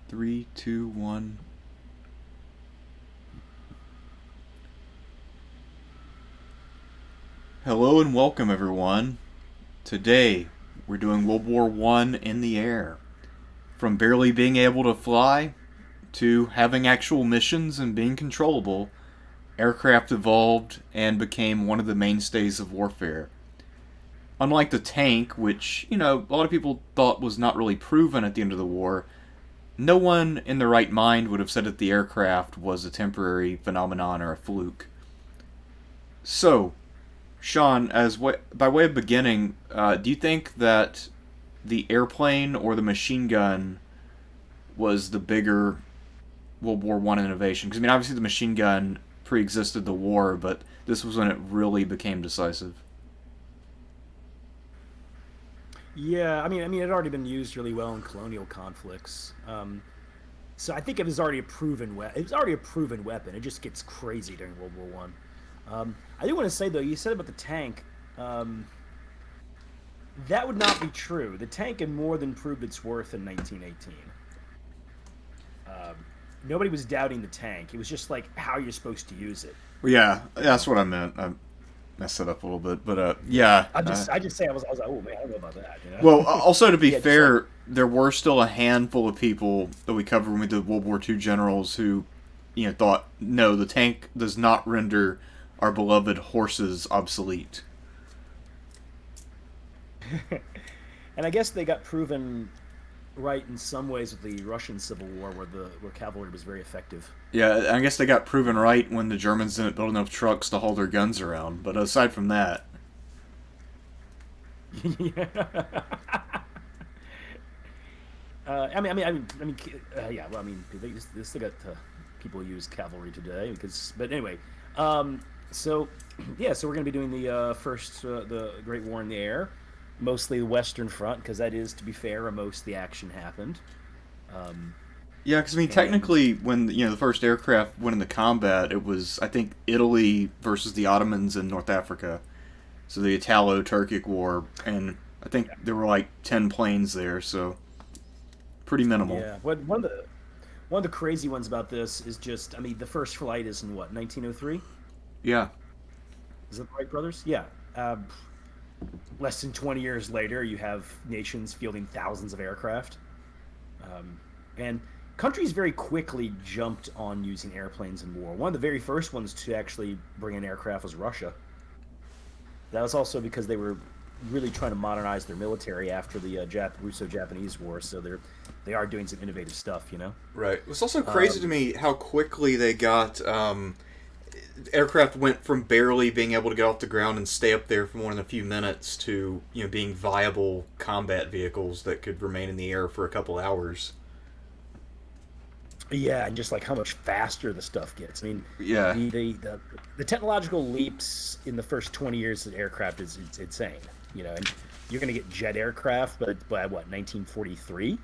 Three, two, one. Hello and welcome, everyone. Today, we're doing World War One in the air. From barely being able to fly to having actual missions and being controllable, aircraft evolved and became one of the mainstays of warfare. Unlike the tank, which, a lot of people thought was not really proven at the end of the war, no one in their right mind would have said that the aircraft was a temporary phenomenon or a fluke. So, Sean, by way of beginning, do you think that the airplane or the machine gun was the bigger World War One innovation? Because obviously the machine gun pre-existed the war, but this was when it really became decisive. Yeah, it had already been used really well in colonial conflicts. So I think it was already a proven weapon. It was already a proven weapon. It just gets crazy during World War One. I do want to say though, you said about the tank. That would not be true. The tank had more than proved its worth in 1918. Nobody was doubting the tank. It was just like how you're supposed to use it. Well, yeah, that's what I meant. I messed it up a little bit, but yeah. I just say I was like, oh man, I don't know about that. Well, also to be Yeah, just like fair, there were still a handful of people that we covered when we did World War II generals who, thought no, the tank does not render our beloved horses obsolete. and I guess they got proven right in some ways with the Russian Civil War, where cavalry was very effective. Yeah, I guess they got proven right when the Germans didn't build enough trucks to haul their guns around. But aside from that, Yeah. Yeah. Well, they still got people use cavalry today but anyway, so yeah, so we're gonna be doing the Great War in the Air, mostly the Western Front, because that is, to be fair, where most of the action happened. Um, yeah, because and technically, when the first aircraft went into combat, it was I think Italy versus the Ottomans in North Africa. So the Italo-Turkic War, and I think there were like 10 planes there, so pretty minimal. yeah, one of the crazy ones about this is just, the first flight is in what, 1903? Yeah, Is that the Wright brothers? Yeah. Uh, Less than 20 years later, you have nations fielding thousands of aircraft. And countries very quickly jumped on using airplanes in war. One of the very first ones to actually bring in aircraft was Russia. That was also because they were really trying to modernize their military after the Russo-Japanese War. So they are doing some innovative stuff, you know. right. It's also crazy to Um, me how quickly they got aircraft went from barely being able to get off the ground and stay up there for more than a few minutes to being viable combat vehicles that could remain in the air for a couple hours. yeah, and just like how much faster the stuff gets. Yeah, The technological leaps in the first 20 years of aircraft is it's insane. And you're going to get jet aircraft, but by what, 1943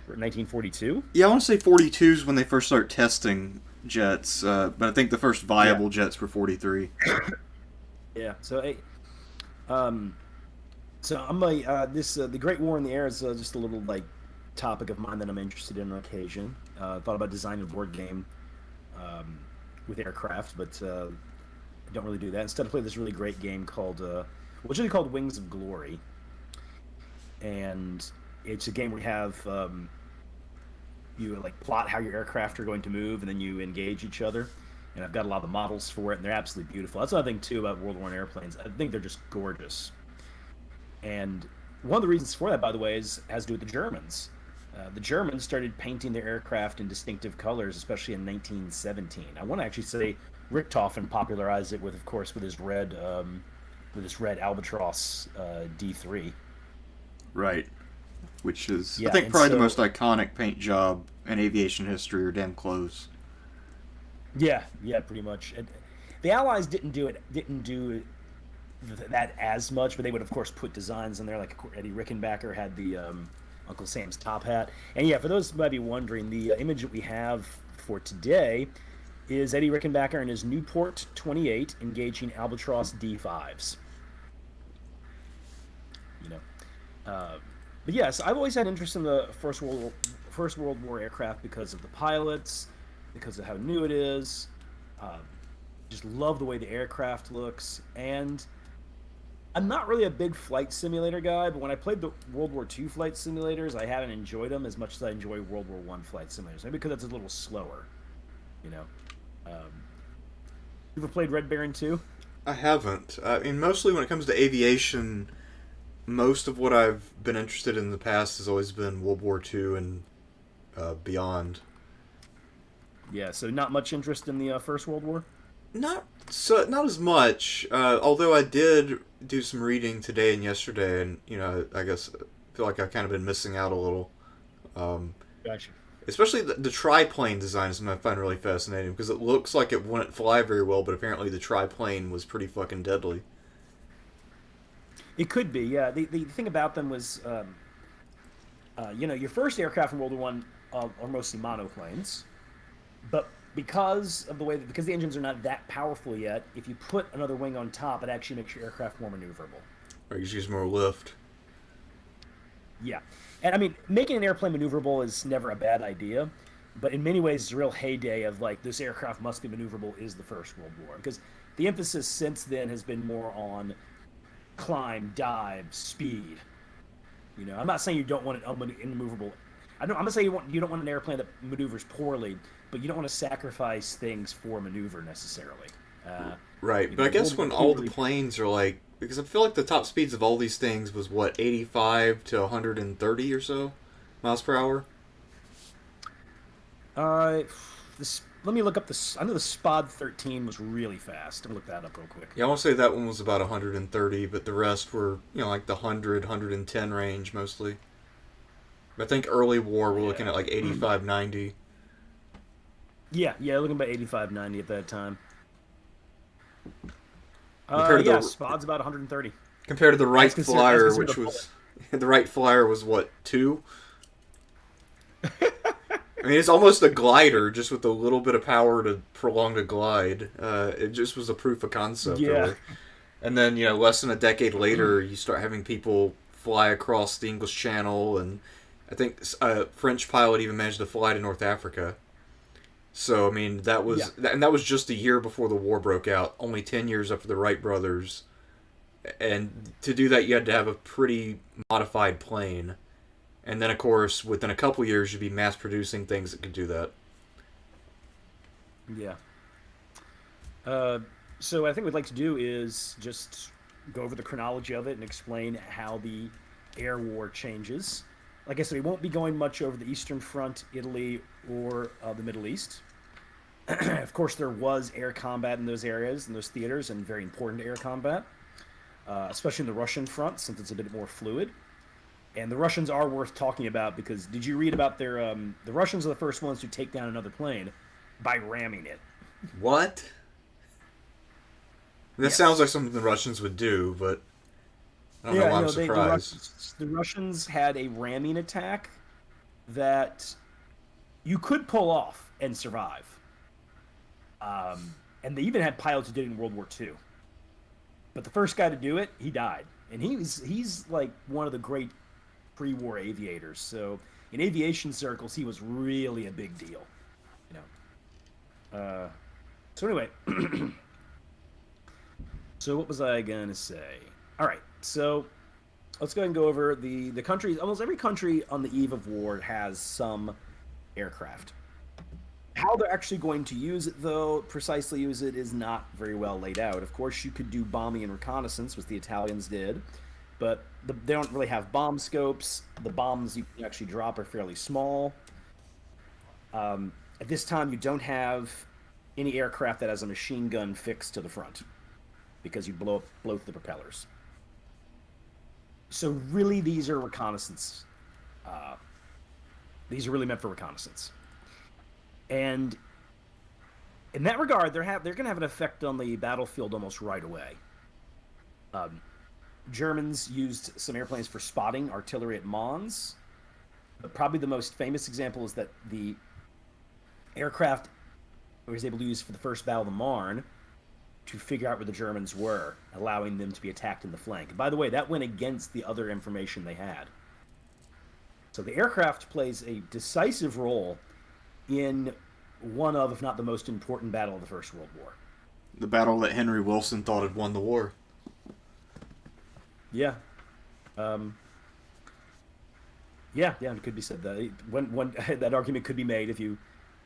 or 1942? yeah. I want to say 42s when they first start testing jets, but I think the first Yeah, viable jets were 43. yeah. Um, so I'm like the Great War in the Air is just a little like topic of mine that I'm interested in on occasion. Thought about designing a board game um, with aircraft, but I don't really do that. Instead, I play this really great game called what's really called Wings of Glory, and it's a game where you have you like plot how your aircraft are going to move, and then you engage each other. And I've got a lot of the models for it, and they're absolutely beautiful. That's another thing too about World War I airplanes. I think they're just gorgeous. And one of the reasons for that, by the way, has to do with the Germans. The Germans started painting their aircraft in distinctive colors, especially in 1917. I want to actually say Richthofen popularized it with, of course, with his red Albatross D3. Right. Which is, I Yeah, think, and probably the most so iconic paint job in aviation history, or damn close. yeah, yeah, pretty much. The Allies didn't do that as much, but they would of course put designs in there. Like Eddie Rickenbacker had the Uncle Sam's top hat, and yeah, for those who might be wondering, the image that we have for today is Eddie Rickenbacker in his Newport 28 engaging Albatross D5s. You know, uh, but yes, I've always had interest in the First World War aircraft because of the pilots, because of how new it is. Um, just love the way the aircraft looks, and I'm not really a big flight simulator guy, but when I played the World War II flight simulators, I haven't enjoyed them as much as I enjoy World War One flight simulators. Maybe because it's a little slower, you know. Um, you ever played Red Baron 2? I haven't. I mean, mostly when it comes to aviation, most of what I've been interested in the past has always been World War II and beyond. Yeah, so not much interest in the First World War. Not as much. Although I did do some reading today and yesterday, and I guess I feel like I've kind of been missing out a little. Um, Gotcha. Especially the triplane design is something I find really fascinating because it looks like it wouldn't fly very well, but apparently the triplane was pretty fucking deadly. It could be, yeah. The thing about them was, your first aircraft in World War One are mostly monoplanes, but because of the way because the engines are not that powerful yet, if you put another wing on top, it actually makes your aircraft more maneuverable. Or you just use more lift. Yeah, and I mean, making an airplane maneuverable is never a bad idea, but in many ways, the real heyday of like this aircraft must be maneuverable is the First World War because the emphasis since then has been more on climb, dive, speed. I'm not saying you don't want an immovable. I'm not saying you don't want an airplane that maneuvers poorly, but you don't want to sacrifice things for maneuver necessarily. Right, but I guess when all the planes are like, because I feel like the top speeds of all these things was what 85 to 130 or so miles per hour. Let me look up this. I know the Spod 13 was really fast. I'm gonna look that up real quick. Yeah, I want to say that one was about 130, but the rest were like the 100, 110 range mostly. I think early war we're looking at like 85, 90. Yeah, looking about 85, 90 at that time. Compared to Spod's about 130. Compared to the Wright Flyer, which was the Wright Flyer was what 2. I mean, it's almost a glider, just with a little bit of power to prolong the glide. It just was a proof of concept, really. And then, less than a decade later, you start having people fly across the English Channel, and I think a French pilot even managed to fly to North Africa. So, I mean, that was just a year before the war broke out, only 10 years after the Wright brothers. And to do that, you had to have a pretty modified plane. And then, of course, within a couple years, you'd be mass-producing things that could do that. Yeah. So I think what we'd like to do is just go over the chronology of it and explain how the air war changes. Like I said, we won't be going much over the Eastern Front, Italy, or the Middle East. Of course, there was air combat in those areas, in those theaters, and very important air combat, especially in the Russian front, since it's a bit more fluid. And the Russians are worth talking about because did you read about their the Russians are the first ones to take down another plane by ramming it. What? That sounds like something the Russians would do, but I don't know why I'm surprised. The Russians had a ramming attack that you could pull off and survive. And they even had pilots who did it in World War II. But the first guy to do it, he died. And he's like one of the great pre-war aviators. So in aviation circles, he was really a big deal. So anyway, so what was I gonna say? All right, so let's go ahead and go over the countries. Almost every country on the eve of war has some aircraft. How they're actually going to use it, though, precisely use it, is not very well laid out. Of course, you could do bombing and reconnaissance, which the Italians did, but they don't really have bomb scopes. The bombs you can actually drop are fairly small. At this time, you don't have any aircraft that has a machine gun fixed to the front because you blow through the propellers. So really, these are reconnaissance. These are really meant for reconnaissance. And in that regard, they're going to have an effect on the battlefield almost right away. Germans used some airplanes for spotting artillery at Mons. But probably the most famous example is that the aircraft was able to use for the first Battle of the Marne to figure out where the Germans were, allowing them to be attacked in the flank. And by the way, that went against the other information they had. So the aircraft plays a decisive role in one of, if not the most important battle of the First World War. The battle that Henry Wilson thought had won the war. Yeah. Um, yeah, it could be said that. When that argument could be made if you.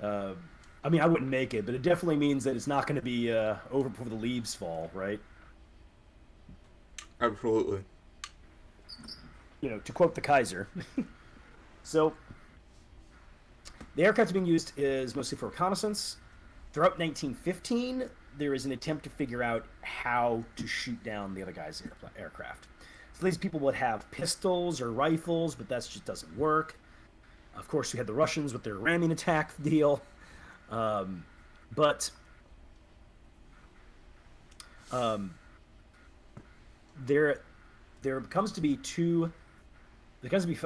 I mean, I wouldn't make it, but it definitely means that it's not going to be over before the leaves fall, right? Absolutely. To quote the Kaiser. So, the aircraft being used is mostly for reconnaissance. Throughout 1915, there is an attempt to figure out how to shoot down the other guy's aircraft. So these people would have pistols or rifles, but that just doesn't work. Of course, we had the Russians with their ramming attack deal. But there comes to be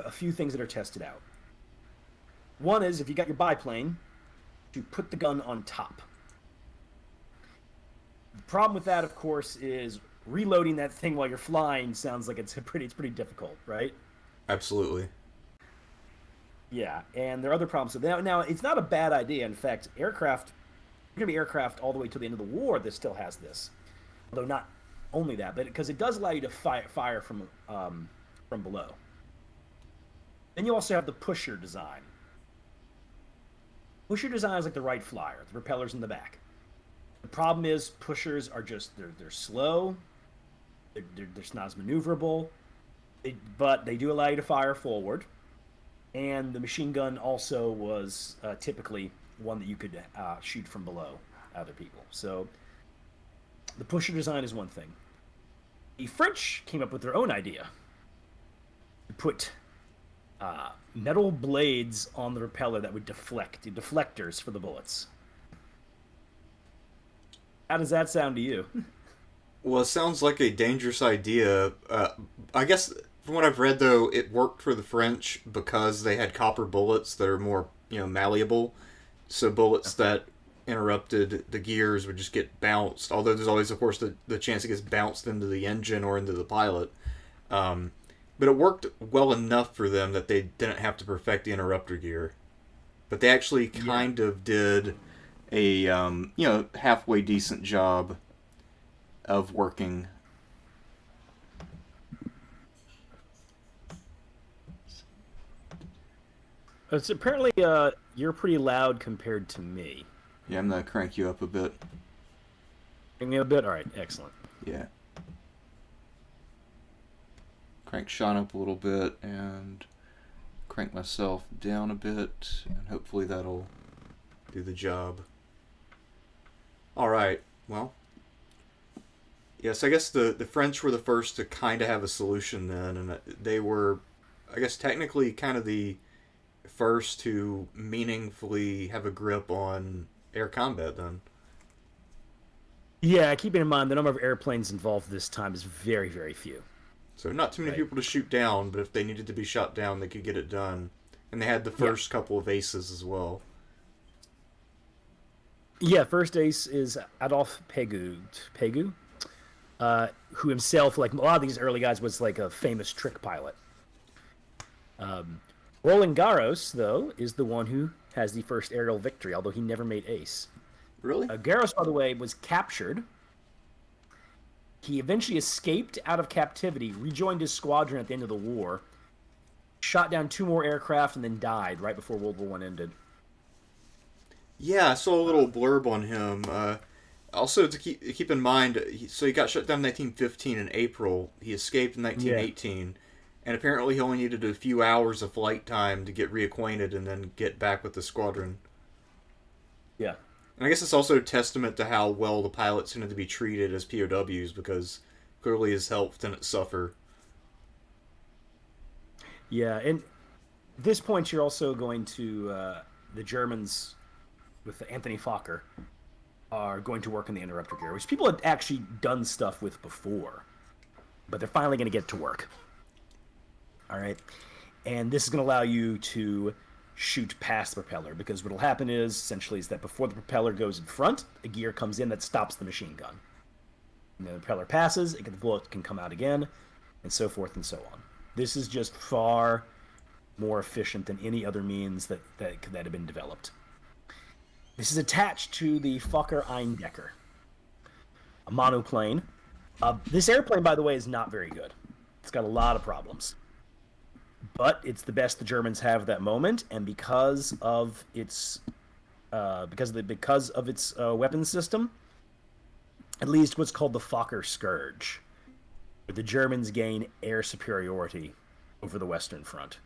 a few things that are tested out. One is if you got your biplane, you put the gun on top. The problem with that, of course, is reloading that thing while you're flying sounds like it's pretty difficult, right? Absolutely. Yeah, and there are other problems. So now it's not a bad idea. In fact, there's going to be aircraft all the way to the end of the war that still has this. Although not only that, but because it does allow you to fire from below. Then you also have the pusher design. Pusher design is like the Wright Flyer, the propellers in the back. The problem is pushers are just they're slow. They're just not as maneuverable. But they do allow you to fire forward. And the machine gun also was typically one that you could shoot from below other people. So the pusher design is one thing. The French came up with their own idea. To put metal blades on the propeller that would deflect, deflectors for the bullets. How does that sound to you? Well, it sounds like a dangerous idea. I guess from what I've read, though, it worked for the French because they had copper bullets that are more, malleable. So bullets that interrupted the gears would just get bounced. Although there's always, of course, the chance it gets bounced into the engine or into the pilot. But it worked well enough for them that they didn't have to perfect the interrupter gear. But they actually kind of did a halfway decent job of working. It's apparently you're pretty loud compared to me. Yeah, I'm gonna crank you up a bit. Crank me up a bit? Alright, excellent. Yeah. Crank Sean up a little bit and crank myself down a bit, and hopefully that'll do the job. Alright, well. Yes, I guess the French were the first to kind of have a solution then, and they were, I guess, technically kind of the first to meaningfully have a grip on air combat then. Yeah, keeping in mind the number of airplanes involved this time is very, very few. So not too many people to shoot down, but if they needed to be shot down, they could get it done. And they had the first couple of aces as well. Yeah, first ace is Adolphe Pégu, who himself, like a lot of these early guys, was like a famous trick pilot. Roland Garros, though, is the one who has the first aerial victory, although he never made ace. Really? Garros, by the way, was captured. He eventually escaped out of captivity, rejoined his squadron at the end of the war, shot down 2 more aircraft, and then died right before World War I ended. Yeah, I saw a little blurb on him. Also, to keep in mind, so he got shut down in 1915 in April. He escaped in 1918, and apparently he only needed a few hours of flight time to get reacquainted and then get back with the squadron. Yeah. And I guess it's also a testament to how well the pilots tended to be treated as POWs, because clearly his health didn't suffer. Yeah, and at this point you're also going to, the Germans, with Anthony Fokker, are going to work in the interrupter gear, which people had actually done stuff with before, but they're finally going to get to work. All right, and this is going to allow you to shoot past the propeller, because what will happen is essentially is that before the propeller goes in front, a gear comes in that stops the machine gun. And the propeller passes, the bullet can come out again, and so forth and so on. This is just far more efficient than any other means that had been developed. This is attached to the Fokker Eindecker, a monoplane. This airplane, by the way, is not very good. It's got a lot of problems, but it's the best the Germans have at that moment, and because of its weapons system, it leads to what's called the Fokker Scourge, where the Germans gain air superiority over the Western Front.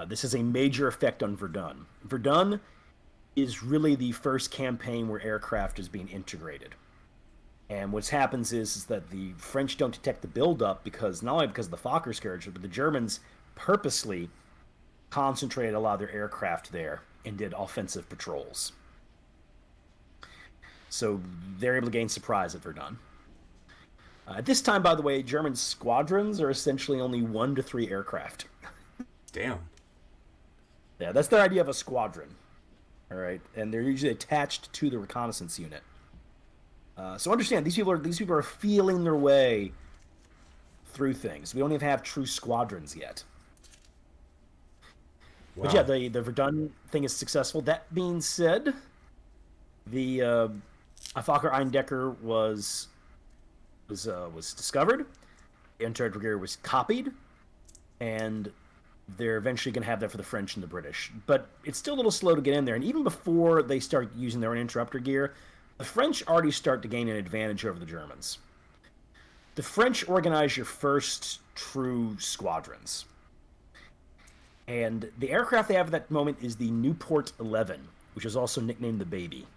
This has a major effect on Verdun. Verdun is really the first campaign where aircraft is being integrated. And what happens is that the French don't detect the buildup because not only because of the Fokker Scourge, but the Germans purposely concentrated a lot of their aircraft there and did offensive patrols. So they're able to gain surprise at Verdun. At this time, by the way, German squadrons are essentially only 1 to 3 aircraft. Damn. Yeah, that's their idea of a squadron. All right, and they're usually attached to the reconnaissance unit. So understand, these people are feeling their way through things. We don't even have true squadrons yet. Wow. But yeah, the Verdun thing is successful. That being said, the Fokker Eindecker was discovered. The anti-aircraft gear was copied, and they're eventually going to have that for the French and the British. But it's still a little slow to get in there. And even before they start using their own interrupter gear, the French already start to gain an advantage over the Germans. The French organize your first true squadrons. And the aircraft they have at that moment is the Nieuport 11, which is also nicknamed the Baby.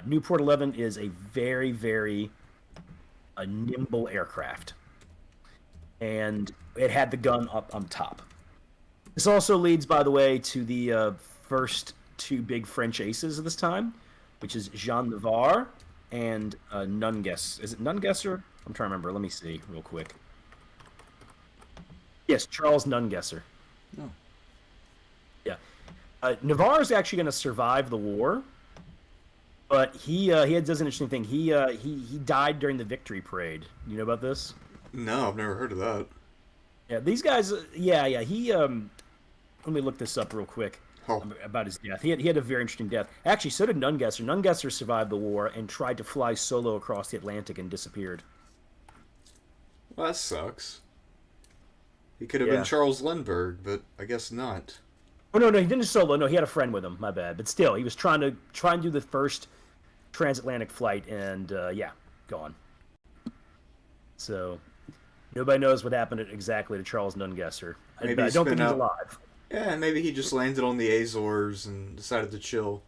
Nieuport 11 is a very, very nimble aircraft. And it had the gun up on top. This also leads, by the way, to the first 2 big French aces of this time, which is Jean Navarre and Nungesser. Is it Nungesser? I'm trying to remember. Let me see real quick. Yes, Charles Nungesser. Oh. Yeah. Navarre is actually going to survive the war, but he does an interesting thing. He died during the victory parade. You know about this? No, I've never heard of that. Yeah, these guys. Yeah. He. Let me look this up real quick about his death. He had a very interesting death. Actually, so did Nungesser. Nungesser survived the war and tried to fly solo across the Atlantic and disappeared. Well, that sucks. He could have been Charles Lindbergh, but I guess not. Oh no, he didn't solo. No, he had a friend with him. My bad. But still, he was trying to do the first transatlantic flight, and gone. So nobody knows what happened exactly to Charles Nungesser. I don't think he's alive. Yeah, maybe he just landed on the Azores and decided to chill.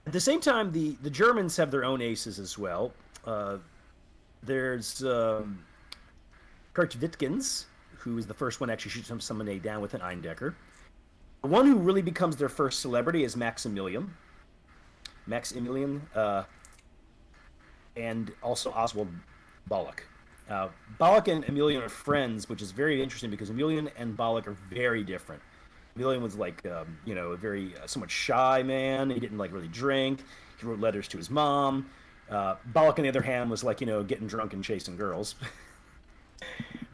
At the same time, the Germans have their own aces as well. There's Kurt Wittgens, who is the first one to actually shoot somebody down with an Eindecker. The one who really becomes their first celebrity is Maximilian, and also Oswald Balak. Balak and Emilian are friends, which is very interesting because Emilian and Balak are very different. Emilian was like, a very somewhat shy man. He didn't really drink. He wrote letters to his mom. Balak, on the other hand, was getting drunk and chasing girls.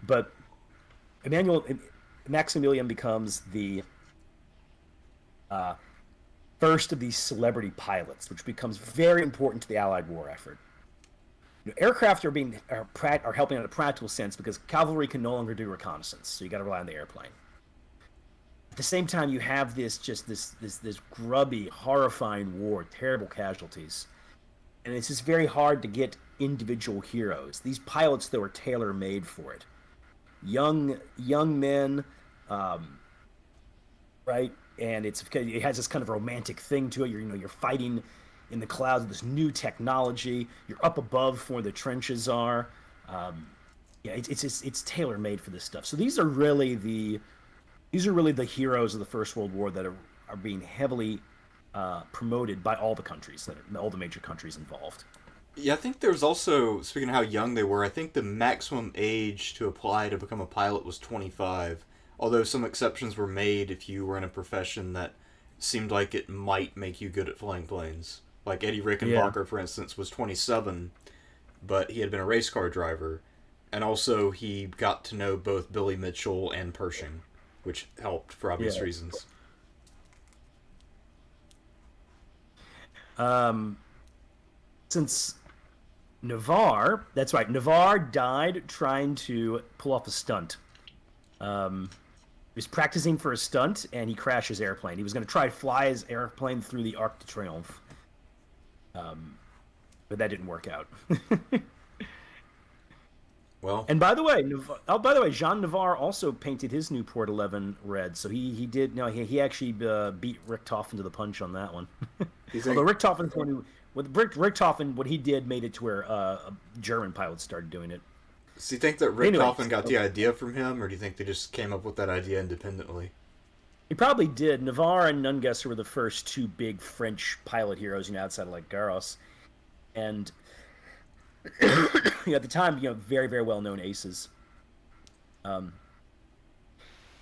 But Maximilian becomes the first of these celebrity pilots, which becomes very important to the Allied war effort. Aircraft are helping in a practical sense because cavalry can no longer do reconnaissance, so you got to rely on the airplane. At the same time, you have this grubby, horrifying war, terrible casualties, and it's just very hard to get individual heroes. These pilots, though, are tailor-made for it. Young men, right? And it has this kind of romantic thing to it. You're fighting in the clouds with this new technology. You're up above where the trenches are. It's tailor-made for this stuff. So these are really the heroes of the First World War that are being heavily promoted by all the countries, all the major countries involved. Yeah, I think there was also, speaking of how young they were, I think the maximum age to apply to become a pilot was 25. Although some exceptions were made if you were in a profession that seemed like it might make you good at flying planes. Like Eddie Rickenbacker, for instance, was 27, but he had been a race car driver. And also, he got to know both Billy Mitchell and Pershing, which helped for obvious Yeah. reasons. Since Navarre, that's right, Navarre died trying to pull off a stunt. He was practicing for a stunt, and he crashed his airplane. He was going to try to fly his airplane through the Arc de Triomphe. But that didn't work out. Well, And by the way, Jean Navarre also painted his Newport 11 red. So he did. No, he actually beat Richtofen to the punch on that one. you think, Although Richtofen's one who, with Richthofen, what he did made it to where German pilots started doing it. so you think that Anyway, Richthofen got the idea from him, or do you think they just came up with that idea independently? He probably did. Navarre and Nungesser were the first two big French pilot heroes, outside of like Garros, and at the time, very very well known aces.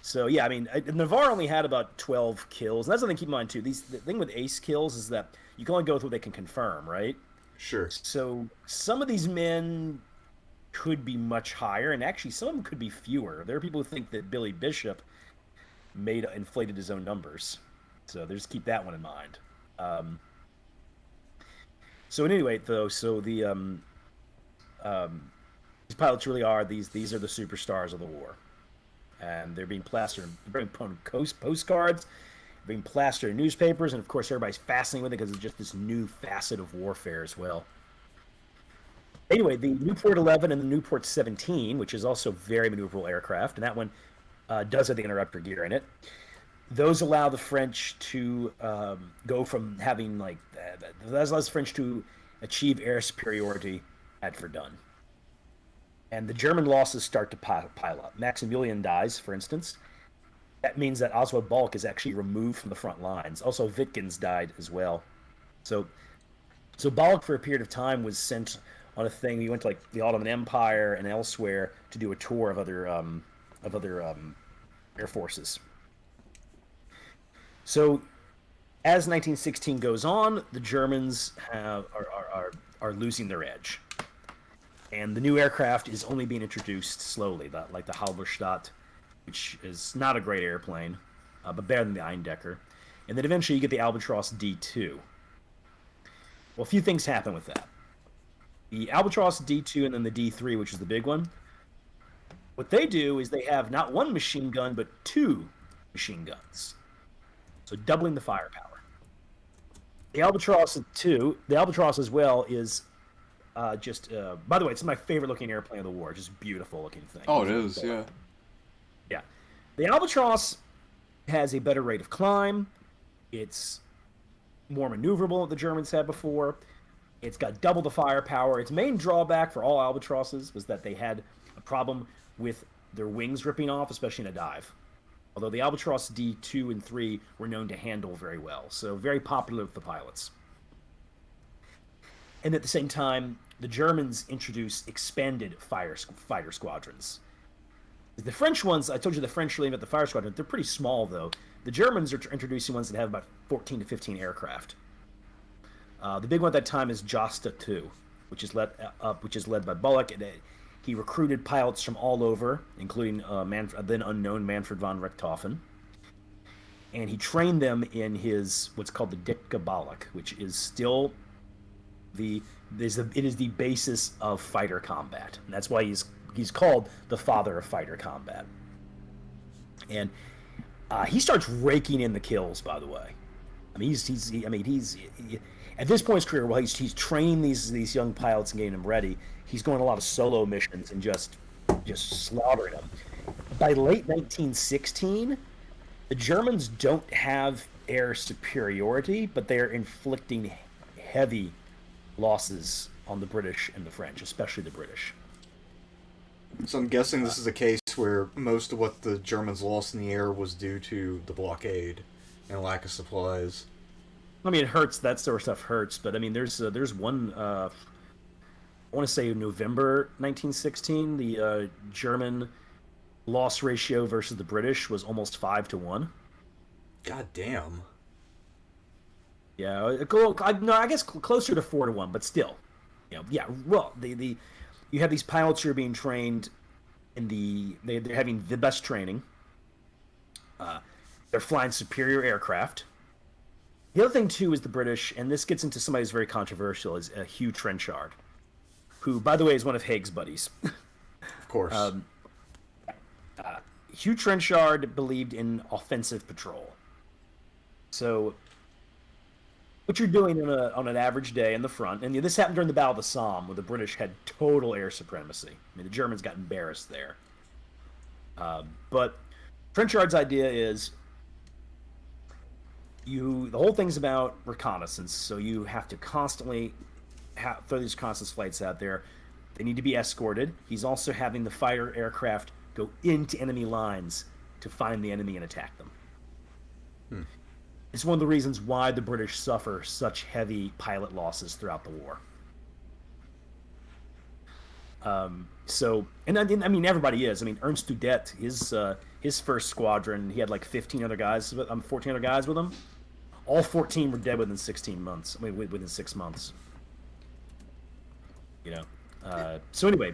So yeah, I mean, Navarre only had about 12 kills. And that's something to keep in mind too. The thing with ace kills is that you can only go with what they can confirm, right? Sure. So some of these men could be much higher, and actually some of them could be fewer. There are people who think that Billy Bishop inflated his own numbers. So just keep that one in mind. So anyway, though, so the these pilots really are these are the superstars of the war, and they're being plastered, they're being put on postcards, being plastered in newspapers, and of course everybody's fascinated with it because it's just this new facet of warfare as well. Anyway, the Newport 11 and the Newport 17, which is also very maneuverable aircraft, and that one does have the interrupter gear in it. Those allow the French to go from having that allows the French to achieve air superiority at Verdun. And the German losses start to pile up. Maximilian dies, for instance. That means that Oswald Balk is actually removed from the front lines. Also, Wittgens died as well. So Balk, for a period of time, was sent on a thing. He went to the Ottoman Empire and elsewhere to do a tour of other air forces. So, as 1916 goes on, the Germans are losing their edge, and the new aircraft is only being introduced slowly, like the Halberstadt, which is not a great airplane, but better than the Eindecker. And then eventually you get the Albatros D2. Well, a few things happen with that. The Albatros D2 and then the D3, which is the big one. What they do is they have not one machine gun, but two machine guns. So doubling the firepower. The Albatros as well is by the way, it's my favorite looking airplane of the war. Just beautiful looking thing. Oh, it is, yeah. Yeah. The Albatros has a better rate of climb. It's more maneuverable than the Germans had before. It's got double the firepower. Its main drawback for all Albatrosses was that they had a problem with their wings ripping off, especially in a dive. Although the Albatros D2 and 3 were known to handle very well, so very popular with the pilots. And at the same time, the Germans introduced expanded fighter squadrons. The French ones, I told you the French really about the fire squadron, they're pretty small though. The Germans are introducing ones that have about 14 to 15 aircraft. The big one at that time is Josta 2, which is led by Bullock. And he recruited pilots from all over, including then unknown Manfred von Richthofen. And he trained them in his what's called the Dicke Balak, which is still it is the basis of fighter combat. And that's why he's called the father of fighter combat. And he starts raking in the kills, by the way. I mean, he's at this point in his career, while he's training these young pilots and getting them ready, he's going on a lot of solo missions and just slaughtering them. By late 1916, the Germans don't have air superiority, but they are inflicting heavy losses on the British and the French, especially the British. So I'm guessing this is a case where most of what the Germans lost in the air was due to the blockade and lack of supplies. I mean, it hurts. That sort of stuff hurts. But I mean, there's one. I want to say November 1916. The German loss ratio versus the British was almost 5-1. God damn. Yeah, I guess closer to 4-1, but still, yeah. Well, the you have these pilots who are being trained they're having the best training. They're flying superior aircraft. The other thing too is the British, and this gets into somebody who's very controversial, is Hugh Trenchard, who, by the way, is one of Haig's buddies. Of course. Hugh Trenchard believed in offensive patrol. So, what you're doing on an average day in the front, and this happened during the Battle of the Somme, where the British had total air supremacy. I mean, the Germans got embarrassed there. But Trenchard's idea is the whole thing's about reconnaissance, so you have to constantly throw these reconnaissance flights out there. They need to be escorted. He's also having the fighter aircraft go into enemy lines to find the enemy and attack them. It's one of the reasons why the British suffer such heavy pilot losses throughout the war. And I mean, everybody is. I mean, Ernst Udet, his first squadron, he had like 14 other guys with him. All 14 were dead within 16 months. I mean, within 6 months. You know. So anyway,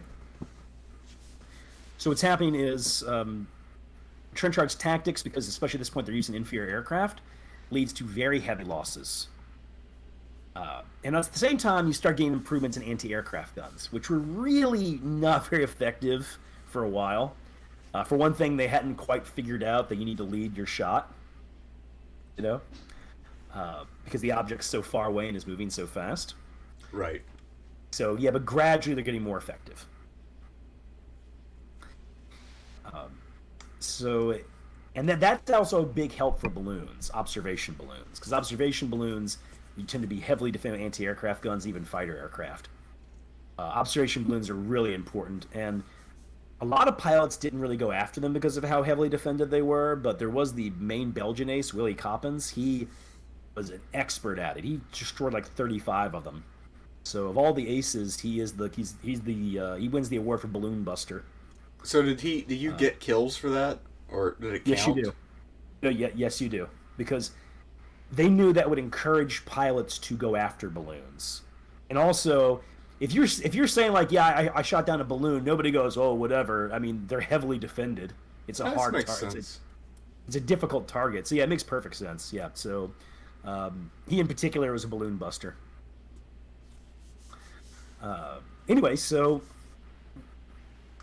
so what's happening is Trenchard's tactics, because especially at this point they're using inferior aircraft, leads to very heavy losses. And at the same time, you start getting improvements in anti-aircraft guns, which were really not very effective for a while. For one thing, they hadn't quite figured out that you need to lead your shot, you know, because the object's so far away and is moving so fast. Right. So, yeah, but gradually they're getting more effective. And that's also a big help for balloons, observation balloons, because observation balloons, you tend to be heavily defended with anti-aircraft guns, even fighter aircraft. Observation balloons are really important, and a lot of pilots didn't really go after them because of how heavily defended they were, but there was the main Belgian ace, Willy Coppens. He was an expert at it. He destroyed like 35 of them. So of all the aces, he wins the award for balloon buster. So did you get kills for that, or did it count? Yes, you do. No, yes, you do, because they knew that would encourage pilots to go after balloons. And also, if you're saying like, yeah, I shot down a balloon, nobody goes, oh, whatever. I mean, they're heavily defended. It's a hard target. It's a difficult target. So yeah, it makes perfect sense. Yeah. So he in particular was a balloon buster. Anyway, so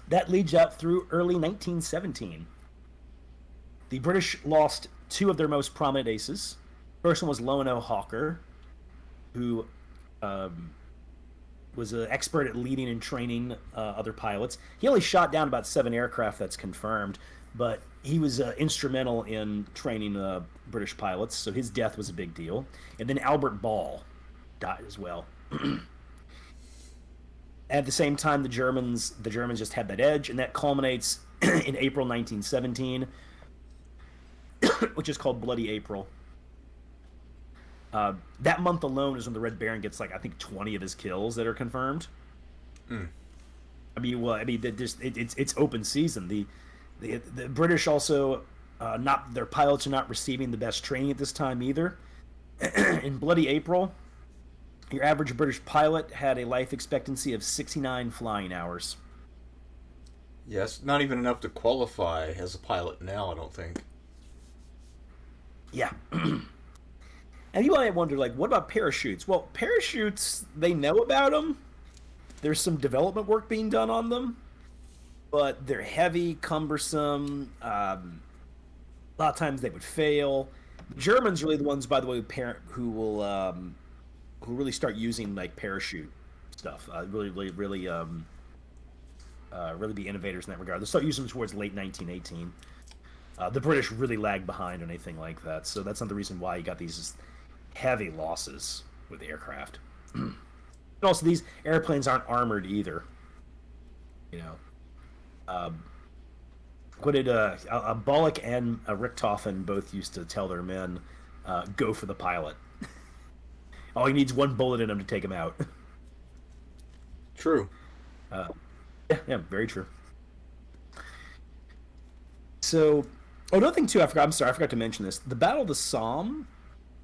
that leads up through early 1917. The British lost two of their most prominent aces. First one was Lionel Hawker, who was an expert at leading and training other pilots. He only shot down about 7 aircraft, that's confirmed, but he was instrumental in training British pilots, so his death was a big deal. And then Albert Ball died as well. At the same time, the Germans just had that edge, and that culminates in April 1917, which is called Bloody April. That month alone is when the Red Baron gets like I think 20 of his kills that are confirmed. It's open season. The British also their pilots are not receiving the best training at this time either. In Bloody April, your average British pilot had a life expectancy of 69 flying hours. Yes, not even enough to qualify as a pilot now, I don't think. Yeah. And you might wonder, like, what about parachutes? Well, parachutes, they know about them. There's some development work being done on them. But they're heavy, cumbersome. A lot of times they would fail. The Germans are really the ones, by the way, who will really start using, like, parachute stuff. Really be innovators in that regard. They'll start using them towards late 1918. The British really lagged behind on anything like that. So that's not the reason why you got these heavy losses with the aircraft. And also, these airplanes aren't armored either. You know, what did a Bullock and a Richthofen both used to tell their men? Go for the pilot. All he needs one bullet in him to take him out. True. Yeah, very true. So, another thing too, I forgot to mention this. The Battle of the Somme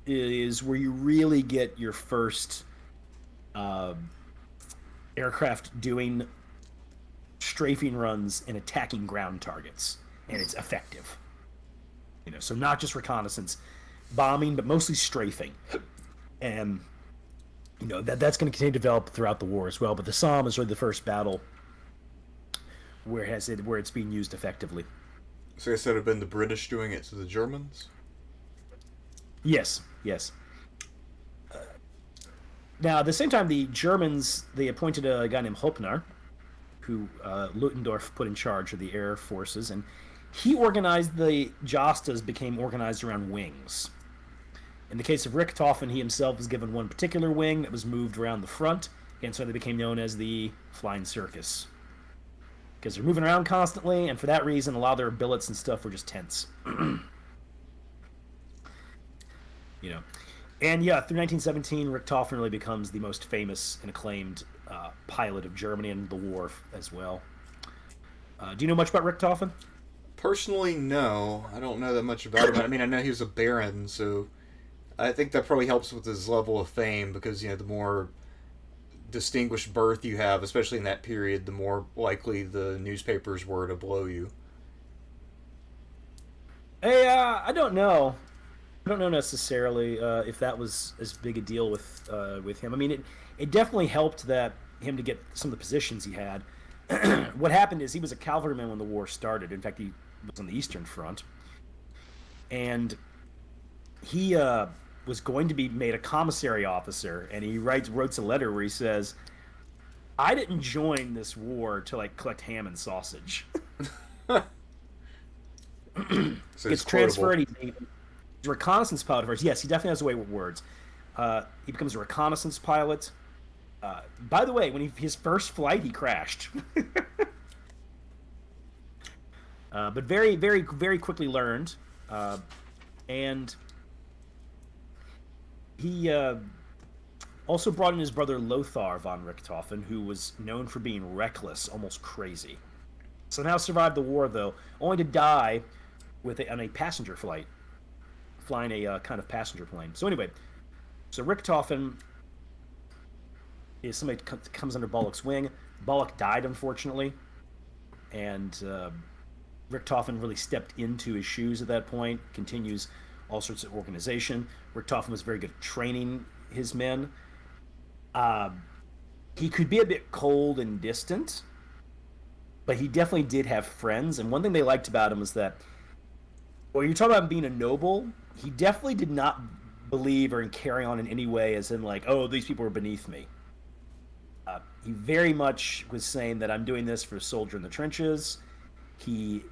is where you really get your first aircraft doing strafing runs and attacking ground targets, and it's effective. So not just reconnaissance bombing, but mostly strafing. And that's going to continue to develop throughout the war as well. But the Somme is really the first battle where it's being used effectively. So I said it had been the British doing it to the Germans? Yes. Now, at the same time, the Germans, they appointed a guy named Hoppner, who Ludendorff put in charge of the air forces, and he organized the Jostas became organized around wings. In the case of Richthofen, he himself was given one particular wing that was moved around the front, and so they became known as the Flying Circus. Because they're moving around constantly, and for that reason, a lot of their billets and stuff were just tents. And yeah, through 1917, Richthofen really becomes the most famous and acclaimed pilot of Germany and the war as well. Do you know much about Richthofen? Personally, no. I don't know that much about him. I mean, I know he was a baron, so I think that probably helps with his level of fame because, the more distinguished birth you have, especially in that period, the more likely the newspapers were to blow you. Hey, I don't know. I don't know necessarily if that was as big a deal with him. I mean, it definitely helped him to get some of the positions he had. What happened is he was a cavalryman when the war started. In fact, he was on the Eastern Front, and he was going to be made a commissary officer. And he wrote a letter where he says, "I didn't join this war to collect ham and sausage." So Gets transferred. He's a reconnaissance pilot first. Yes, he definitely has a way with words. He becomes a reconnaissance pilot. By the way, when his first flight, he crashed. But very, very, very quickly learned. And he also brought in his brother Lothar von Richthofen, who was known for being reckless, almost crazy. Somehow survived the war, though, only to die on a passenger flight, flying a kind of passenger plane. So anyway, Richthofen is somebody that comes under Bollock's wing. Bollock died, unfortunately, and Richthofen really stepped into his shoes at that point, continues all sorts of organization. Richthofen was very good at training his men. He could be a bit cold and distant, but he definitely did have friends, and one thing they liked about him was that, well, you're talking about being a noble, he definitely did not believe or carry on in any way as in these people are beneath me. He very much was saying that I'm doing this for a soldier in the trenches. He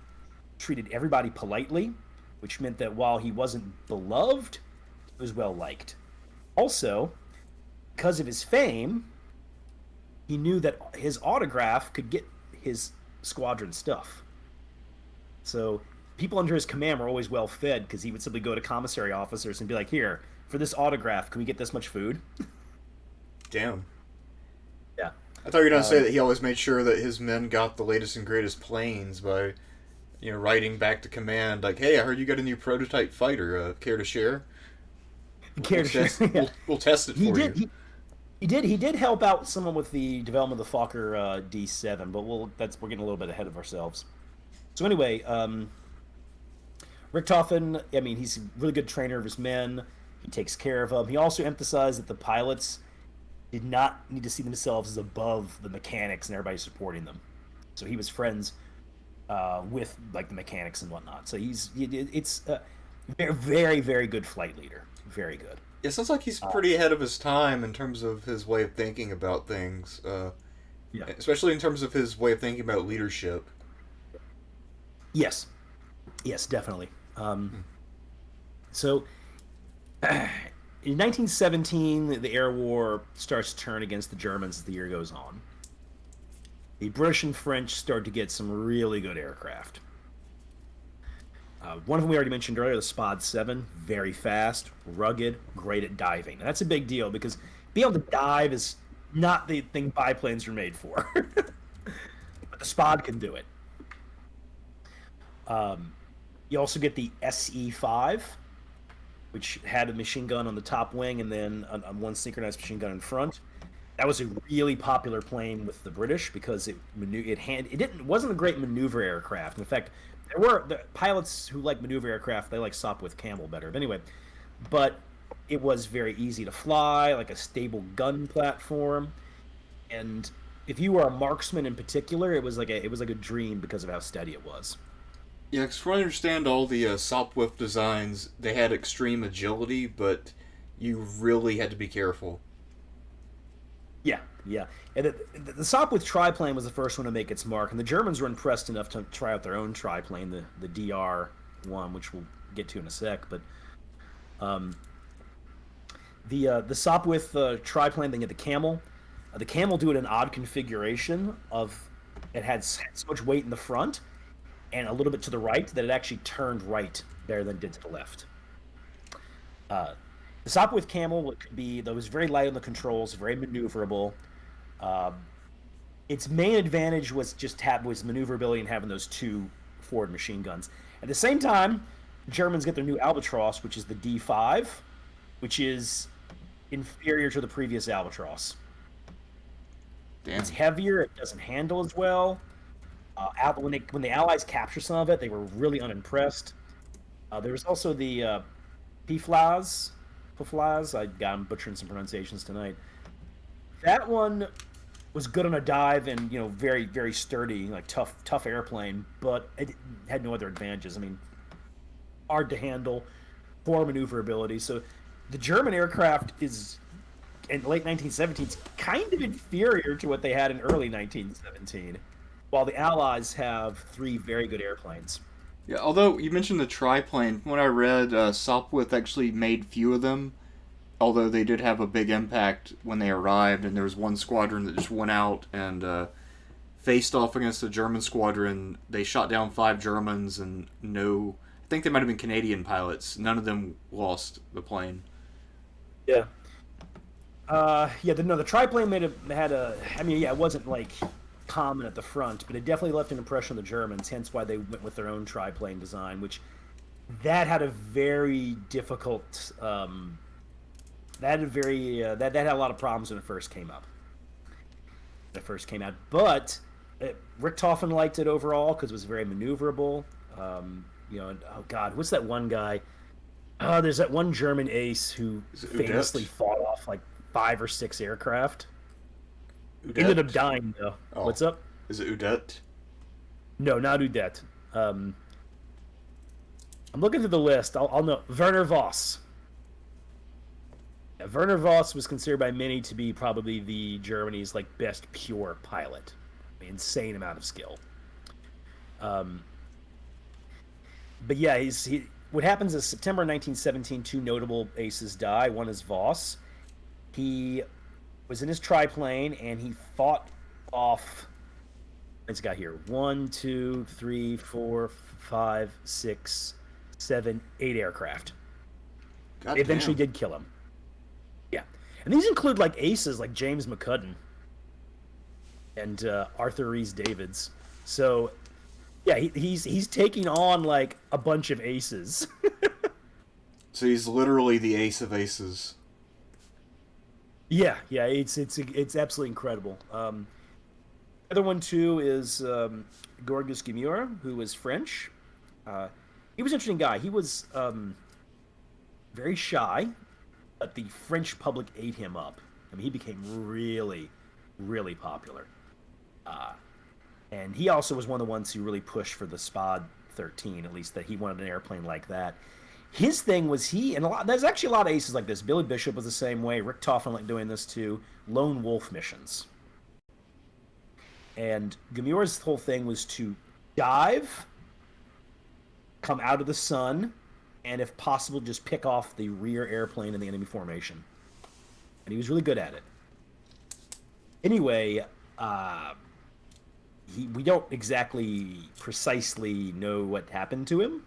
treated everybody politely, which meant that while he wasn't beloved, he was well liked. Also, because of his fame, he knew that his autograph could get his squadron stuff. So people under his command were always well fed because he would simply go to commissary officers and be like, "Here, for this autograph, can we get this much food?" Damn. Yeah. I thought you were going to say that he always made sure that his men got the latest and greatest planes by, writing back to command like, "Hey, I heard you got a new prototype fighter. Care to share? We'll test it for you." He did help out someone with the development of the Fokker D7, but we're getting a little bit ahead of ourselves. So anyway, Richthofen, I mean, he's a really good trainer of his men. He takes care of them. He also emphasized that the pilots did not need to see themselves as above the mechanics and everybody supporting them. So he was friends with the mechanics and whatnot. So it's a very, very, very good flight leader. Very good. It sounds like he's pretty ahead of his time in terms of his way of thinking about things. Yeah. Especially in terms of his way of thinking about leadership. Yes, definitely. So, in 1917, the air war starts to turn against the Germans as the year goes on. The British and French start to get some really good aircraft. One of them we already mentioned earlier, the Spods 7, very fast, rugged, great at diving. And that's a big deal because being able to dive is not the thing biplanes are made for. But the Spod can do it. You also get the SE-5, which had a machine gun on the top wing and then one synchronized machine gun in front. That was a really popular plane with the British because it wasn't a great maneuver aircraft. In fact, there were the pilots who like maneuver aircraft. They like Sopwith Camel better. But anyway, but it was very easy to fly, like a stable gun platform, and if you were a marksman in particular, it was like a dream because of how steady it was. Yeah, because from what I understand, all the Sopwith designs, they had extreme agility, but you really had to be careful. Yeah, yeah. And the Sopwith triplane was the first one to make its mark, and the Germans were impressed enough to try out their own triplane, the DR one, which we'll get to in a sec. But um, the Sopwith triplane, they get the Camel. The Camel do it in an odd configuration of it had so much weight in the front and a little bit to the right that it actually turned right better than it did to the left. Uh, the Sopwith Camel could be that was very light on the controls, very maneuverable. Um, its main advantage was maneuverability and having those two forward machine guns. At the same time, the Germans get their new Albatross, which is the D5, which is inferior to the previous Albatross. Damn. It's heavier. It doesn't handle as well. When the Allies captured some of it, they were really unimpressed. There was also the Pflas. Pflas. I'm butchering some pronunciations tonight. That one was good on a dive and very very sturdy, like tough airplane, but it had no other advantages. I mean, hard to handle, poor maneuverability. So the German aircraft is in late 1917 is kind of inferior to what they had in early 1917, while the Allies have three very good airplanes. Yeah, although you mentioned the triplane, from what I read, Sopwith actually made few of them, although they did have a big impact when they arrived, and there was one squadron that just went out and faced off against a German squadron. They shot down 5 Germans, and no, I think they might have been Canadian pilots. None of them lost the plane. Yeah. The triplane I mean, yeah, it wasn't like common at the front, but it definitely left an impression on the Germans, hence why they went with their own triplane design, which that had a very difficult, that had a lot of problems when it first came up. But Richtofen liked it overall because it was very maneuverable. Oh God, what's that one guy? There's that one German ace who famously fought off like 5 or 6 aircraft. Udet? Ended up dying though. Oh. What's up? Is it Udet? No, not Udet. I'm looking through the list. I'll know. Werner Voss. Yeah, Werner Voss was considered by many to be probably the Germany's like best pure pilot. Insane amount of skill. But yeah, what happens is September 1917, 2 notable aces die. One is Voss. He was in his triplane and he fought off. It's got here 1, 2, 3, 4, 5, 6, 7, 8 aircraft. God They eventually damn. did kill him. Yeah, and these include like aces like James McCudden and Arthur Rees Davids. So yeah, he's taking on like a bunch of aces. So he's literally the ace of aces. Yeah, it's absolutely incredible. The other one too is Gorgus Gamira, who was French. He was an interesting guy. He was very shy, but the French public ate him up. I mean, he became really, really popular. And he also was one of the ones who really pushed for the Spod 13, at least that he wanted an airplane like that. His thing was there's actually a lot of aces like this. Billy Bishop was the same way. Rick Toffin liked doing this too. Lone wolf missions. And Gamira's whole thing was to dive, come out of the sun, and if possible, just pick off the rear airplane in the enemy formation. And he was really good at it. Anyway, we don't exactly precisely know what happened to him.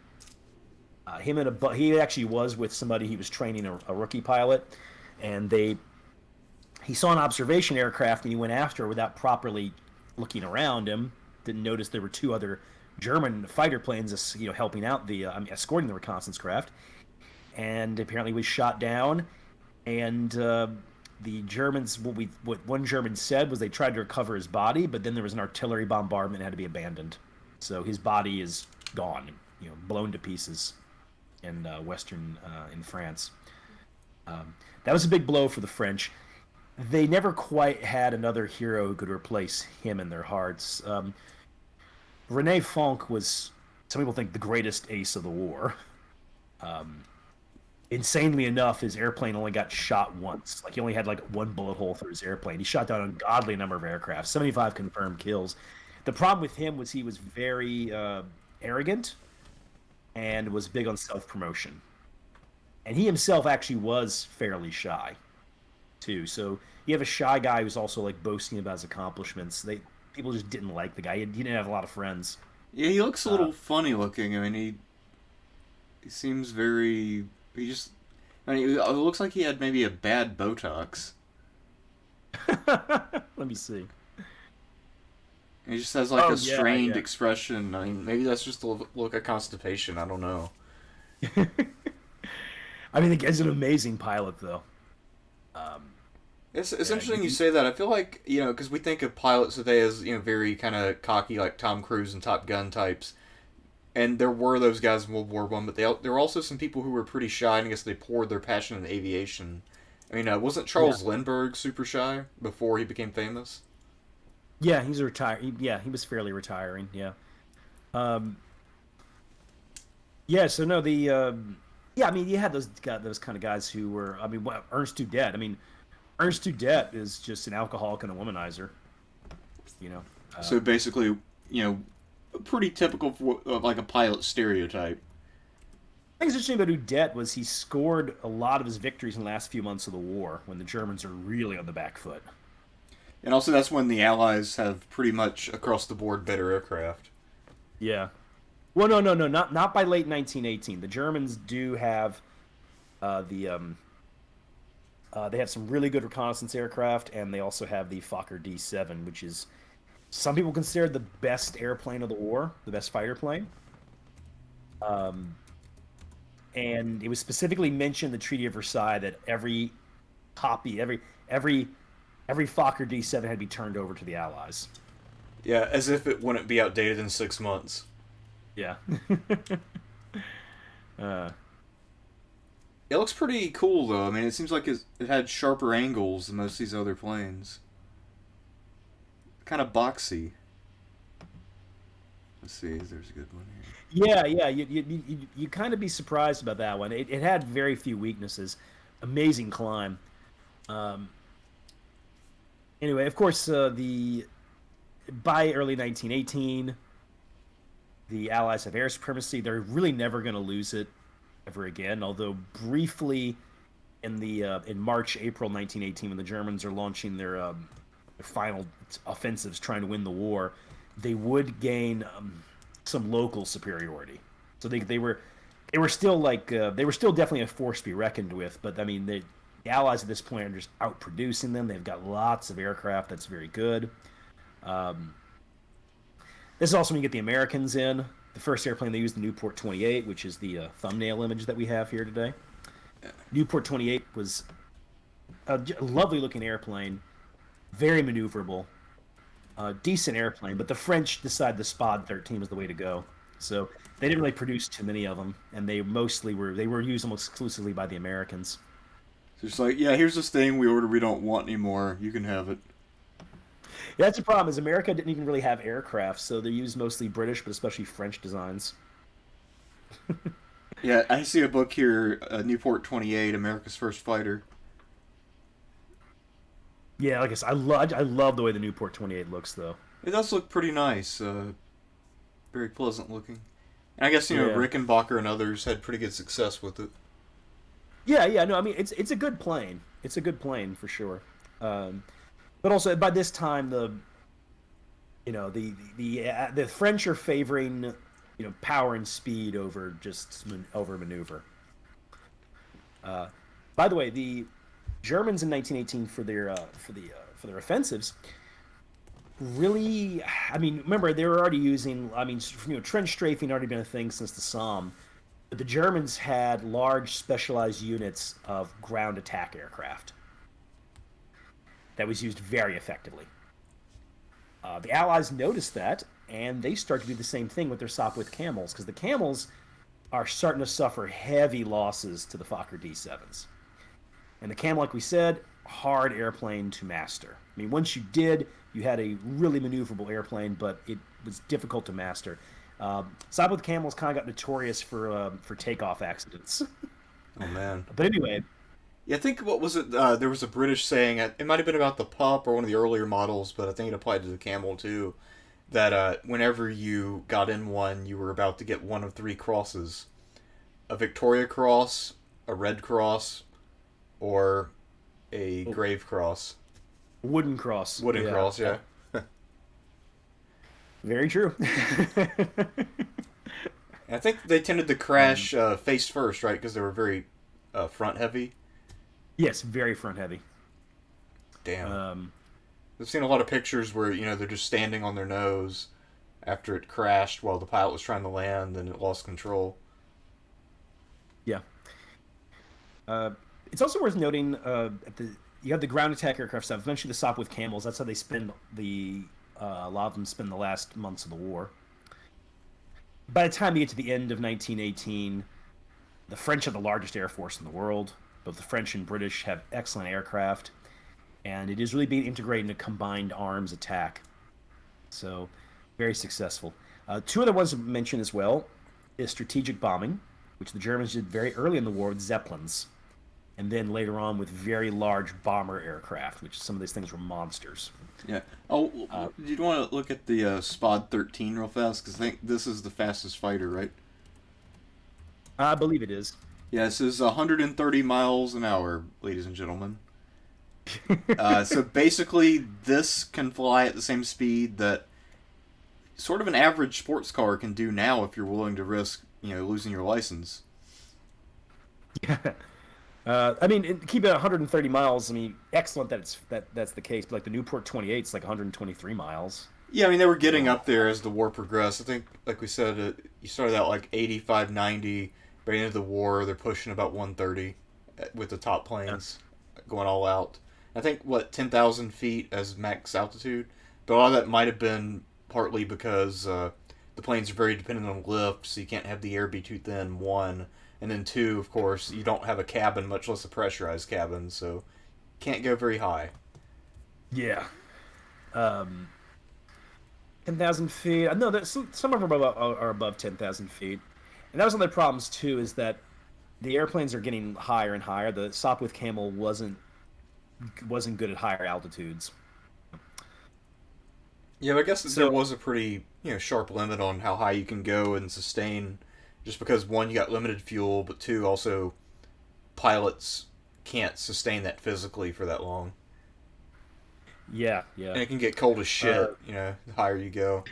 He actually was with somebody. He was training a rookie pilot, and he saw an observation aircraft and he went after it without properly looking around him. Didn't notice there were 2 other German fighter planes, helping out escorting the reconnaissance craft, and apparently was shot down. And the Germans, what one German said was they tried to recover his body, but then there was an artillery bombardment and had to be abandoned. So his body is gone, blown to pieces in in France. That was a big blow for the French. They never quite had another hero who could replace him in their hearts. Rene Fonck was, some people think, the greatest ace of the war. Insanely enough, his airplane only got shot once. Like, he only had like one bullet hole through his airplane. He shot down an ungodly number of aircraft, 75 confirmed kills. The problem with him was he was very arrogant and was big on self-promotion. And he himself actually was fairly shy, too. So you have a shy guy who's also like boasting about his accomplishments. People just didn't like the guy. He didn't have a lot of friends. Yeah, he looks a little funny looking. I mean, he seems very... it looks like he had maybe a bad Botox. Let me see. He just has like a strained expression. I mean, maybe that's just a look of constipation. I don't know. I mean, the guy's an amazing pilot, though. It's interesting you say that. I feel like, because we think of pilots today as, very kind of cocky, like Tom Cruise and Top Gun types. And there were those guys in World War One, but there were also some people who were pretty shy, and I guess they poured their passion into aviation. I mean, wasn't Charles Lindbergh super shy before he became famous? Yeah, he's retired. He was fairly retiring. Yeah. So no, I mean, you had those kind of guys who were. I mean, Ernst Udet. I mean, Ernst Udet is just an alcoholic and a womanizer. So basically, pretty typical for like a pilot stereotype. I think it's interesting about Udet was he scored a lot of his victories in the last few months of the war when the Germans are really on the back foot. And also, that's when the Allies have pretty much across the board better aircraft. Yeah. Well, no, not by late 1918. The Germans do have they have some really good reconnaissance aircraft, and they also have the Fokker D-7, which is some people consider the best airplane of the war, the best fighter plane. And it was specifically mentioned in the Treaty of Versailles that every Fokker D-7 had to be turned over to the Allies. Yeah, as if it wouldn't be outdated in 6 months. Yeah. It looks pretty cool, though. I mean, it seems like it had sharper angles than most of these other planes. Kind of boxy. Let's see, there's a good one here. Yeah. You kind of be surprised about that one. It had very few weaknesses. Amazing climb. Anyway, of course, by early 1918, the Allies have air supremacy. They're really never going to lose it ever again. Although briefly, in March, April 1918, when the Germans are launching their final offensives, trying to win the war, they would gain some local superiority. So they were still definitely a force to be reckoned with. But I mean, the Allies at this point are just outproducing them. They've got lots of aircraft that's very good. This is also when you get the Americans in. The first airplane they used, the Newport 28, which is the thumbnail image that we have here today. Newport 28 was a lovely-looking airplane, very maneuverable, decent airplane. But the French decided the Spod 13 was the way to go. So they didn't really produce too many of them, and they were used almost exclusively by the Americans. So it's like, yeah, here's this thing we ordered we don't want anymore. You can have it. Yeah, that's the problem, is America didn't even really have aircraft, so they used mostly British, but especially French designs. Yeah, I see a book here, Newport 28, America's First Fighter. Yeah, like I said, I love the way the Newport 28 looks, though. It does look pretty nice. Very pleasant looking. And I guess, Rickenbacker and others had pretty good success with it. Yeah, no, I mean, it's a good plane. It's a good plane, for sure. But also, by this time, the French are favoring, power and speed over maneuver. By the way, the Germans in 1918 for their offensives really, I mean, remember they were already using, trench strafing had already been a thing since the Somme, but the Germans had large specialized units of ground attack aircraft. that was used very effectively. The Allies noticed that, and they start to do the same thing with their Sopwith Camels, because the Camels are starting to suffer heavy losses to the Fokker D7s. And the Camel, like we said, hard airplane to master. I mean, once you did, you had a really maneuverable airplane, but it was difficult to master. Sopwith Camels kind of got notorious for takeoff accidents. Oh man. But anyway, Yeah, I think what was it? There was a British saying. It might have been about the Pup or one of the earlier models, but I think it applied to the Camel too. That whenever you got in one, you were about to get one of three crosses: a Victoria Cross, a Red Cross, or a Grave Cross. Wooden Cross. Wooden Cross, yeah. Very true. I think they tended to crash face first, right? Because they were very front heavy. Yes, very front heavy. Damn. I've seen a lot of pictures where they're just standing on their nose after it crashed while the pilot was trying to land and it lost control. Yeah. It's also worth noting you have the ground attack aircraft stuff. Eventually, the Sopwith Camels. That's how they spend a lot of them spend the last months of the war. By the time you get to the end of 1918, the French have the largest air force in the world. Both the French and British have excellent aircraft, and it is really being integrated in a combined arms attack. So, very successful. Two other ones to mention as well is strategic bombing, which the Germans did very early in the war with Zeppelins, and then later on with very large bomber aircraft, which some of these things were monsters. Yeah. Oh, you want to look at the Spod 13 real fast? Because I think this is the fastest fighter, right? I believe it is. Yeah, this is 130 miles an hour, ladies and gentlemen. So basically, this can fly at the same speed that sort of an average sports car can do now if you're willing to risk, losing your license. Yeah. I mean, keep it 130 miles. I mean, excellent that's the case. But like the Newport 28 is like 123 miles. Yeah, I mean, they were getting up there as the war progressed. I think, like we said, you started out like 85, 90. By the end of the war, they're pushing about 130 with the top planes going all out. I think, 10,000 feet as max altitude? But a lot of that might have been partly because the planes are very dependent on lift, so you can't have the air be too thin, one. And then two, of course, you don't have a cabin, much less a pressurized cabin, so can't go very high. Yeah. 10,000 feet. I know that some of them are above 10,000 feet. And that was one of the problems, too, is that the airplanes are getting higher and higher. The Sopwith Camel wasn't good at higher altitudes. Yeah, but I guess there was a pretty sharp limit on how high you can go and sustain, just because, one, you got limited fuel, but two, also pilots can't sustain that physically for that long. Yeah. And it can get cold as shit, the higher you go.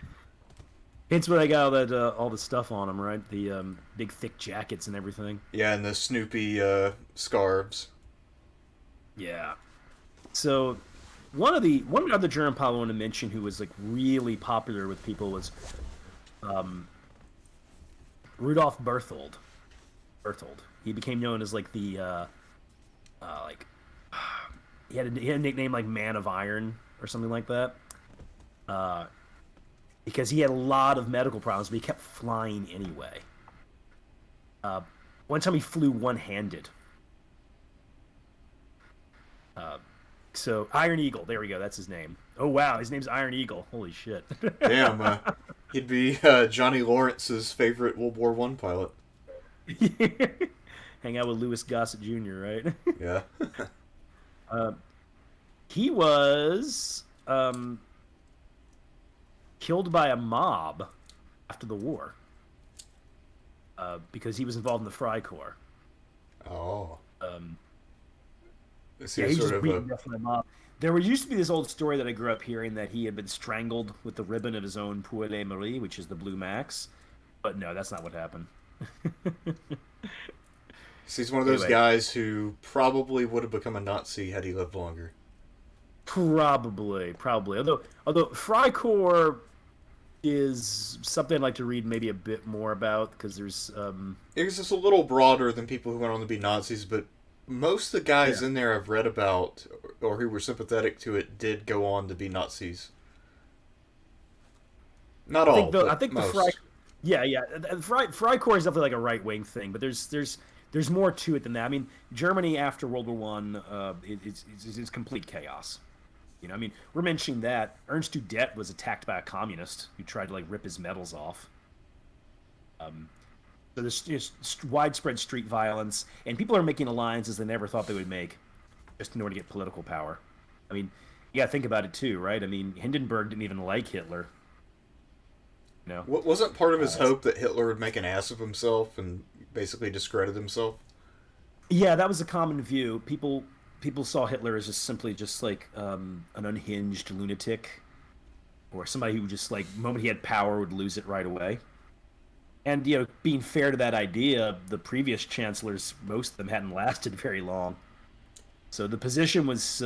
It's where they got all the stuff on them, right? The big thick jackets and everything. Yeah, and the Snoopy scarves. Yeah. So one other German pilot I want to mention who was like really popular with people was Rudolf Berthold. He became known as like the he had a nickname like Man of Iron or something like that. Because he had a lot of medical problems, but he kept flying anyway. One time he flew one-handed. So Iron Eagle, there we go, that's his name. Oh wow, his name's Iron Eagle. Holy shit. Damn, he'd be Johnny Lawrence's favorite World War I pilot. Hang out with Louis Gossett Jr., right? Yeah. He was killed by a mob after the war because he was involved in the Freikorps. Oh. Yeah, he just beat death by a mob. There used to be this old story that I grew up hearing that he had been strangled with the ribbon of his own Pour les Marie, which is the Blue Max. But no, that's not what happened. So he's one of those guys who probably would have become a Nazi had he lived longer. Probably. Although Freikorps is something I'd like to read maybe a bit more about because there's. It's just a little broader than people who went on to be Nazis, but most of the guys in there I've read about or who were sympathetic to it did go on to be Nazis. Not all, I but think the most. Freikorps is definitely like a right wing thing, but there's more to it than that. I mean, Germany after World War One, it's complete chaos. You know, I mean, we're mentioning that Ernst Udet was attacked by a communist who tried to like rip his medals off. So there's just widespread street violence, and people are making alliances they never thought they would make, just in order to get political power. I mean, you got to think about it too, right? I mean, Hindenburg didn't even like Hitler. You know, Wasn't part of his hope that Hitler would make an ass of himself and basically discredit himself? yeah, that was a common view. People saw Hitler as just simply just like an unhinged lunatic, or somebody who just like the moment he had power would lose it right away. And you know, being fair to that idea, the previous chancellors, most of them hadn't lasted very long. So the position was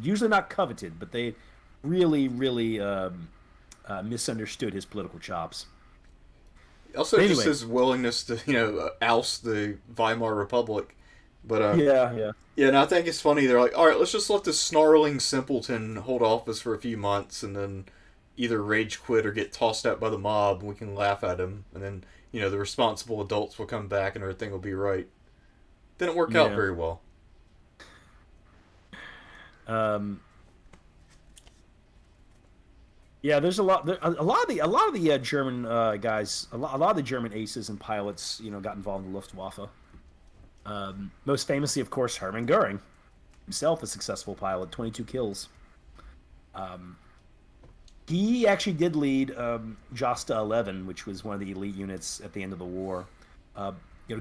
usually not coveted, but they really misunderstood his political chops. Also, But just anyway, his willingness to, oust the Weimar Republic. But, yeah. yeah, and I think it's funny. They're like, all right, let's just let this snarling simpleton hold office for a few months and then either rage quit or get tossed out by the mob. And we can laugh at him. And then, the responsible adults will come back and everything will be right. Didn't work out Yeah. very well. Um, yeah, there's a lot of the German guys, a lot of the German aces and pilots, you know, got involved in the Luftwaffe. Most famously, of course, Hermann Goering, himself a successful pilot, 22 kills. He actually did lead Josta 11, which was one of the elite units at the end of the war.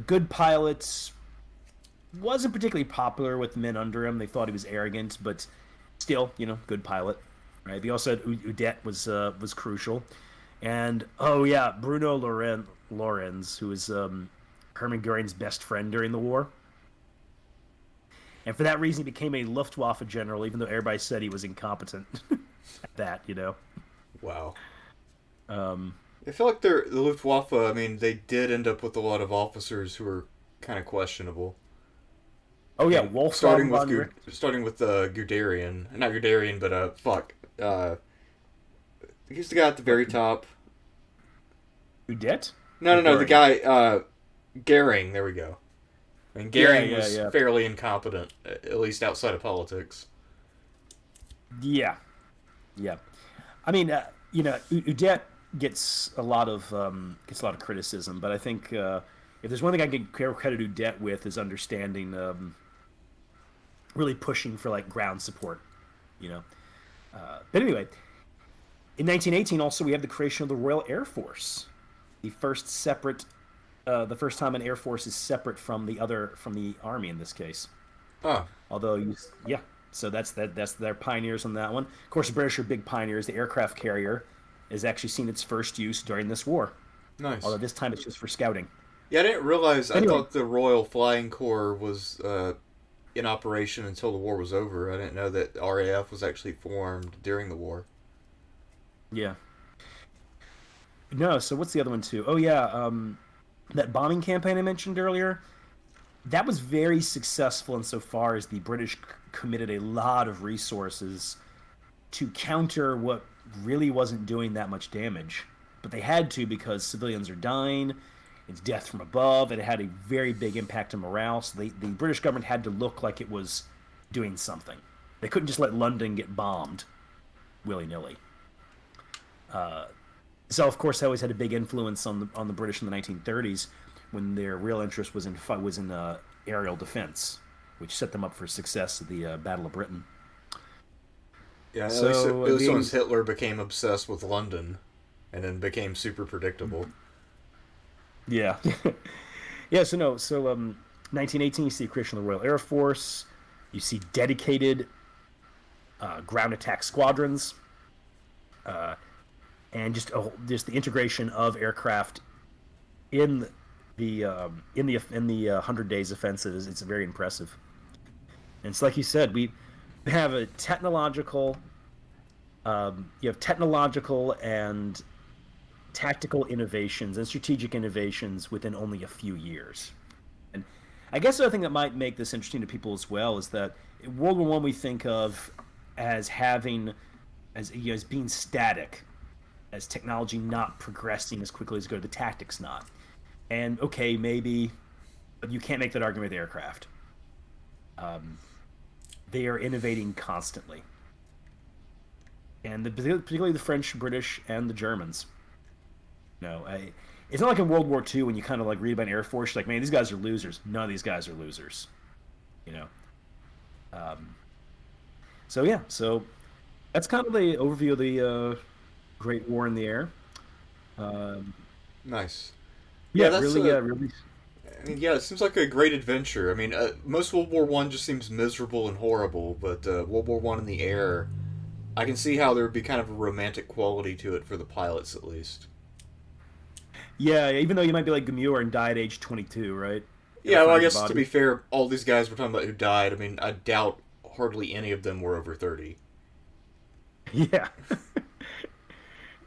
Good pilots, wasn't particularly popular with men under him. They thought he was arrogant, but still, good pilot. Right. He also had Udet was crucial, and oh yeah, Bruno Lorenz, who was Hermann Goering's best friend during the war, and for that reason he became a Luftwaffe general, even though everybody said he was incompetent at that. Wow. Um, I feel like the Luftwaffe, I mean, they did end up with a lot of officers who were kind of questionable. oh yeah, And Wolfgang von starting with Guderian. Not Guderian, but fuck. He's the guy at the very top. Udet. No, the Goering? guy, Goering, there we go. I mean, Goering was Yeah. fairly incompetent, at least outside of politics. Yeah, yeah. I mean, Udet gets a lot of criticism, but I think if there's one thing I can credit Udet with is understanding, really pushing for like ground support, you know. But anyway, in 1918, also we have the creation of the Royal Air Force, the first time an air force is separate from the army in this case. Oh, Although, yeah, so that's their pioneers on that one. Of course, the British are big pioneers. The aircraft carrier has actually seen its first use during this war, nice. although this time it's just for scouting. Yeah, I didn't realize. I Anyway, thought the Royal Flying Corps was in operation until the war was over. I didn't know that RAF was actually formed during the war. yeah. No, so what's the other one too? Oh yeah, that bombing campaign I mentioned earlier. That was very successful insofar as the British committed a lot of resources to counter what really wasn't doing that much damage. But they had to because civilians are dying, it's death from above, and it had a very big impact on morale. So the British government had to look like it was doing something. They couldn't just let London get bombed willy nilly. So of course, that always had a big influence on the British in the 1930s, when their real interest was in aerial defense, which set them up for success at the Battle of Britain. Yeah, So at least the once Hitler became obsessed with London, and then became super predictable. yeah, yeah. So no, so 1918, you see the creation of the Royal Air Force. You see dedicated ground attack squadrons, and just the integration of aircraft in the 100 Days offensive it's very impressive. And it's like you said, we have a technological, you have technological and tactical innovations and strategic innovations within only a few years. And I guess the other thing that might make this interesting to people as well is that in World War One we think of as having as being static, as technology not progressing as quickly as good, the tactics not. And okay, maybe, but you can't make that argument with aircraft. Um, they are innovating constantly, and particularly the French, British, and the Germans. It's not like in World War II when you kind of like read about an Air Force, you're like, man, these guys are losers. None of these guys are losers. You know. So yeah, so that's kind of the overview of the Great War in the Air. Um, Nice. yeah, Yeah, that's really, yeah, really. I mean, yeah, it seems like a great adventure. I mean, most World War One just seems miserable and horrible, but World War One in the air, I can see how there would be kind of a romantic quality to it for the pilots, at least. Yeah, even though you might be like Gamura and die at age 22, right? Yeah, well, I Find your guess to body. be fair, all these guys we're talking about who died, I mean, I doubt hardly any of them were over 30. Yeah.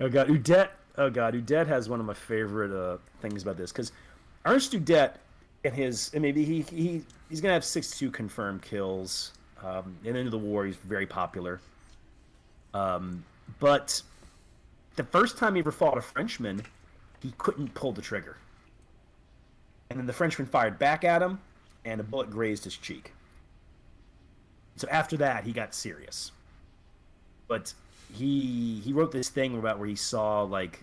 Oh god, Udet. Oh god, Udet has one of my favorite things about this because Ernst Udet and and maybe he's gonna have 62 confirmed kills. And into the war, he's very popular. But the first time he ever fought a Frenchman, he couldn't pull the trigger, and then the Frenchman fired back at him, and a bullet grazed his cheek. So after that, he got serious. But he wrote this thing about where he saw like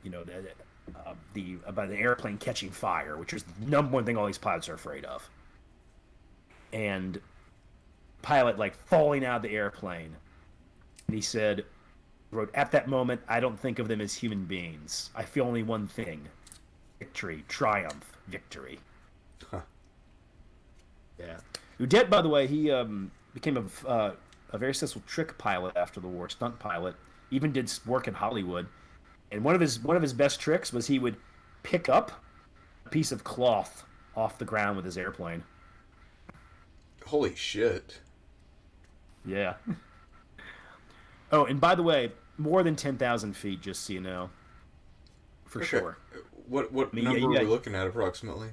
you know the about the airplane catching fire, which is the number one thing all these pilots are afraid of, and pilot like falling out of the airplane, and he said, wrote, at that moment I don't think of them as human beings. I feel only one thing: victory, triumph, victory. Huh. Yeah. Udet, by the way, he became a very successful trick pilot after the war, stunt pilot. Even did work in Hollywood. And one of his best tricks was he would pick up a piece of cloth off the ground with his airplane. Holy shit. Yeah. Oh, and by the way, more than 10,000 feet, just so you know, for Okay. sure. What I mean, number are yeah. we looking at approximately?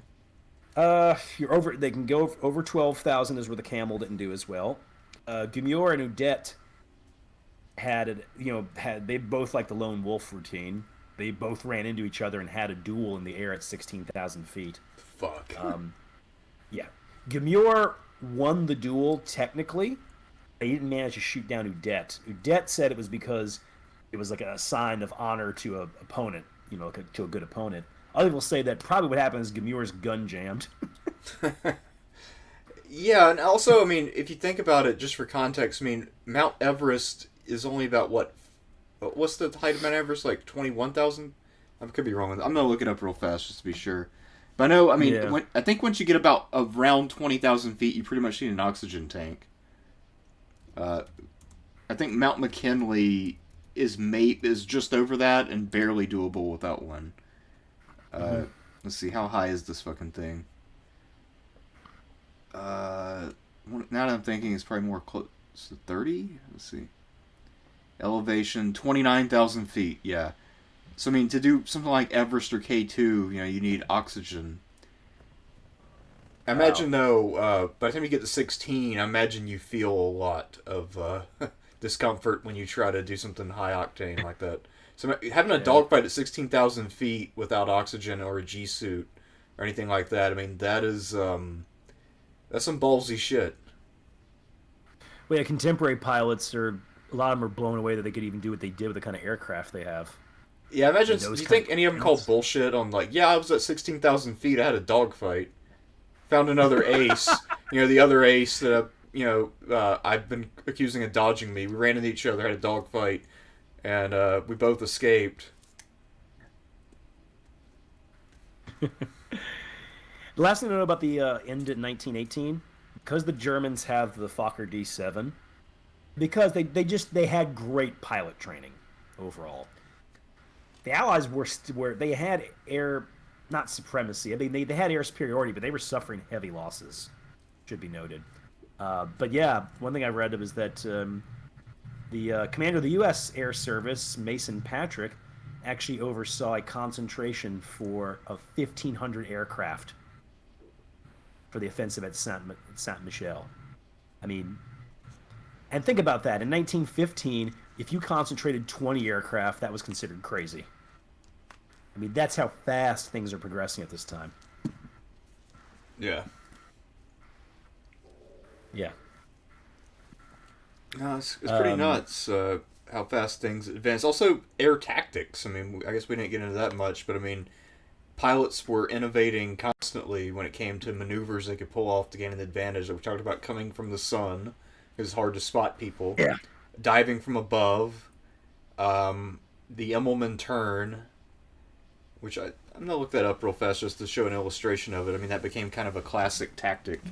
You're over. They can go over 12,000 is where the Camel didn't do as well. Gamure and Udet had they both like the lone wolf routine. They both ran into each other and had a duel in the air at 16,000 feet. Fuck. Yeah, Gamure won the duel technically. He didn't manage to shoot down Udet. Udet said it was because it was like a sign of honor to a opponent, like to a good opponent. Other people say that probably what happened is Gamure's gun jammed. Yeah, and also, I mean, if you think about it, just for context, I mean, Mount Everest is only about what's the height of Mount Everest? Like 21,000? I could be wrong. I'm gonna look it up real fast just to be sure. But I know, I mean, Yeah. I think once you get about around 20,000 feet, you pretty much need an oxygen tank. I think Mount McKinley is just over that and barely doable without one. Let's see, how high is this fucking thing? Now that I'm thinking, it's probably more close to 30. Let's see. Elevation 29,000 feet. Yeah. So I mean, to do something like Everest or K2, you need oxygen. I imagine though, by the time you get to 16, I imagine you feel a lot of discomfort when you try to do something high octane like that. So having a dogfight at 16,000 feet without oxygen or a G suit or anything like that, I mean, that's some ballsy shit. Well, yeah, contemporary pilots a lot of them are blown away that they could even do what they did with the kind of aircraft they have. Yeah, imagine. Those Do you kind think of any of them called things. bullshit on like, yeah, I was at 16,000 feet, I had a dogfight, found another ace, the other ace that I've been accusing of dodging me. We ran into each other, had a dogfight, and we both escaped. The last thing to know about the end in 1918, because the Germans have the Fokker D7, because they had great pilot training overall. The Allies were they had air, not supremacy. I mean, they had air superiority, but they were suffering heavy losses. Should be noted. But yeah, one thing I read was that the commander of the U.S. Air Service, Mason Patrick, actually oversaw a concentration of 1,500 aircraft for the offensive at Saint Michel. I mean, and think about that. In 1915, if you concentrated 20 aircraft, that was considered crazy. I mean, that's how fast things are progressing at this time. Yeah. Yeah. No, it's pretty nuts how fast things advance. Also, air tactics. I mean, I guess we didn't get into that much, but I mean, pilots were innovating constantly when it came to maneuvers they could pull off to gain an advantage. We talked about coming from the sun. It was hard to spot people. Yeah. Diving from above. The Immelman turn, which I'm going to look that up real fast just to show an illustration of it. I mean, that became kind of a classic tactic.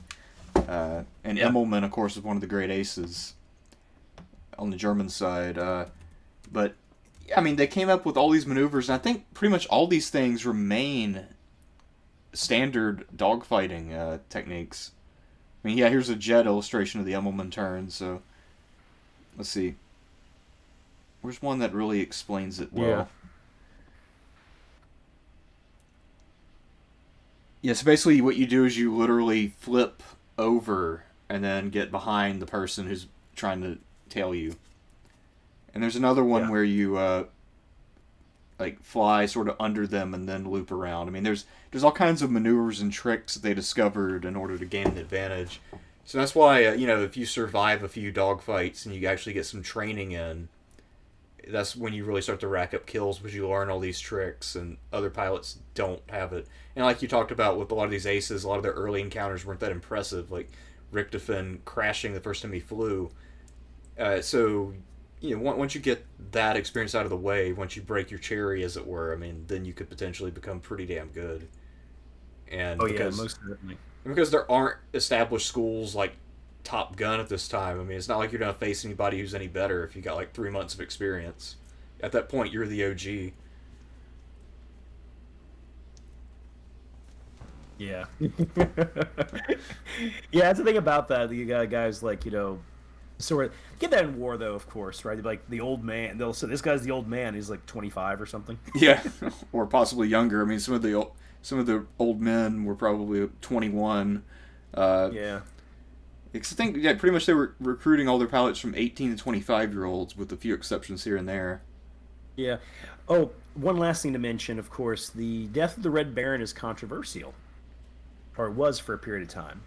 And Immelman, of course, is one of the great aces on the German side. But, I mean, they came up with all these maneuvers, and I think pretty much all these things remain standard dogfighting techniques. I mean, yeah, here's a jet illustration of the Immelman turn, so let's see. Where's one that really explains it well? Yeah. Yeah, so basically what you do is you literally flip over and then get behind the person who's trying to tail you. And there's another one where you like fly sort of under them and then loop around. I mean, there's all kinds of maneuvers and tricks that they discovered in order to gain an advantage. So that's why if you survive a few dogfights and you actually get some training in, that's when you really start to rack up kills, because you learn all these tricks and other pilots don't have it. And like you talked about with a lot of these aces, a lot of their early encounters weren't that impressive, like Richthofen crashing the first time he flew. So once you get that experience out of the way, once you break your cherry, as it were, I mean, then you could potentially become pretty damn good. And most certainly. Because there aren't established schools like Top Gun at this time. I mean, it's not like you're going to face anybody who's any better if you got like 3 months of experience. At that point, you're the OG. Yeah. Yeah, that's the thing about that. You got guys like, sort of get that in war though, of course, right? Like the old man, they'll say this guy's the old man, he's like 25 or something. Yeah, or possibly younger. I mean, some of the old men were probably 21. Yeah. Because I think pretty much they were recruiting all their pilots from 18 to 25-year-olds, with a few exceptions here and there. Yeah. Oh, one last thing to mention, of course, the death of the Red Baron is controversial, or it was for a period of time,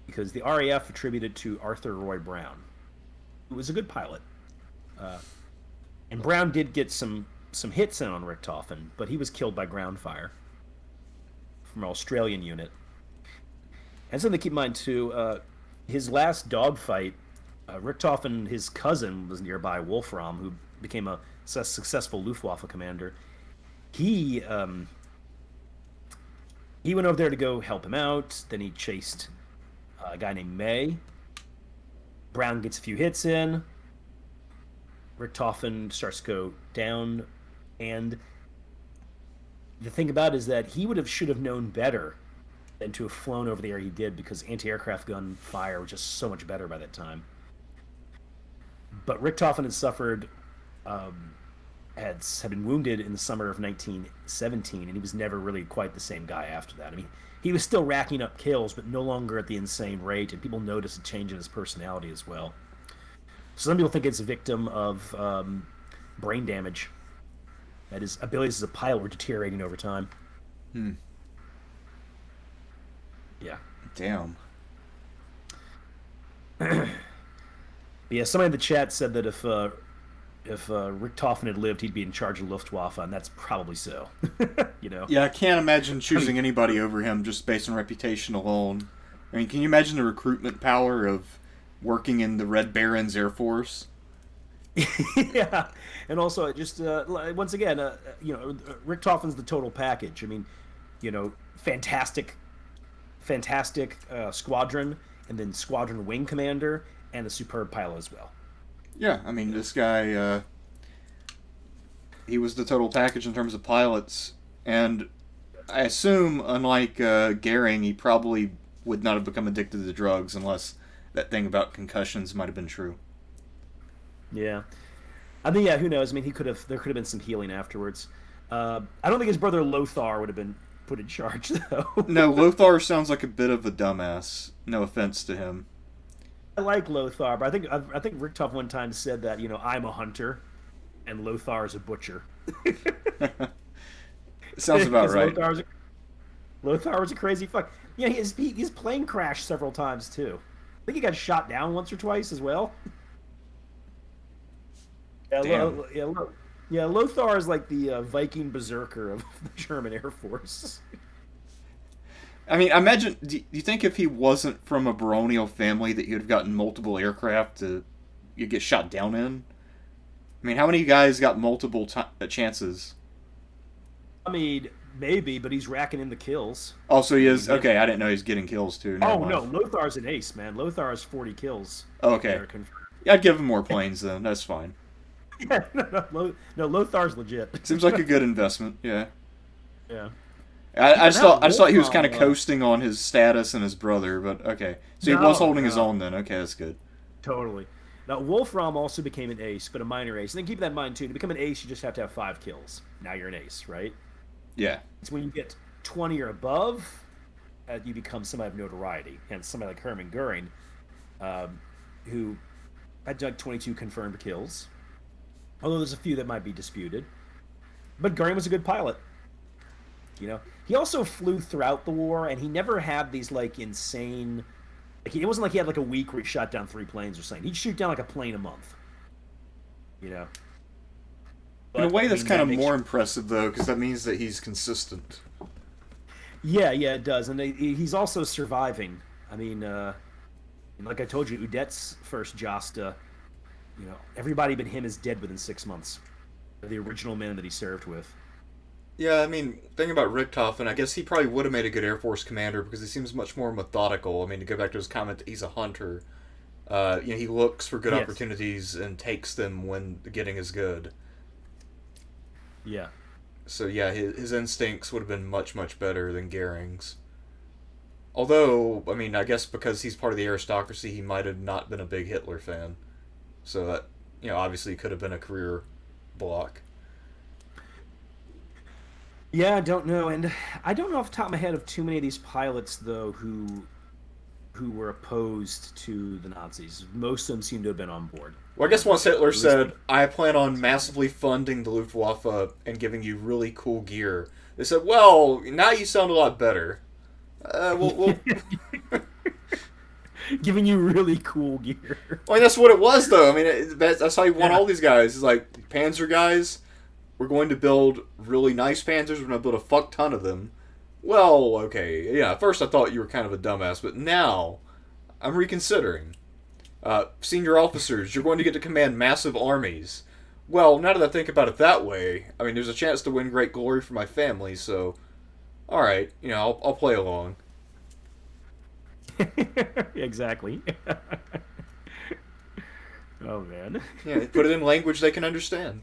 because the RAF attributed it to Arthur Roy Brown, who was a good pilot. And Brown did get some hits in on Richthofen, but he was killed by ground fire from an Australian unit. And something to keep in mind, too, his last dogfight, Richthofen, his cousin, was nearby, Wolfram, who became a successful Luftwaffe commander. He went over there to go help him out. Then he chased a guy named May. Brown gets a few hits in. Richthofen starts to go down. And the thing about it is that he should have known better than to have flown over the air he did, because anti-aircraft gun fire was just so much better by that time. But Richthofen had suffered, had been wounded in the summer of 1917, and he was never really quite the same guy after that. I mean, he was still racking up kills, but no longer at the insane rate, and people noticed a change in his personality as well. So some people think it's a victim of brain damage, that his abilities as a pilot were deteriorating over time. Yeah. Damn. Yeah, somebody in the chat said that if Richthofen had lived, he'd be in charge of Luftwaffe, and that's probably so. Yeah, I can't imagine choosing anybody over him just based on reputation alone. I mean, can you imagine the recruitment power of working in the Red Baron's Air Force? Yeah, and also just once again, Richthofen's the total package. I mean, fantastic squadron, and then squadron wing commander, and a superb pilot as well. Yeah, I mean, this guy, he was the total package in terms of pilots, and I assume, unlike Goering, he probably would not have become addicted to drugs unless that thing about concussions might have been true. Yeah. I mean, yeah, who knows? I mean, there could have been some healing afterwards. I don't think his brother Lothar would have been put in charge, though. No, Lothar sounds like a bit of a dumbass. No offense to him. I like Lothar, but I think Richthof one time said that I'm a hunter, and Lothar is a butcher. Sounds about right. Lothar was a crazy fuck. Yeah, his plane crashed several times too. I think he got shot down once or twice as well. Yeah, Lothar is like the Viking berserker of the German Air Force. I mean, imagine. Do you think if he wasn't from a baronial family that he would have gotten multiple aircraft to you get shot down in? I mean, how many guys got multiple chances? I mean, maybe, but he's racking in the kills. Oh, so he is. Okay, I didn't know he was getting kills too. Never mind. No, Lothar's an ace, man. Lothar has 40 kills. Oh, okay. Yeah, I'd give him more planes then. That's fine. Yeah, no, Lothar's legit. Seems like a good investment. Yeah. Yeah. I just thought he was kind of coasting on his status and his brother, but okay. So he was holding his own then. Okay, that's good. Totally. Now, Wolfram also became an ace, but a minor ace. And then keep that in mind, too. To become an ace, you just have to have 5 kills. Now you're an ace, right? Yeah. It's when you get 20 or above, you become somebody of notoriety. And somebody like Hermann Goering, who had like 22 confirmed kills. Although there's a few that might be disputed. But Goering was a good pilot. He also flew throughout the war, and he never had these like insane. It wasn't like he had like a week where he shot down 3 planes or something. He'd shoot down like a plane a month. But, in a way, that's kind of more impressive though, because that means that he's consistent. Yeah, it does, and he's also surviving. I mean, like I told you, Udet's first Josta. Everybody but him is dead within 6 months. They're the original men that he served with. Yeah, I mean, thinking about Richthofen, I guess he probably would have made a good Air Force commander because he seems much more methodical. I mean, to go back to his comment that he's a hunter, he looks for good opportunities and takes them when the getting is good. Yeah. So, yeah, his instincts would have been much, much better than Goering's. Although, I mean, I guess because he's part of the aristocracy, he might have not been a big Hitler fan. So that, obviously could have been a career block. Yeah, I don't know, and I don't know off the top of my head of too many of these pilots though who were opposed to the Nazis. Most of them seem to have been on board. Well, I guess once Hitler said, "I plan on massively funding the Luftwaffe and giving you really cool gear," they said, "Well, now you sound a lot better." We'll Giving you really cool gear. Well, that's what it was, though. I mean, that's how he won all these guys. It's like, Panzer guys, we're going to build really nice Panzers. We're going to build a fuck ton of them. Well, okay. Yeah, at first I thought you were kind of a dumbass, but now I'm reconsidering. Senior officers, you're going to get to command massive armies. Well, now that I think about it that way, I mean, there's a chance to win great glory for my family, so... Alright, I'll play along. Exactly. Oh, man. Yeah, put it in language they can understand.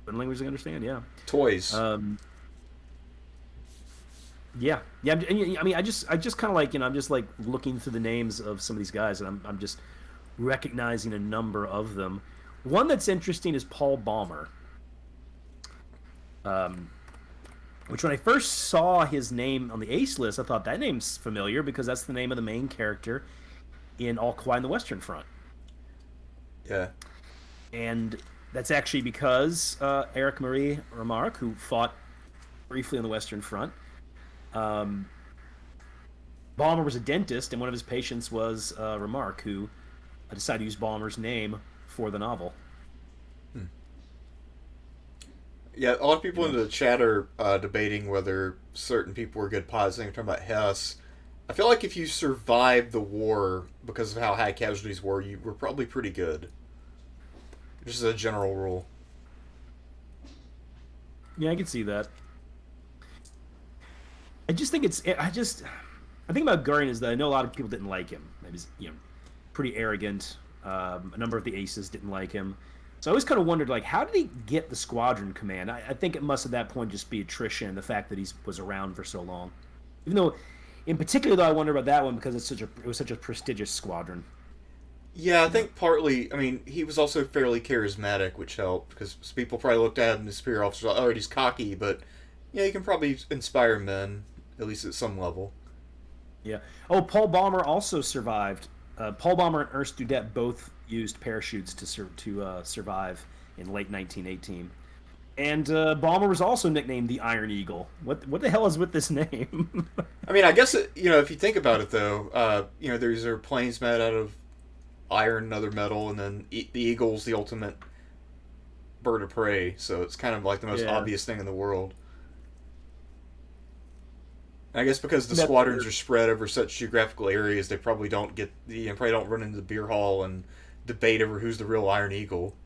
In language they understand, yeah. Toys. Yeah. I mean, I just kind of like, I'm just like looking through the names of some of these guys, and I'm just recognizing a number of them. One that's interesting is Paul Baumer. Which when I first saw his name on the ace list, I thought that name's familiar because that's the name of the main character in All Quiet on the Western Front. Yeah. And that's actually because Erich Marie Remarque, who fought briefly on the Western Front, Baumer was a dentist, and one of his patients was Remarque, who decided to use Baumer's name for the novel. Yeah, a lot of people in the chat are debating whether certain people were good pilots. I think we're talking about Hess. I feel like if you survived the war because of how high casualties were, you were probably pretty good. Just as a general rule. Yeah, I can see that. I just think I think about Goering is that I know a lot of people didn't like him. He was, pretty arrogant. A number of the aces didn't like him. So I always kind of wondered, like, how did he get the squadron command? I think it must at that point just be attrition, the fact that he was around for so long. Even though, in particular, though, I wonder about that one because it was such a prestigious squadron. Yeah, I You know? think partly. I mean, he was also fairly charismatic, which helped because people probably looked at him as superior officer. Like, oh, he's cocky, but yeah, he can probably inspire men at least at some level. Yeah. Oh, Paul Balmer also survived. Paul Balmer and Ernst Dudette both used parachutes to survive in late 1918. And Balmer was also nicknamed the Iron Eagle. What the hell is with this name? I mean, I guess if you think about it though, these are planes made out of iron and other metal, and then the eagle's the ultimate bird of prey. So it's kind of like the most Yeah. obvious thing in the world. And I guess because the That's squadrons weird. are spread over such geographical areas, they probably don't probably don't run into the beer hall and debate over who's the real Iron Eagle.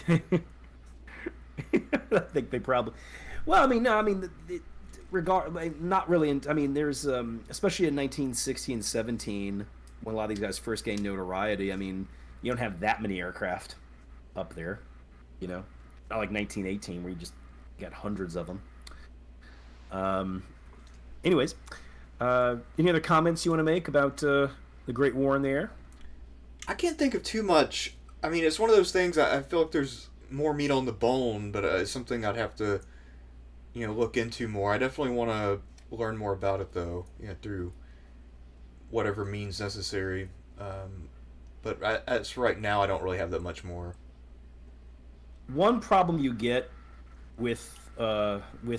I think they probably. Well, I mean, no, I mean, not really. I mean, there's especially in 1916 and 17 when a lot of these guys first gained notoriety. I mean, you don't have that many aircraft up there, you know, not like 1918 where you just got hundreds of them. Um, anyways, any other comments you want to make about the Great War in the Air? I can't think of too much. I mean, it's one of those things. I feel like there's more meat on the bone, but it's something I'd have to look into more. I definitely want to learn more about it though. Through whatever means necessary. But as right now, I don't really have that much more. One problem you get with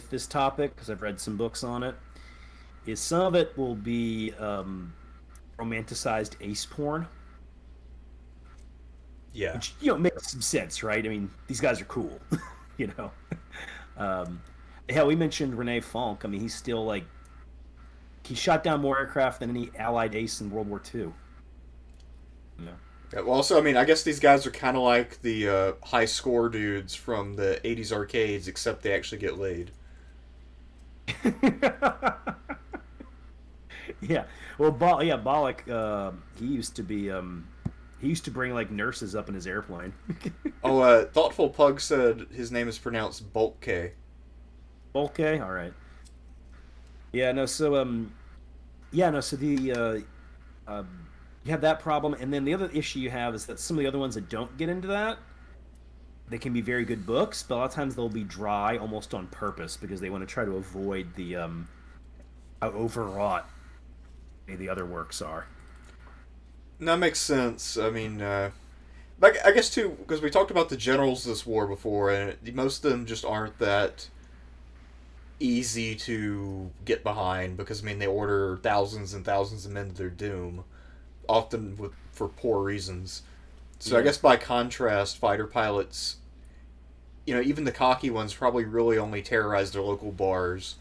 this topic, because I've read some books on it, is some of it will be romanticized ace porn, Yeah. which makes some sense, right? I mean, these guys are cool, you know. Um, hell, we mentioned Rene Fonck. I mean, he's still like he shot down more aircraft than any Allied ace in World War II. You Yeah, well, also, I mean, I guess these guys are kind of like the high score dudes from the '80s arcades, except they actually get laid. know. Yeah. Well, Bollock. He used to be. He used to bring like nurses up in his airplane. Oh, Thoughtful Pug said his name is pronounced Bulk. Okay. All right. Yeah. No. So. Yeah. No. So you have that problem, and then the other issue you have is that some of the other ones that don't get into that, they can be very good books, but a lot of times they'll be dry almost on purpose because they want to try to avoid the how overwrought the other works are. That makes sense. I mean, but I guess too, because we talked about the generals of this war before, and most of them just aren't that easy to get behind because I mean they order thousands and thousands of men to their doom, often for poor reasons. So I Yeah. guess by contrast, fighter pilots, even the cocky ones probably really only terrorize their local bars,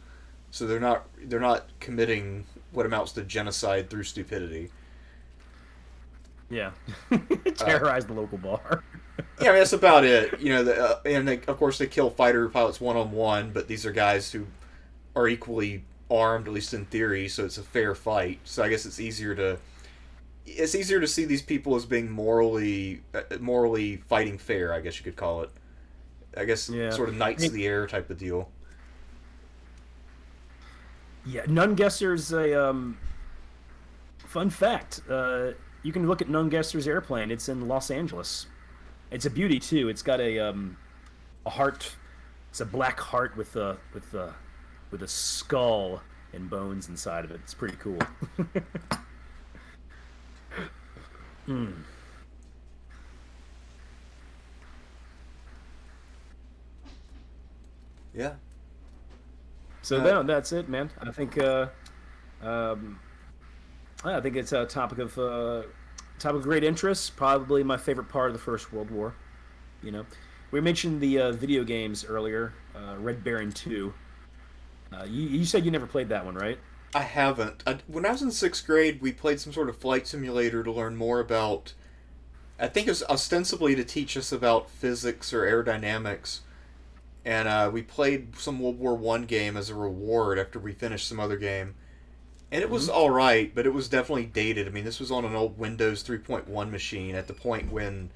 so they're not committing what amounts to genocide through stupidity. Yeah. Uh, Terrorize the local bar. Yeah, I mean that's about it. And of course they kill fighter pilots one on one, but these are guys who are equally armed, at least in theory, so it's a fair fight. So I guess it's easier to see these people as being morally fighting fair. I guess you could call it. I guess Yeah. sort of knights of the air type of deal. Yeah. Nungesser's a fun fact. You can look at Nungesser's airplane. It's in Los Angeles. It's a beauty too. It's got a heart. It's a black heart with a skull and bones inside of it. It's pretty cool. Hmm. Yeah. So Uh, that's it, man. Um, I think it's a topic of great interest. Probably my favorite part of the First World War. You know, we mentioned the video games earlier. Red Baron 2. You said you never played that one, right? I haven't. When I was in sixth grade, we played some sort of flight simulator to learn more about. I think it was ostensibly to teach us about physics or aerodynamics, and we played some World War One game as a reward after we finished some other game, and it was Hmm. all right, but it was definitely dated. I mean, this was on an old Windows 3.1 machine at the point when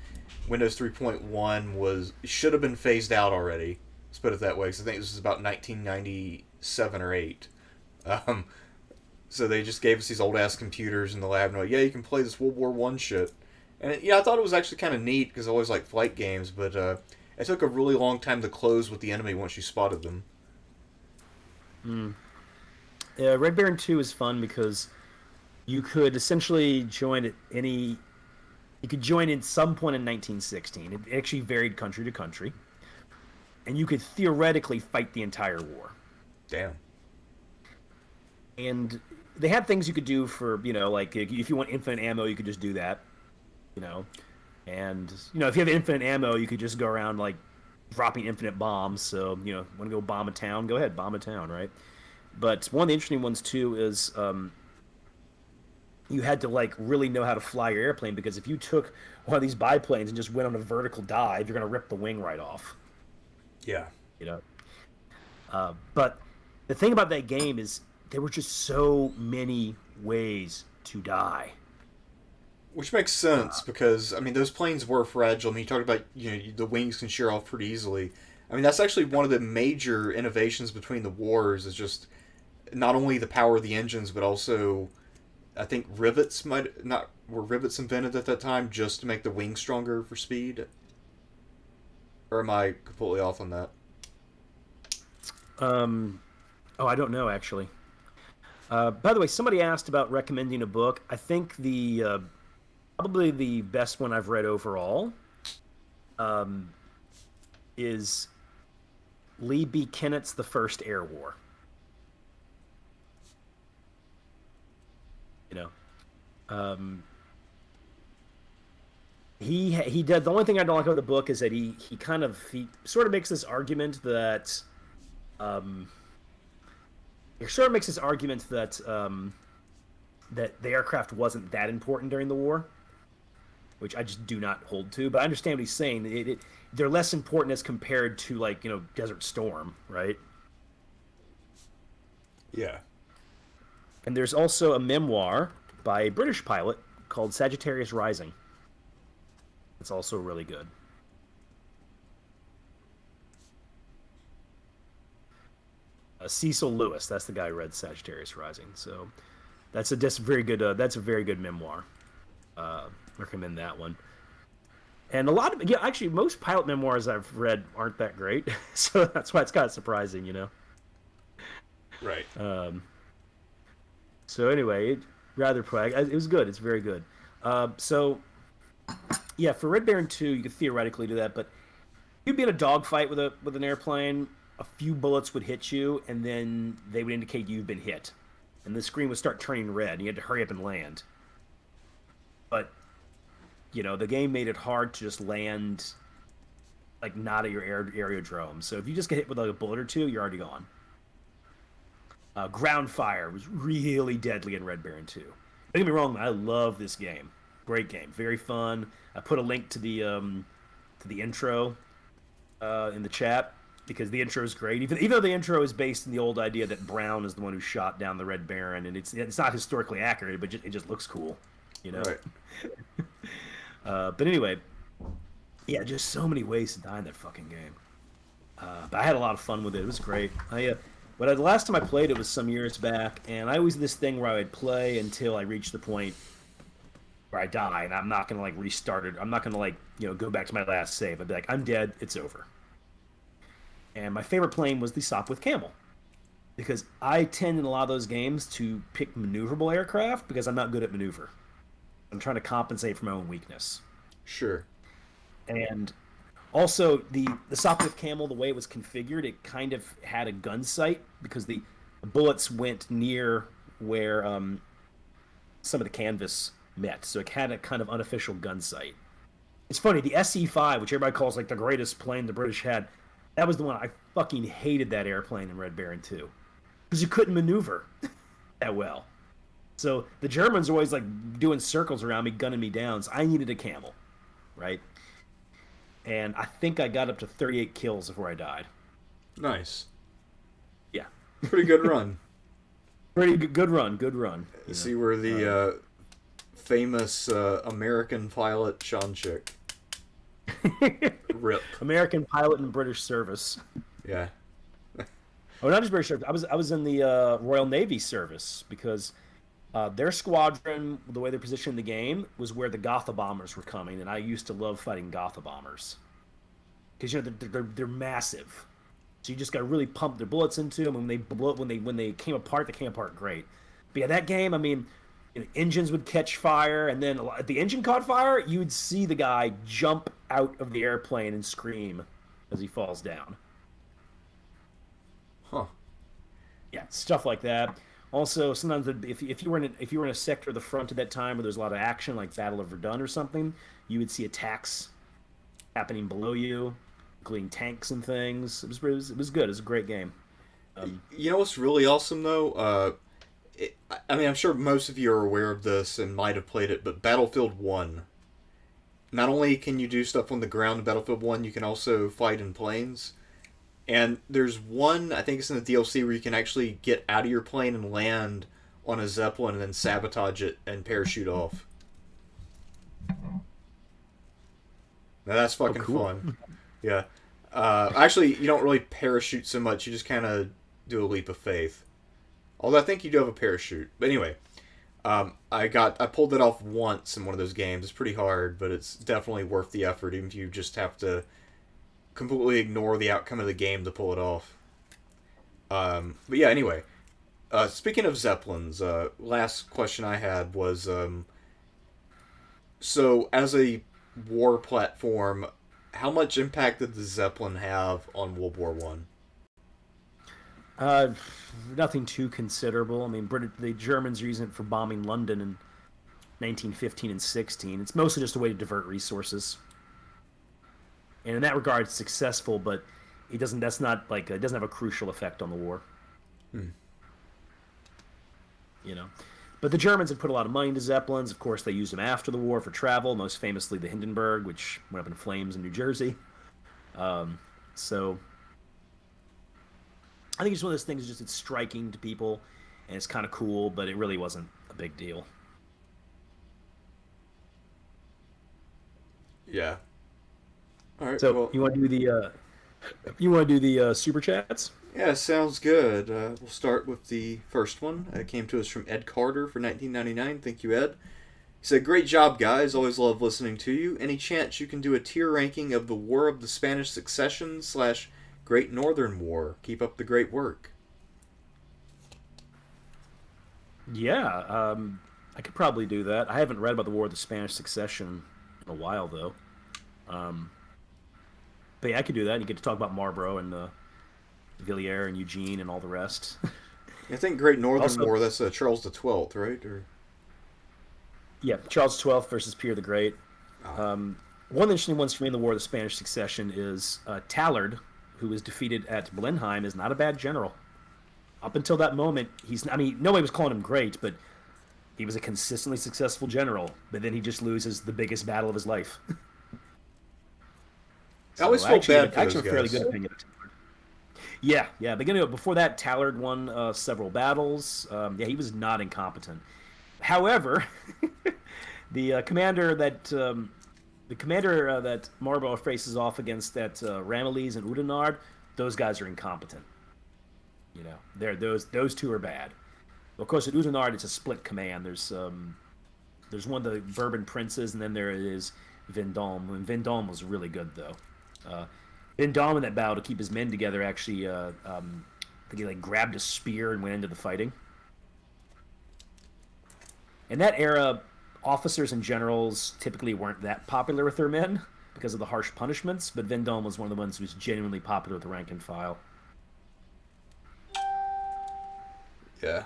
Windows 3.1 should have been phased out already. Let's put it that way, because I think this was about 1997 or eight. Um, so they just gave us these old ass computers in the lab, and like, yeah, you can play this World War One shit. And yeah, I thought it was actually kind of neat because I always like flight games, but it took a really long time to close with the enemy once you spotted them. Red Baron 2 is fun because you could essentially join at any. You could join at some point in 1916. It actually varied country to country, and you could theoretically fight the entire war. Damn. And they had things you could do for, like if you want infinite ammo, you could just do that, And if you have infinite ammo, you could just go around like dropping infinite bombs. So want to go bomb a town? Go ahead, bomb a town, right? But one of the interesting ones too is you had to like really know how to fly your airplane, because if you took one of these biplanes and just went on a vertical dive, you're gonna rip the wing right off. Yeah. But the thing about that game is there were just so many ways to die. Which makes sense because, I mean, those planes were fragile. I mean, you talked about, the wings can shear off pretty easily. I mean, that's actually one of the major innovations between the wars, is just not only the power of the engines, but also, I think rivets were rivets invented at that time just to make the wings stronger for speed? Or am I completely off on that? I don't know, actually. By the way, somebody asked about recommending a book. I think probably the best one I've read overall is Lee B. Kennett's The First Air War. He did. The only thing I don't like about the book is that he sort of makes this argument that that the aircraft wasn't that important during the war, which I just do not hold to. But I understand what he's saying. They're less important as compared to, like, Desert Storm, right? Yeah. And there's also a memoir by a British pilot called Sagittarius Rising. It's also really good. Cecil Lewis, that's the guy who read Sagittarius Rising. So that's a very good memoir. Recommend that one. And actually most pilot memoirs I've read aren't that great, so that's why it's kind of surprising, Right. So anyway, it was good. It's very good. So yeah, for Red Baron 2, you could theoretically do that, but you'd be in a dogfight with an airplane. A few bullets would hit you, and then they would indicate you've been hit, and the screen would start turning red, and you had to hurry up and land. But the game made it hard to just land, like, not at your aerodrome. So if you just get hit with like a bullet or two, you're already gone. Ground fire was really deadly in Red Baron 2. Don't get me wrong, I love this game. Great game, very fun. I put a link to the intro in the chat, because the intro is great. Even though the intro is based in the old idea that Brown is the one who shot down the Red Baron, and it's not historically accurate, but it just looks cool, Right. But anyway, yeah, just so many ways to die in that fucking game. But I had a lot of fun with it. It was great. But the last time I played it was some years back, and I always did this thing where I would play until I reached the point where I die, and I'm not gonna like restart it. I'm not gonna go back to my last save. I'd be like, I'm dead. It's over. And my favorite plane was the Sopwith Camel, because I tend in a lot of those games to pick maneuverable aircraft because I'm not good at maneuver. I'm trying to compensate for my own weakness. Sure. And also, the Sopwith Camel, the way it was configured, it kind of had a gun sight, because the bullets went near where some of the canvas met. So it had a kind of unofficial gun sight. It's funny, the SE-5, which everybody calls like the greatest plane the British had, that was the one I fucking hated, that airplane in Red Baron 2. Because you couldn't maneuver that well. So the Germans were always like doing circles around me, gunning me down. So I needed a Camel, right? And I think I got up to 38 kills before I died. Nice. Yeah. Pretty good run. Pretty good run. Good run. See where the famous American pilot Shonchik. Rip. American pilot in British service. Yeah. Oh, not just British service. I was in the Royal Navy service, because Their squadron, the way they're positioned in the game, was where the Gotha bombers were coming, and I used to love fighting Gotha bombers because they're massive. So you just got to really pump their bullets into them. When they blow, when they came apart, they came apart great. But yeah, that game, I mean, engines would catch fire, and then if the engine caught fire, you would see the guy jump out of the airplane and scream as he falls down. Huh. Yeah, stuff like that. Also, sometimes if you were in a sector of the front at that time where there's a lot of action, like Battle of Verdun or something, you would see attacks happening below you, including tanks and things. It was good. It was a great game. You know what's really awesome though? I mean, I'm sure most of you are aware of this and might have played it, but Battlefield 1. Not only can you do stuff on the ground in Battlefield 1, you can also fight in planes. And there's one, I think it's in the DLC, where you can actually get out of your plane and land on a Zeppelin and then sabotage it and parachute off. Now that's fucking fun. Yeah. Actually, you don't really parachute so much, you just kind of do a leap of faith. Although I think you do have a parachute. But anyway, I pulled it off once in one of those games. It's pretty hard, but it's definitely worth the effort, even if you just have to completely ignore the outcome of the game to pull it off. But yeah, anyway. Speaking of Zeppelins, last question I had was, so as a war platform, how much impact did the Zeppelin have on World War One? Nothing too considerable. I mean, the Germans are using it for bombing London in 1915 and 16. It's mostly just a way to divert resources. And in that regard, it's successful, but it doesn't. That's not like it doesn't have a crucial effect on the war. You know, but the Germans had put a lot of money into Zeppelins. Of course, they used them after the war for travel. Most famously, the Hindenburg, which went up in flames in New Jersey. So I think it's one of those things. Just it's striking to people, and it's kind of cool, but it really wasn't a big deal. Yeah. All right. So well, you want to do the super chats? yeah, sounds good. We'll start with the first one. It came to us from Ed Carter for 1999. Thank you, Ed. He said, "Great job, guys. Always love listening to you. Any chance you can do a tier ranking of the War of the Spanish Succession / Great Northern War? Keep up the great work." Yeah, I could probably do that. I haven't read about the War of the Spanish Succession in a while, though. But yeah, I could do that. You get to talk about Marlborough and Villiers and Eugene and all the rest. I think Great Northern Also- War, that's Charles the 12th, right? Or Yeah, Charles XII versus Peter the Great. Oh. One of the interesting ones for me in the War of the Spanish Succession is Tallard, who was defeated at Blenheim, is not a bad general. Up until that moment, nobody was calling him great, but he was a consistently successful general. But then he just loses the biggest battle of his life. I always felt bad for I those actually have a fairly guys. good opinion of Tallard. Yeah. Beginning before that, Tallard won several battles. He was not incompetent. However, the commander that Marlborough faces off against at Ramillies and Oudenarde, those guys are incompetent. You know, those two are bad. Of course, at Oudenarde, it's a split command. There's one of the Bourbon princes, and then there is Vendôme. And Vendôme was really good, though. Vendôme in that battle to keep his men together actually, I think he grabbed a spear and went into the fighting. In that era, officers and generals typically weren't that popular with their men because of the harsh punishments, but Vendôme was one of the ones who was genuinely popular with the rank and file. Yeah.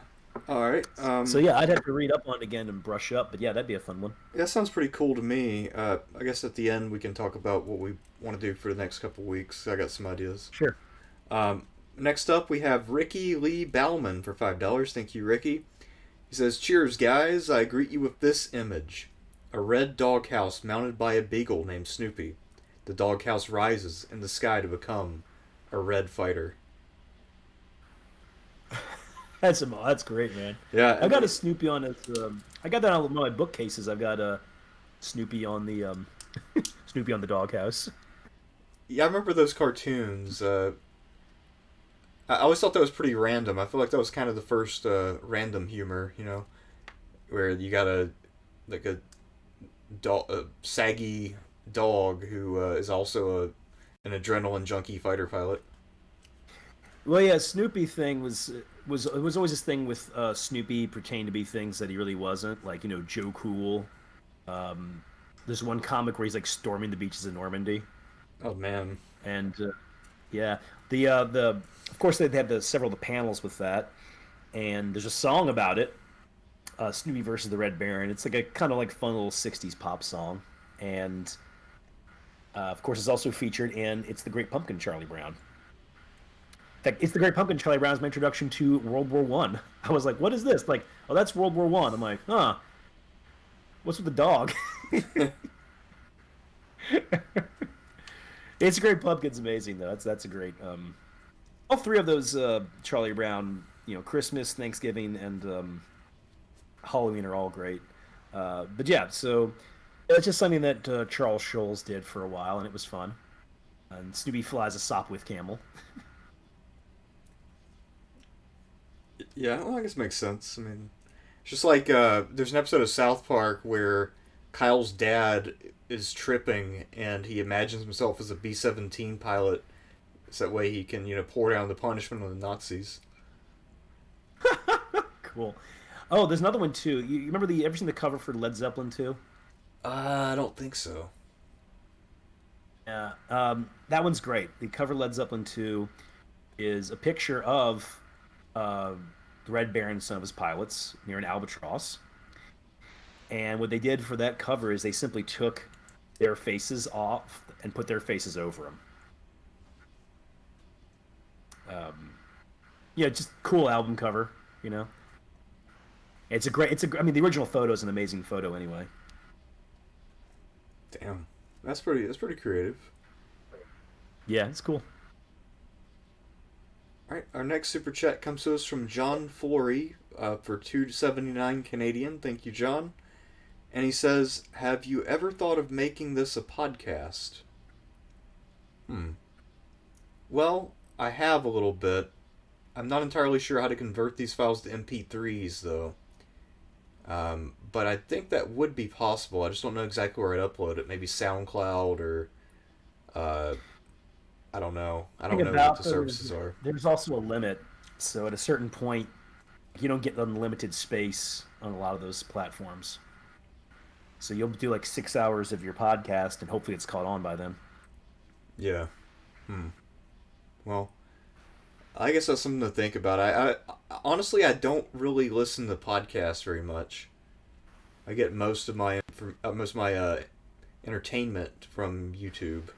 All right. So yeah, I'd have to read up on it again and brush up, but yeah, that'd be a fun one. That sounds pretty cool to me. I guess at the end we can talk about what we want to do for the next couple weeks. I got some ideas. Sure. Next up, we have Ricky Lee Bauman for $5. Thank you, Ricky. He says, "Cheers, guys. I greet you with this image. A red doghouse mounted by a beagle named Snoopy. The doghouse rises in the sky to become a red fighter." That's great, man. Yeah. I got a Snoopy on it. I got that on one of my bookcases. I've got a Snoopy on the Snoopy on the doghouse. Yeah, I remember those cartoons. I always thought that was pretty random. I feel like that was kind of the first random humor, you know. where you got a saggy dog who is also an adrenaline junkie fighter pilot. Well, yeah, Snoopy thing was always this thing with Snoopy pretending to be things that he really wasn't, like Joe Cool. Um, there's one comic where he's like storming the beaches of Normandy, Oh man. and yeah, the of course they had several of the panels with that, and there's a song about it, Snoopy versus the Red Baron. It's like a kind of like fun little '60s pop song, and of course it's also featured in "It's the Great Pumpkin," Charlie Brown. In fact, "It's the Great Pumpkin," Charlie Brown's my introduction to World War One. I was like, "What is this?" Like, "Oh, that's World War One." I'm like, "Huh? What's with the dog?" It's a Great Pumpkin's amazing though. That's a great. All three of those Charlie Brown, Christmas, Thanksgiving, and Halloween are all great. But yeah, so it's just something that Charles Schulz did for a while, and it was fun. And Snoopy flies a Sopwith camel. Yeah, well, I guess it makes sense. I mean, it's just like there's an episode of South Park where Kyle's dad is tripping and he imagines himself as a B-17 pilot, so that way he can pour down the punishment on the Nazis. Cool. Oh, there's another one too. You remember ever seen the cover for Led Zeppelin 2? I don't think so. Yeah, that one's great. The cover Led Zeppelin 2 is a picture of the Red Baron, son of his pilots, near an albatross. And what they did for that cover is they simply took their faces off and put their faces over them. Yeah, just cool album cover, It's a great. I mean, the original photo is an amazing photo anyway. Damn, that's pretty creative. Yeah, it's cool. All right, our next super chat comes to us from John Flory for $2.79 Canadian. Thank you, John. And he says, "Have you ever thought of making this a podcast?" Well, I have a little bit. I'm not entirely sure how to convert these files to MP3s, though. But I think that would be possible. I just don't know exactly where I'd upload it. Maybe SoundCloud or... I don't know. I don't know what the services are. There's also a limit. So at a certain point, you don't get unlimited space on a lot of those platforms. So you'll do like 6 hours of your podcast, and hopefully it's caught on by then. Yeah. Well, I guess that's something to think about. I honestly, I don't really listen to podcasts very much. I get most of my entertainment from YouTube.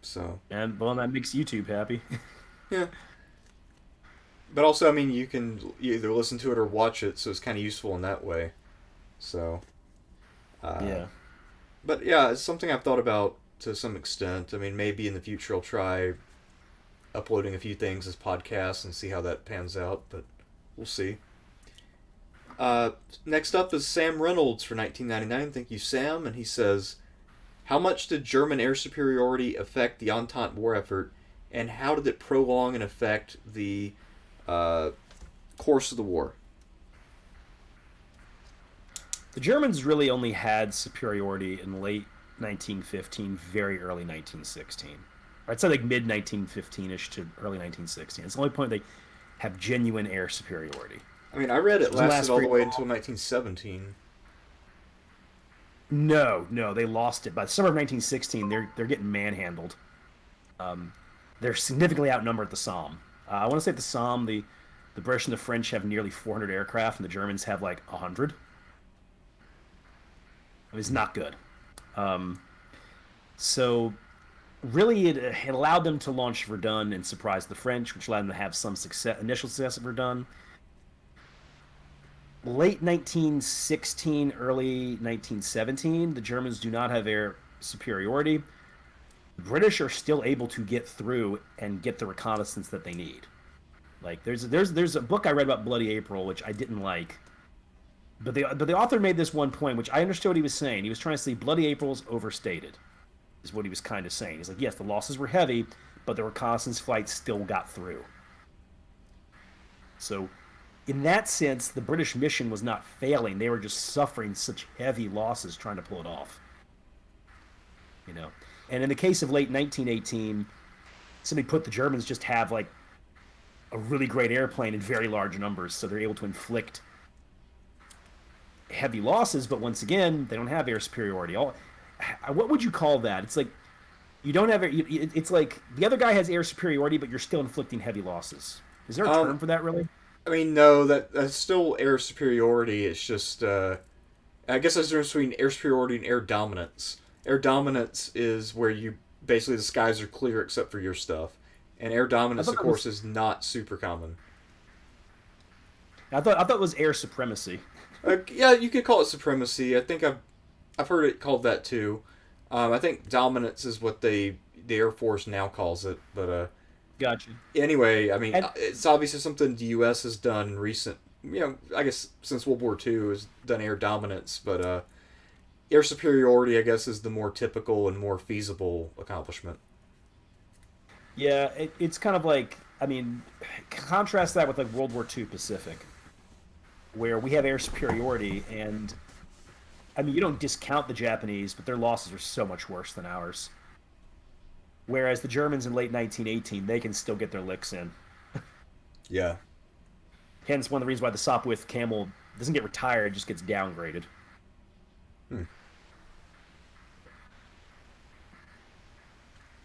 So. And well, that makes YouTube happy. Yeah. But also, I mean, you can either listen to it or watch it, so it's kind of useful in that way. So. Yeah. But yeah, it's something I've thought about to some extent. I mean, maybe in the future I'll try uploading a few things as podcasts and see how that pans out, but we'll see. Next up is Sam Reynolds for $19.99. Thank you, Sam. And he says, "How much did German air superiority affect the Entente war effort, and how did it prolong and affect the course of the war?" The Germans really only had superiority in late 1915, very early 1916. I'd say like mid 1915-ish to early 1916. It's the only point they have genuine air superiority. I mean, I read it Doesn't last lasted all the very way long. until 1917. No, they lost it. By the summer of 1916, they're getting manhandled. They're significantly outnumbered at the Somme. I want to say at the Somme, the British and the French have nearly 400 aircraft, and the Germans have like 100. It's not good. So really it allowed them to launch Verdun and surprise the French, which allowed them to have some initial success at Verdun. Late 1916, early 1917, the Germans do not have air superiority. The British are still able to get through and get the reconnaissance that they need. Like there's a book I read about Bloody April, which I didn't like. But the author made this one point, which I understood what he was saying. He was trying to say Bloody April's overstated, is what he was kind of saying. He's like, yes, the losses were heavy, but the reconnaissance flights still got through. So in that sense, the British mission was not failing. They were just suffering such heavy losses trying to pull it off. You know, and in the case of late 1918, somebody put the Germans just have like a really great airplane in very large numbers, so they're able to inflict heavy losses. But once again, they don't have air superiority. What would you call that? It's like you don't have. It's like the other guy has air superiority, but you're still inflicting heavy losses. Is there a term for that, really? I mean, no, that's still air superiority. It's just, I guess there's a difference between air superiority and air dominance. Air dominance is where you basically the skies are clear except for your stuff, and air dominance, of course, is not super common. I thought it was air supremacy. Yeah, you could call it supremacy. I think I've heard it called that too. I think dominance is what the Air Force now calls it, but Gotcha. anyway, I mean, it's obviously something the U.S. has done in recent, I guess since World War II has done air dominance, but air superiority, I guess, is the more typical and more feasible accomplishment. Yeah, it's kind of like, I mean, contrast that with like World War II Pacific, where we have air superiority, and I mean, you don't discount the Japanese, but their losses are so much worse than ours. Whereas the Germans in late 1918, they can still get their licks in. Yeah. Hence, one of the reasons why the Sopwith Camel doesn't get retired, just gets downgraded.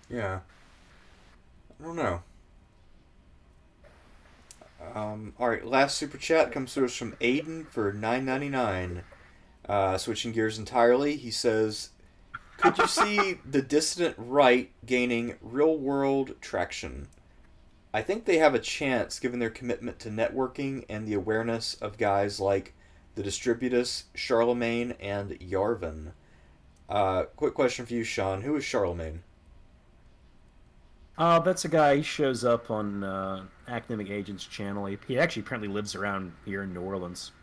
Yeah. I don't know. All right, last super chat comes to us from Aiden for $9.99. Switching gears entirely, he says, "Could you see the dissident right gaining real-world traction? I think they have a chance given their commitment to networking and the awareness of guys like the Distributus, Charlemagne, and Yarvin." Quick question for you, Sean. Who is Charlemagne? That's a guy. He shows up on Academic Agents channel. He actually apparently lives around here in New Orleans.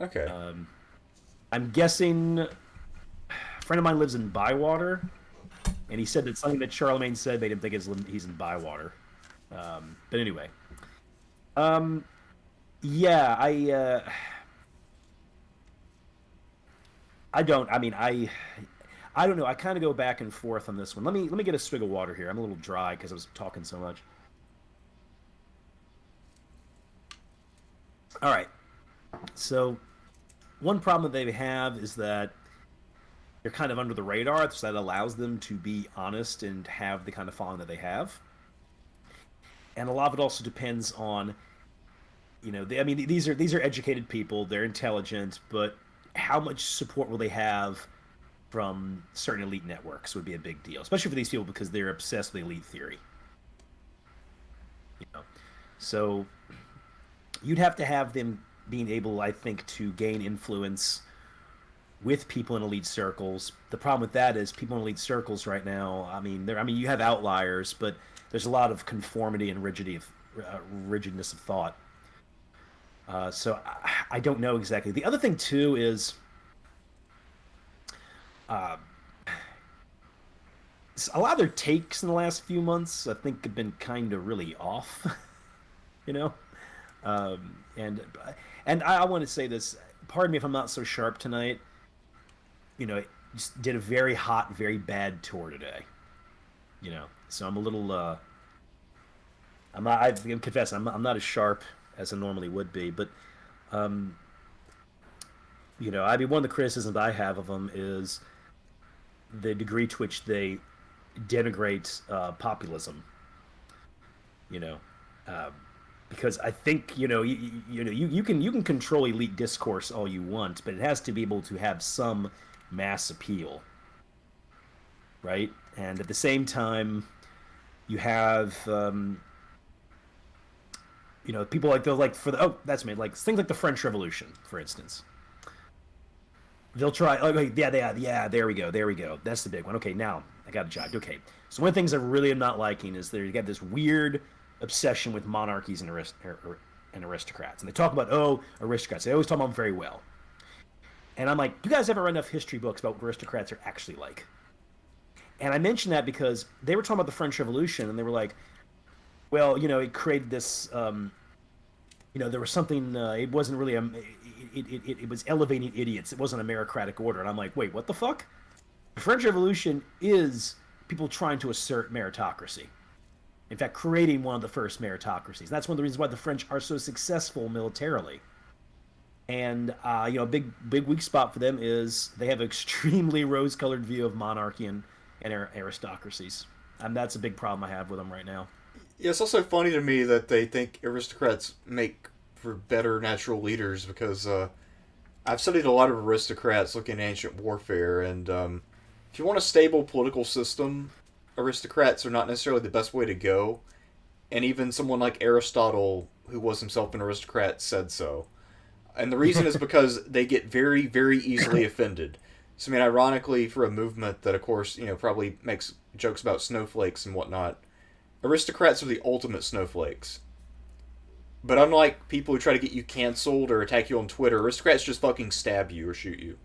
Okay. I'm guessing a friend of mine lives in Bywater, and he said that something that Charlemagne said made him think he's in Bywater. But anyway, yeah, I don't. I mean, I don't know. I kind of go back and forth on this one. Let me get a swig of water here. I'm a little dry because I was talking so much. All right. So one problem that they have is that they're kind of under the radar, so that allows them to be honest and have the kind of following that they have. And a lot of it also depends on, I mean, these are educated people, they're intelligent, but how much support will they have from certain elite networks would be a big deal, especially for these people because they're obsessed with elite theory. So you'd have to have them being able, I think, to gain influence with people in elite circles. The problem with that is people in elite circles right now, I mean, you have outliers, but there's a lot of conformity and rigidness of thought. So I don't know exactly. The other thing too is a lot of their takes in the last few months, I think, have been kind of really off. And I want to say this. Pardon me if I'm not so sharp tonight. Just did a very hot, very bad tour today. So I'm a little. I confess I'm not as sharp as I normally would be, but I mean, one of the criticisms I have of them is the degree to which they denigrate populism. Because I think you can control elite discourse all you want, but it has to be able to have some mass appeal, right? And at the same time, you have people like that's me, like things like the French Revolution, for instance. They'll try. Okay, yeah. There we go. That's the big one. Okay, now I got it jogged. Okay, so one of the things I really am not liking is they got this weird obsession with monarchies and aristocrats, and they talk about aristocrats. They always talk about them very well, and I'm like, you guys haven't read enough history books about what aristocrats are actually like. And I mentioned that because they were talking about the French Revolution, and they were like, well, it created this there was something. It wasn't really it was elevating idiots. It wasn't a meritocratic order. And I'm like, wait, what the fuck? The French Revolution is people trying to assert meritocracy. In fact, creating one of the first meritocracies. That's one of the reasons why the French are so successful militarily. And a big weak spot for them is they have an extremely rose-colored view of monarchy and aristocracies, and that's a big problem I have with them right now. Yeah, it's also funny to me that they think aristocrats make for better natural leaders because I've studied a lot of aristocrats looking at ancient warfare, and if you want a stable political system, aristocrats are not necessarily the best way to go. And even someone like Aristotle, who was himself an aristocrat, said so. And the reason is because they get very, very easily offended. So, I mean, ironically, for a movement that, of course, probably makes jokes about snowflakes and whatnot, aristocrats are the ultimate snowflakes. But unlike people who try to get you canceled or attack you on Twitter, aristocrats just fucking stab you or shoot you.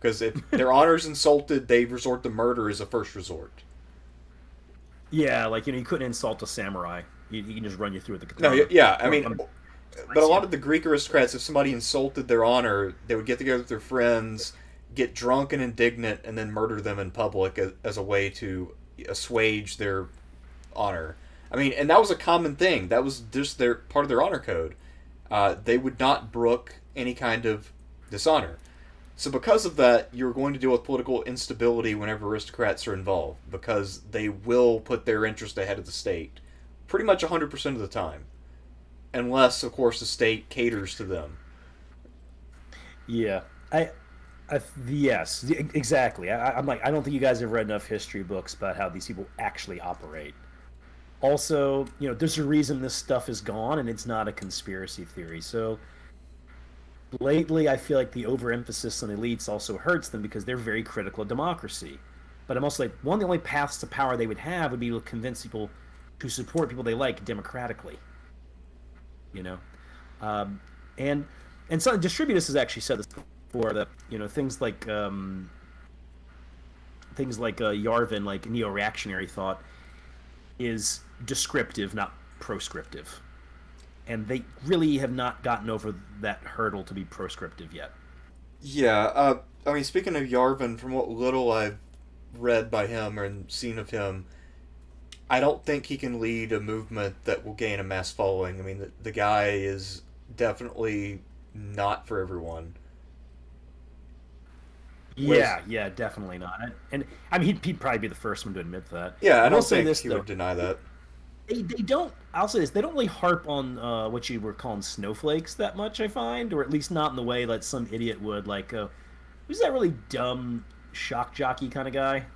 Because if their honor's insulted, they resort to murder as a first resort. Yeah, like, you couldn't insult a samurai. He can just run you through with the katana. No, yeah, I mean... But a lot of the Greek aristocrats, if somebody insulted their honor, they would get together with their friends, get drunk and indignant, and then murder them in public as a way to assuage their honor. I mean, and that was a common thing. That was just their part of their honor code. They would not brook any kind of dishonor. So because of that, you're going to deal with political instability whenever aristocrats are involved, because they will put their interest ahead of the state pretty much 100% of the time. Unless, of course, the state caters to them. Yeah, yes, exactly. I'm like, I don't think you guys have read enough history books about how these people actually operate. Also, there's a reason this stuff is gone, and it's not a conspiracy theory. So, lately, I feel like the overemphasis on elites also hurts them because they're very critical of democracy. But I'm also like, one of the only paths to power they would have would be to convince people to support people they like democratically. And some Distributus has actually said this before that things like Yarvin, like neo-reactionary thought, is descriptive, not proscriptive, and they really have not gotten over that hurdle to be proscriptive yet. Yeah, I mean, speaking of Yarvin, from what little I've read by him and seen of him, I don't think he can lead a movement that will gain a mass following. I mean, the guy is definitely not for everyone. Yeah, definitely not. And I mean, he'd probably be the first one to admit that. Yeah, I don't think he would deny that. They don't. I'll say this: they don't really harp on what you were calling snowflakes that much. I find, or at least not in the way that some idiot would. Like, who's that really dumb shock jockey kind of guy?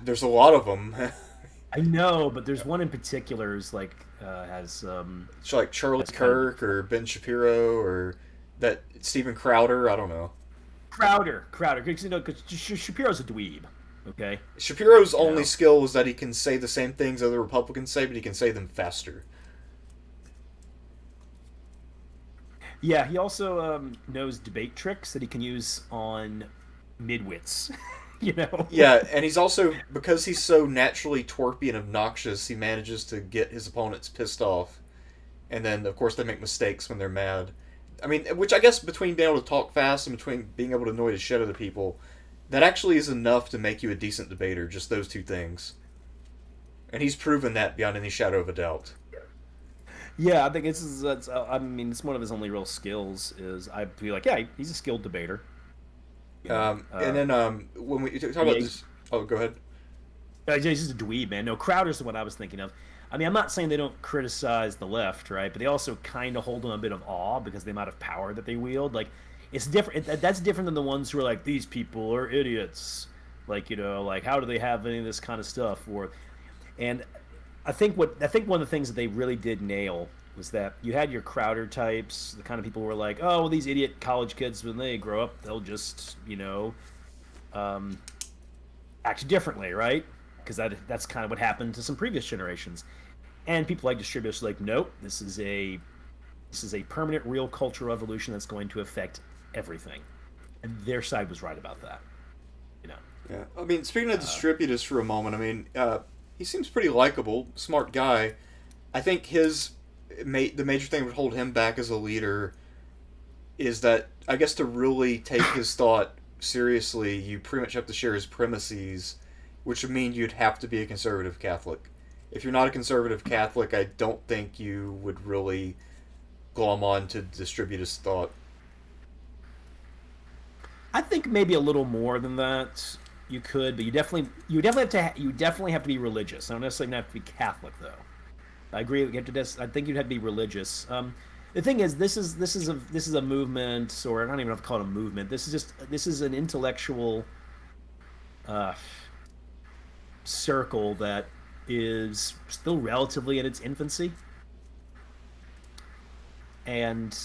There's a lot of them. I know, but there's one in particular who's like has it's like Charlie Kirk or Ben Shapiro or that Steven Crowder. I don't know. Crowder, because Shapiro's a dweeb. Okay. Shapiro's only skill is that he can say the same things other Republicans say, but he can say them faster. Yeah, he also knows debate tricks that he can use on midwits. Yeah, and he's also, because he's so naturally twerpy and obnoxious, he manages to get his opponents pissed off. And then, of course, they make mistakes when they're mad. I mean, which I guess between being able to talk fast and between being able to annoy the shit out of people, that actually is enough to make you a decent debater, just those two things. And he's proven that beyond any shadow of a doubt. Yeah, I think it's one of his only real skills is I feel like, yeah, he's a skilled debater. And then when we talk about this... Oh, go ahead. He's just a dweeb, man. No, Crowder's the one I was thinking of. I mean, I'm not saying they don't criticize the left, right? But they also kind of hold them a bit of awe because of the amount of power that they wield. Like, it's different. That's different than the ones who are like, these people are idiots. Like, like, how do they have any of this kind of stuff? And I think one of the things that they really did nail was that you had your Crowder types, the kind of people who were like, oh, well, these idiot college kids, when they grow up, they'll just, act differently, right? Because that's kind of what happened to some previous generations. And people like Distributors are like, nope, this is a permanent, real cultural revolution that's going to affect everything. And their side was right about that. Yeah, I mean, speaking of Distributors for a moment, I mean, he seems pretty likable, smart guy. I think his the major thing that would hold him back as a leader is that, I guess, to really take his thought seriously, you pretty much have to share his premises, which would mean you'd have to be a conservative Catholic. If you're not a conservative Catholic, I don't think you would really glom on to distribute his thought. I think maybe a little more than that you could, but you definitely have to be religious. I don't necessarily have to be Catholic though. I agree. I think you'd have to be religious. The thing is, this is a movement, or I don't even know if to call it a movement. This is an intellectual circle that is still relatively in its infancy, and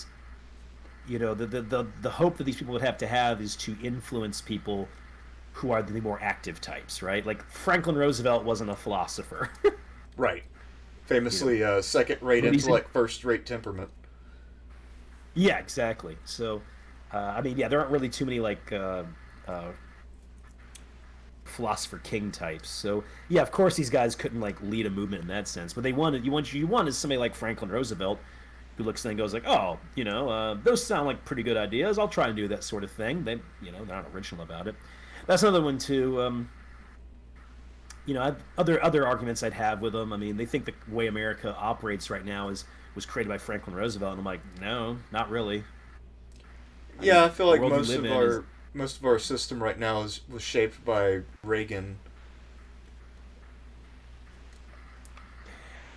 the hope that these people would have to have is to influence people who are the more active types, right? Like Franklin Roosevelt wasn't a philosopher. Right. Famously, second-rate intellect, first-rate temperament. Yeah, exactly. So, I mean, yeah, there aren't really too many philosopher king types. So, yeah, of course, these guys couldn't lead a movement in that sense. But you wanted somebody like Franklin Roosevelt, who looks and goes like, oh, those sound like pretty good ideas. I'll try and do that sort of thing. They're not original about it. That's another one too. Other arguments I'd have with them. I mean, they think the way America operates right now was created by Franklin Roosevelt, and I'm like, no, not really. I feel like most of our system right now was shaped by Reagan.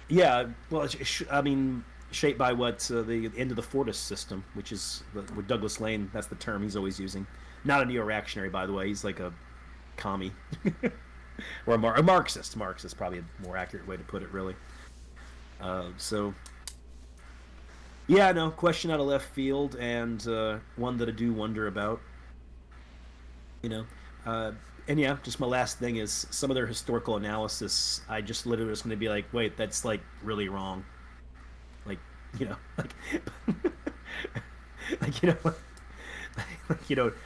Yeah, well, I mean, shaped by what the end of the Fordist system, which is with Douglas Lane. That's the term he's always using. Not a neo-reactionary, by the way. He's like a commie. Or a Marxist. Marxist, probably a more accurate way to put it, really. Yeah, no, question out of left field, and one that I do wonder about. And yeah, just my last thing is some of their historical analysis. I just literally was going to be like, wait, that's really wrong.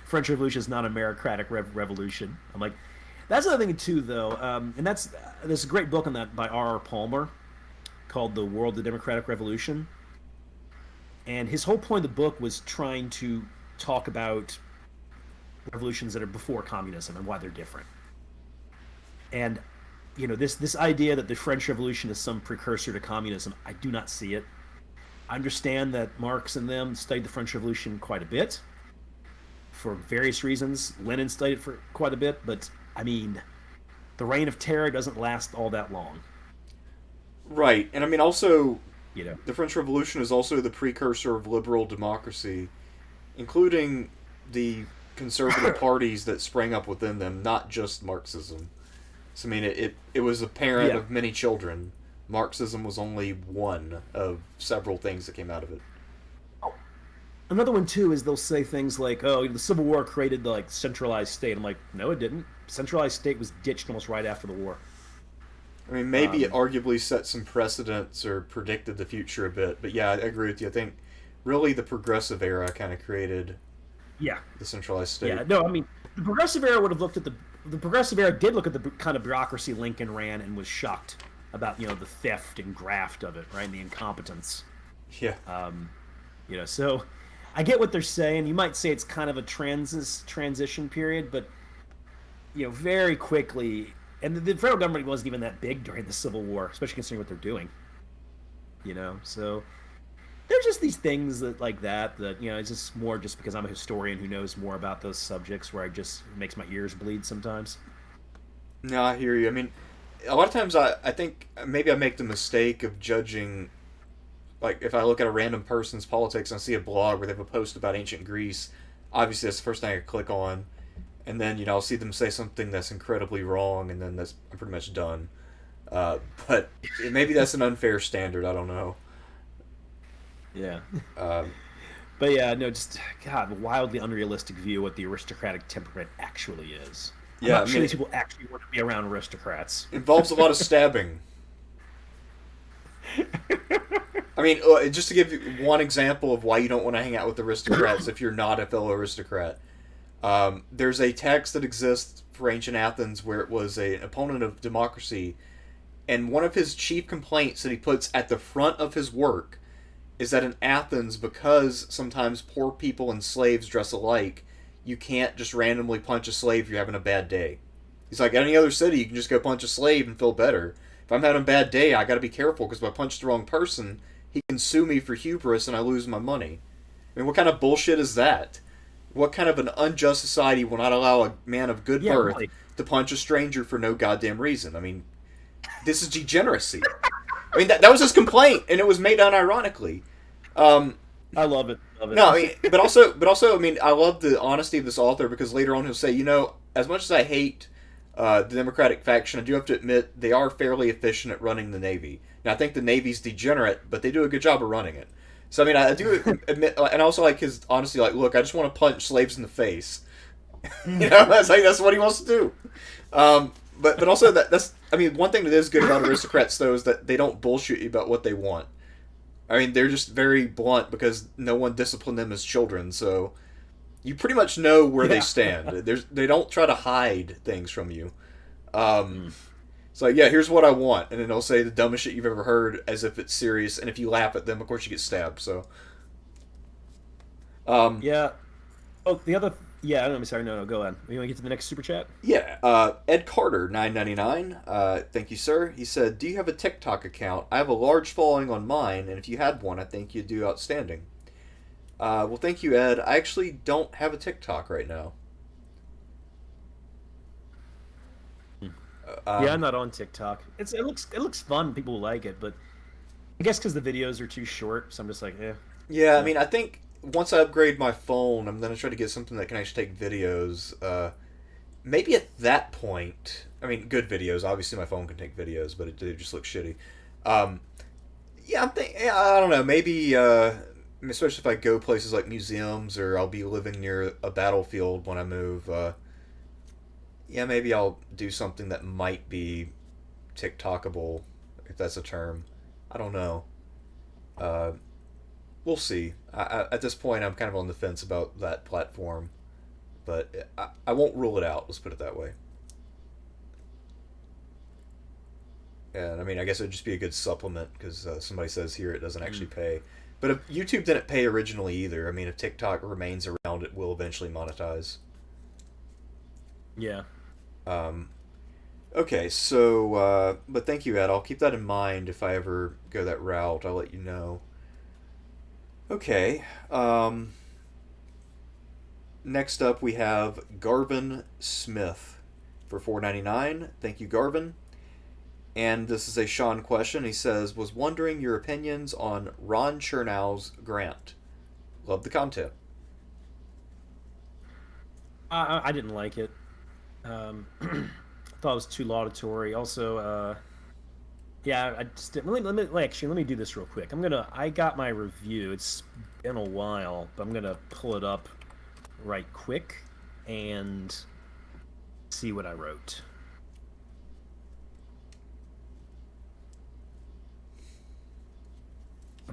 French Revolution is not a meritocratic revolution. I'm like, that's another thing too, though, and there's a great book on that by R.R. Palmer called "The World: The Democratic Revolution," and his whole point of the book was trying to talk about revolutions that are before communism and why they're different. And this idea that the French Revolution is some precursor to communism, I do not see it. I understand that Marx and them studied the French Revolution quite a bit for various reasons. Lenin studied it for quite a bit, but I mean, the Reign of Terror doesn't last all that long. Right, and I mean also, the French Revolution is also the precursor of liberal democracy, including the conservative parties that sprang up within them, not just Marxism. So I mean, it was a parent of many children. Marxism was only one of several things that came out of it. Another one too is they'll say things like, "Oh, the Civil War created the centralized state." I'm like, no, it didn't. Centralized state was ditched almost right after the war. I mean, maybe it arguably set some precedents or predicted the future a bit, but yeah, I agree with you. I think really the progressive era kind of created the centralized state. Yeah, no, I mean, the progressive era would have looked at the progressive era did look at the kind of bureaucracy Lincoln ran and was shocked about the theft and graft of it, right, and the incompetence. Yeah. So I get what they're saying. You might say it's kind of a transition period, but very quickly, and the federal government wasn't even that big during the Civil War, especially considering what they're doing. So there's just these things that it's just more just because I'm a historian who knows more about those subjects, where it makes my ears bleed sometimes. No, I hear you. I mean, a lot of times I think maybe I make the mistake of judging, like if I look at a random person's politics and I see a blog where they have a post about ancient Greece, obviously that's the first thing I click on, and then I'll see them say something that's incredibly wrong, and then I'm pretty much done. But maybe that's an unfair standard. I don't know. Yeah. But yeah, no, just a wildly unrealistic view of what the aristocratic temperament actually is. I'm not sure these people actually want to be around aristocrats. Involves a lot of stabbing. I mean, just to give you one example of why you don't want to hang out with aristocrats if you're not a fellow aristocrat. There's a text that exists for ancient Athens where it was an opponent of democracy And one of his chief complaints that he puts at the front of his work is that in Athens, because sometimes poor people and slaves dress alike, you can't just randomly punch a slave if you're having a bad day. He's like, any other city, you can just go punch a slave and feel better. If I'm having a bad day, I got to be careful because if I punch the wrong person, he can sue me for hubris and I lose my money. I mean, what kind of bullshit is that? What kind of an unjust society will not allow a man of good birth really. to punch a stranger for no goddamn reason? I mean, this is degeneracy. I mean, that was his complaint, and it was made unironically. I love it. Love it. No, I mean, but also, I mean, I love the honesty of this author because later on he'll say, you know, as much as I hate the Democratic faction, I do have to admit they are fairly efficient at running the Navy. Now, I think the Navy's degenerate, but they do a good job of running it. So, I mean, I do admit, and also like his honesty, like, look, I just want to punch slaves in the face. You know, that's what he wants to do. But also that's, I mean, one thing that is good about aristocrats though is that they don't bullshit you about what they want. I mean, they're just very blunt because no one disciplined them as children, so you pretty much know where they stand. They don't try to hide things from you. It's like, yeah, here's what I want, and then they'll say the dumbest shit you've ever heard as if it's serious, and if you laugh at them, of course you get stabbed. So, Yeah. Oh, the other. Yeah, I'm sorry. No, go on. You want to get to the next super chat? yeah, Ed Carter, 999. Thank you, sir. He said, "Do you have a TikTok account? I have a large following on mine, and if you had one, I think you'd do outstanding." Well, thank you, Ed. I actually don't have a TikTok right now. Yeah, I'm not on TikTok. It looks fun. People like it, but I guess because the videos are too short, so I'm just like, eh. Yeah, I mean, I think once I upgrade my phone, I'm going to try to get something that can actually take videos. Maybe at that point, I mean, good videos. Obviously, my phone can take videos, but it just looks shitty. Yeah, I don't know. Maybe, especially if I go places like museums or I'll be living near a battlefield when I move. Yeah, maybe I'll do something that might be TikTokable, if that's a term. I don't know. We'll see. At this point, I'm kind of on the fence about that platform, but I won't rule it out. Let's put it that way. And I mean, I guess it would just be a good supplement because somebody says here it doesn't actually pay. But if YouTube didn't pay originally either, I mean, if TikTok remains around, it will eventually monetize. Yeah. Okay, so, but thank you, Ed. I'll keep that in mind if I ever go that route. I'll let you know. Okay, next up we have Garvin Smith for $4.99. Thank you, Garvin. And this is a Sean question. He says, was wondering your opinions on Ron Chernow's Grant. Love the content. I didn't like it. I thought it was too laudatory. Also, yeah, I just didn't. Let me do this real quick. I got my review. It's been a while, but I'm gonna pull it up right quick and see what I wrote.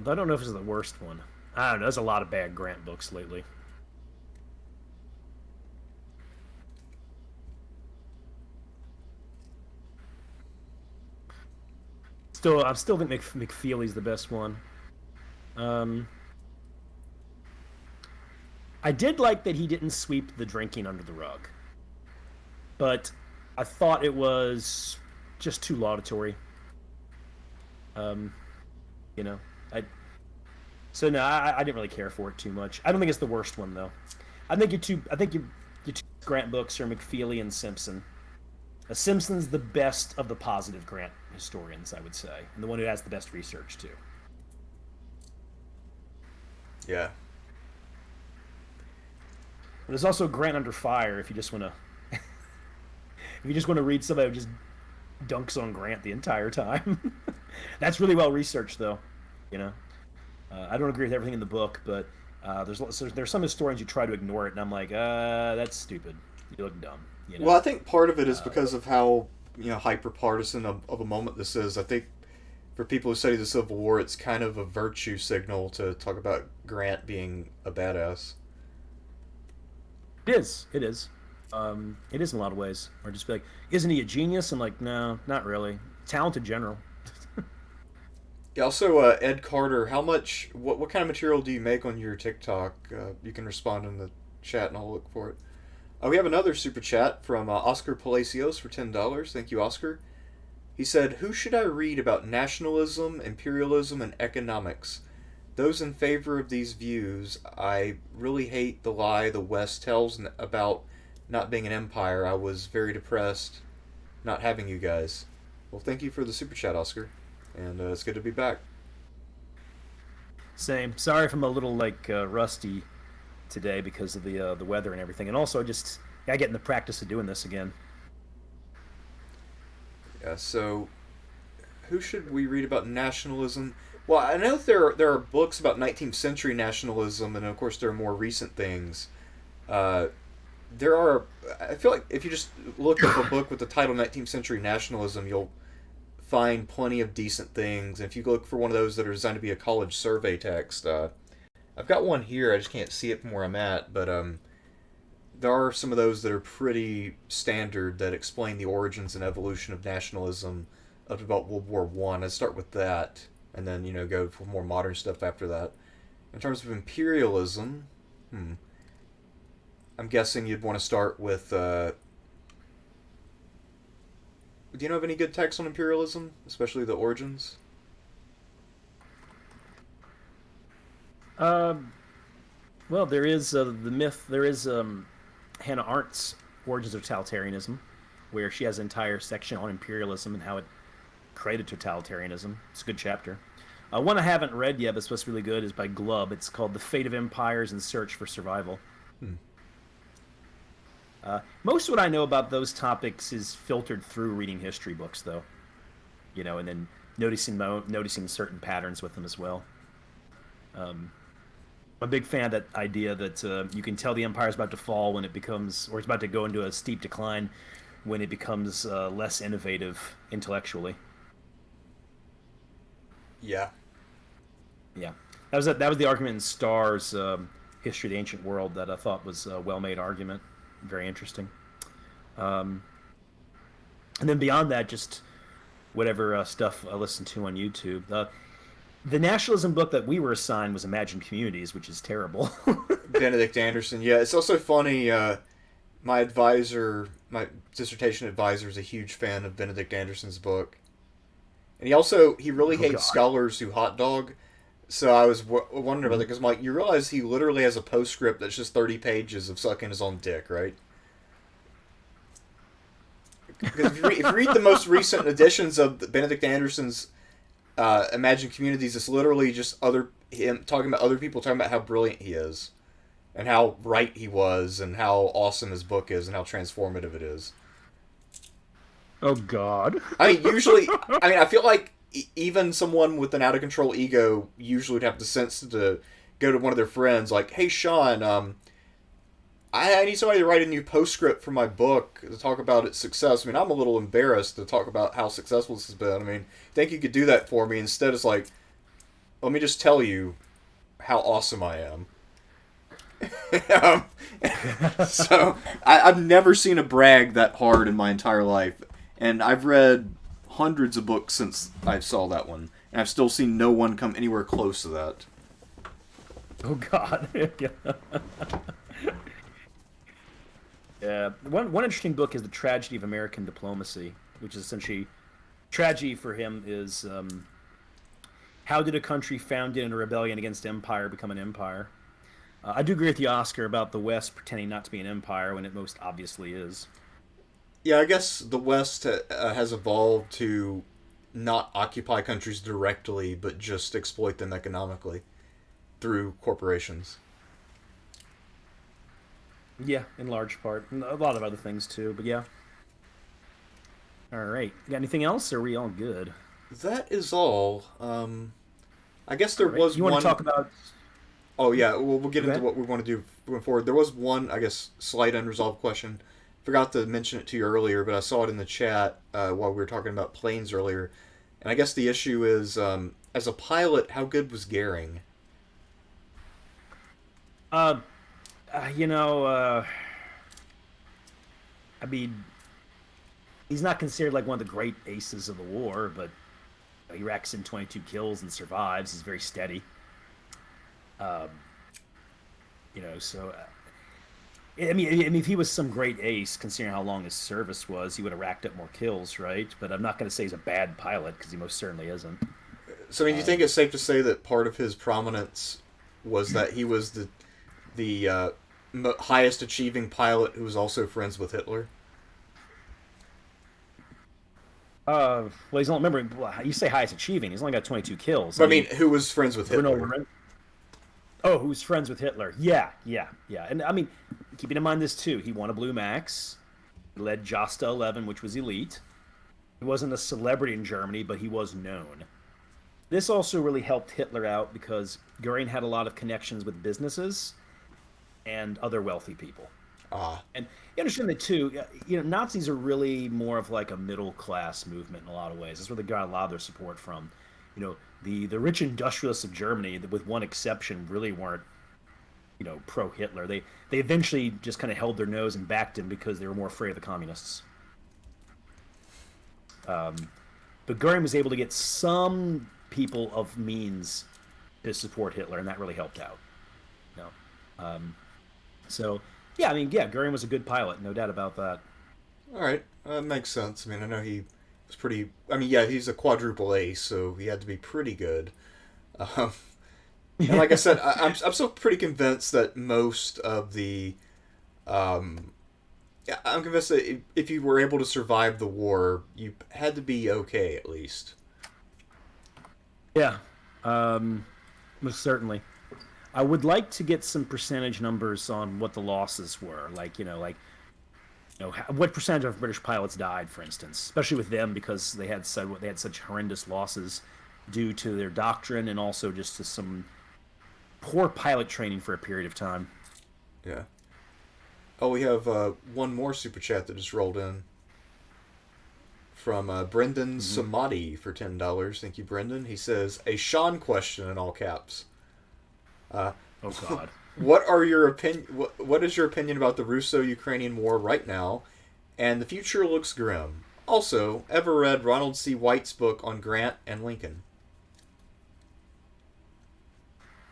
But I don't know if it's the worst one. I don't know. There's a lot of bad Grant books lately. I still think McFeely's the best one. I did like that he didn't sweep the drinking under the rug, but I thought it was just too laudatory. You know, I didn't really care for it too much. I don't think it's the worst one though. I think your two Grant books are McFeely and Simpson. Simpson's the best of the positive Grant historians, I would say, and the one who has the best research too. Yeah. But there's also Grant Under Fire if you just want to read somebody who just dunks on Grant the entire time. That's really well researched, though. You know, I don't agree with everything in the book, but there's some historians who try to ignore it, and I'm like, that's stupid. You look dumb. You know? Well, I think part of it is because of how hyper partisan of a moment this is. I think for people who study the Civil War, it's kind of a virtue signal to talk about Grant being a badass. It is. It is in a lot of ways. Or just be like, isn't he a genius? I'm like, no, not really. talented general. Yeah, also, Ed Carter, what kind of material do you make on your TikTok? You can respond in the chat and I'll look for it. We have another super chat from Oscar Palacios for $10. Thank you, Oscar. He said, "Who should I read about nationalism, imperialism, and economics? Those in favor of these views, I really hate the lie the West tells about not being an empire. I was very depressed not having you guys." Well, thank you for the super chat, Oscar, and it's good to be back. Same. Sorry if I'm a little rusty today because of the weather and everything, and also just gotta get in the practice of doing this again. Yeah, so who should we read about nationalism? Well, I know there are books about 19th century nationalism, and of course there are more recent things. There are. I feel like if you just look up a book with the title 19th century nationalism, you'll find plenty of decent things. And if you look for one of those that are designed to be a college survey text, I've got one here. I just can't see it from where I'm at, but there are some of those that are pretty standard that explain the origins and evolution of nationalism up to about World War One. I'd start with that, and then go for more modern stuff after that. In terms of imperialism, I'm guessing you'd want to start with. Do you know of any good texts on imperialism, especially the origins? Well, there is the myth. There is Hannah Arendt's Origins of Totalitarianism, where she has an entire section on imperialism and how it created totalitarianism. It's a good chapter. One I haven't read yet, but it's supposed to be really good, is by Glubb. It's called The Fate of Empires and Search for Survival. Most of what I know about those topics is filtered through reading history books, though. And then noticing certain patterns with them as well. I'm a big fan of that idea that you can tell the empire is about to fall when it becomes, or it's about to go into a steep decline when it becomes less innovative intellectually. Yeah. Yeah, that was the argument in Starr's History of the Ancient World that I thought was a well-made argument, very interesting. And then beyond that, just whatever stuff I listened to on YouTube. The nationalism book that we were assigned was Imagined Communities, which is terrible. Benedict Anderson. Yeah, it's also funny. My dissertation advisor, is a huge fan of Benedict Anderson's book, and he really hates scholars who hot dog. So I was wondering about that because I'm like, you realize he literally has a postscript that's just 30 pages of sucking his own dick, right? Because if you read the most recent editions of Benedict Anderson's Imagined Communities, it's literally just him talking about other people talking about how brilliant he is, and how right he was, and how awesome his book is, and how transformative it is. Oh God! I feel like even someone with an out of control ego usually would have the sense to go to one of their friends, like, "Hey, Sean, I need somebody to write a new postscript for my book to talk about its success." I'm a little embarrassed to talk about how successful this has been. Think you could do that for me? Instead, it's like, let me just tell you how awesome I am. So, I've never seen a brag that hard in my entire life. And I've read hundreds of books since I saw that one. And I've still seen no one come anywhere close to that. Oh God. Yeah, one interesting book is The Tragedy of American Diplomacy, which is essentially, tragedy for him is how did a country founded in a rebellion against empire become an empire? I do agree with you, Oscar, about the West pretending not to be an empire when it most obviously is. Yeah, I guess the West has evolved to not occupy countries directly, but just exploit them economically through corporations. Yeah, in large part. And a lot of other things too, but yeah. All right. You got anything else, or are we all good? That is all. I guess there was you one... want to talk about... Oh, yeah, we'll get into what we want to do going forward. There was one, I guess, slight unresolved question. Forgot to mention it to you earlier, but I saw it in the chat while we were talking about planes earlier. And I guess the issue is, as a pilot, how good was Goering? he's not considered like one of the great aces of the war, but he racks in 22 kills and survives. He's very steady. Um, so I mean, if he was some great ace, considering how long his service was, he would have racked up more kills, right? But I'm not going to say he's a bad pilot because he most certainly isn't. So, I mean, do you think it's safe to say that part of his prominence was that he was the highest achieving pilot who was also friends with Hitler? Well, he's only remember. You say highest achieving. He's only got 22 kills. But, I mean, who was friends with Hitler? Oh, who's friends with Hitler? Yeah. And I mean, keeping in mind this too, he won a Blue Max, led Josta 11, which was elite. He wasn't a celebrity in Germany, but he was known. This also really helped Hitler out because Goering had a lot of connections with businesses and other wealthy people. And you understand that too. Nazis are really more of like a middle class movement in a lot of ways. That's where they got a lot of their support from. The rich industrialists of Germany, with one exception, really weren't pro Hitler. They eventually just kind of held their nose and backed him because they were more afraid of the communists. But Goering was able to get some people of means to support Hitler, and that really helped out. So yeah, I mean, yeah, Goering was a good pilot, no doubt about that. All right, that makes sense. I mean, I know he was pretty. I mean, yeah, he's a quadruple ace, so he had to be pretty good. And like I said, I'm still pretty convinced that most of the. I'm convinced that if you were able to survive the war, you had to be okay at least. Yeah, most certainly. I would like to get some percentage numbers on what the losses were. What percentage of British pilots died, for instance, especially with them because they had such horrendous losses due to their doctrine and also just to some poor pilot training for a period of time. Yeah. Oh, we have one more super chat that just rolled in from Brendan Samadi for $10. Thank you, Brendan. He says, a Sean question in all caps. Oh God. What are your What is your opinion about the Russo-Ukrainian war right now? And the future looks grim. Also, ever read Ronald C. White's book on Grant and Lincoln?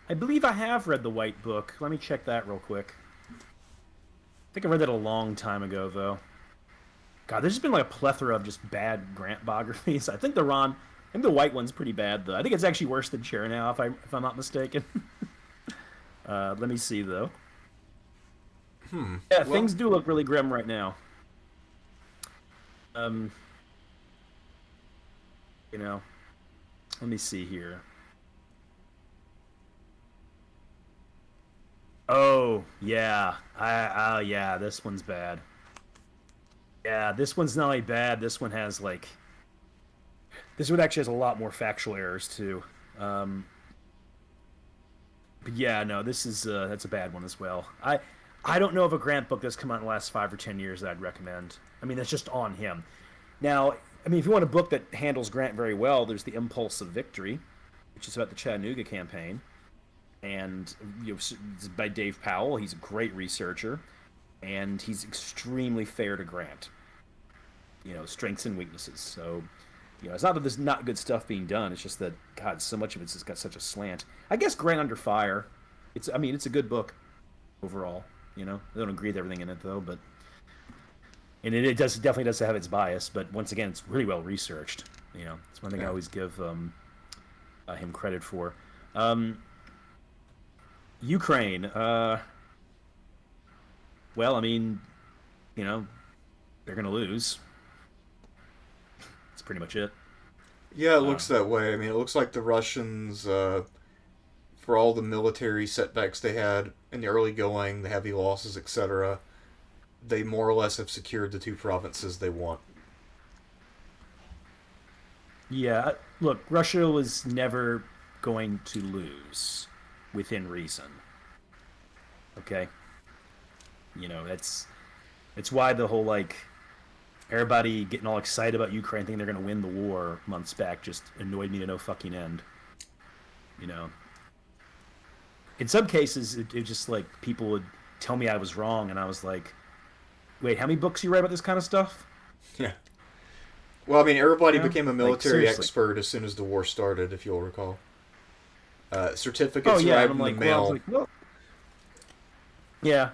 I believe I have read the White book. Let me check that real quick. I think I read that a long time ago, though. God, there's just been like a plethora of just bad Grant biographies. I think the White one's pretty bad, though. I think it's actually worse than Chernow, if I'm not mistaken. Let me see, though. Yeah, things do look really grim right now. Let me see here. Oh, yeah. Yeah, this one's bad. Yeah, this one's not only bad, this one actually has a lot more factual errors, too. But yeah, no, that's a bad one as well. I don't know of a Grant book that's come out in the last 5 or 10 years that I'd recommend. I mean, that's just on him. Now, I mean, if you want a book that handles Grant very well, there's The Impulse of Victory, which is about the Chattanooga campaign. And it's by Dave Powell. He's a great researcher, and he's extremely fair to Grant. Strengths and weaknesses. So, it's not that there's not good stuff being done. It's just that, God, so much of it's just got such a slant. I guess Grant Under Fire. It's a good book overall. I don't agree with everything in it though, but it definitely does have its bias. But once again, it's really well researched. It's one thing I always give him credit for. Ukraine. Well, I mean, they're gonna lose. That's pretty much it. Yeah, it looks that way. I mean, it looks like the Russians, for all the military setbacks they had in the early going, the heavy losses, etc., they more or less have secured the 2 provinces they want. Yeah, look, Russia was never going to lose within reason. Okay? It's why the whole, everybody getting all excited about Ukraine thinking they're going to win the war months back just annoyed me to no fucking end. In some cases, it just people would tell me I was wrong, and I was like, wait, how many books you read about this kind of stuff? Yeah. Well, I mean, everybody Yeah, became a like, military seriously. expert as soon as the war started, if you'll recall. Oh Certificates yeah, and arrived I'm in the like, well, I was mail. like, well, yeah.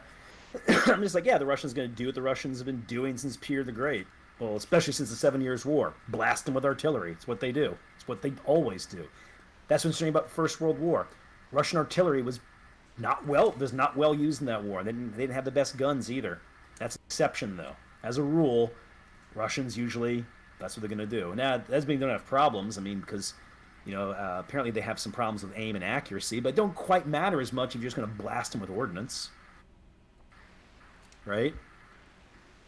I'm just like, yeah, the Russians going to do what the Russians have been doing since Peter the Great. Well, especially since the 7 Years' War, blast them with artillery. It's what they do. It's what they always do. That's what's interesting about the First World War. Russian artillery was not well used in that war. They didn't have the best guns either. That's an exception though. As a rule, Russians usually that's what they're going to do. Now, that doesn't mean they don't have problems. I mean, because apparently they have some problems with aim and accuracy, but don't quite matter as much if you're just going to blast them with ordnance, right?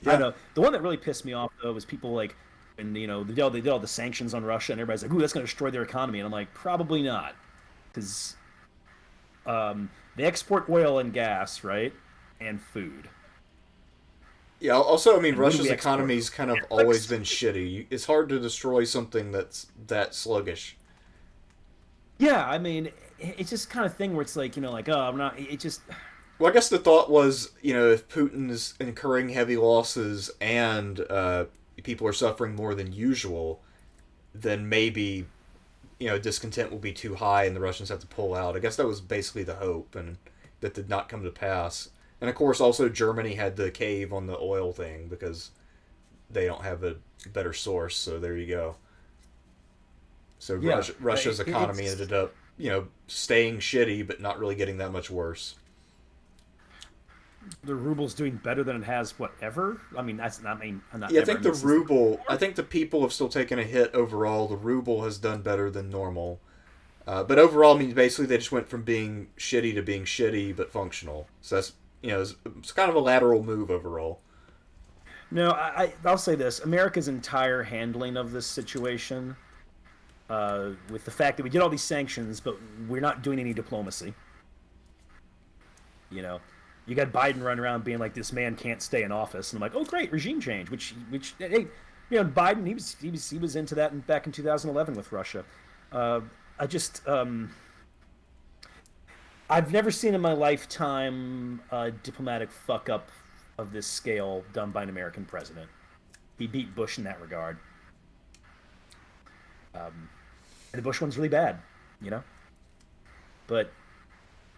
I don't Yeah. know. The one that really pissed me off though was people like, and they did all the sanctions on Russia, and everybody's like, "Ooh, that's going to destroy their economy," and I'm like, probably not, because they export oil and gas, right, and food, Yeah, also, I mean, and what do Russia's we export? economy's kind of always Netflix. been shitty. It's hard to destroy something that's that sluggish. Yeah, I mean, it's just kind of thing where it's like, like, oh, I'm not. It just, Well, I guess the thought was, if Putin is incurring heavy losses and people are suffering more than usual, then maybe, discontent will be too high and the Russians have to pull out. I guess that was basically the hope, and that did not come to pass. And of course, also Germany had to cave on the oil thing because they don't have a better source. So there you go. So yeah, Russia's economy it's ended up, staying shitty, but not really getting that much worse. the ruble's doing better than it has whatever. I mean, that's not. I mean, not Yeah, I ever. I think mean, the since the Cold ruble. I War. think the people have still taken a hit overall. The ruble has done better than normal, but overall, I mean, basically they just went from being shitty to being shitty but functional. So that's it's kind of a lateral move overall. No, I'll say this: America's entire handling of this situation, with the fact that we did all these sanctions, but we're not doing any diplomacy. You know, you got Biden running around being like, "This man can't stay in office," and I'm like, "Oh, great, regime change." Which, hey, Biden he was into that back in 2011 with Russia. Uh, I just I've never seen in my lifetime a diplomatic fuck up of this scale done by an American president. He beat Bush in that regard. And the Bush one's really bad, you know. But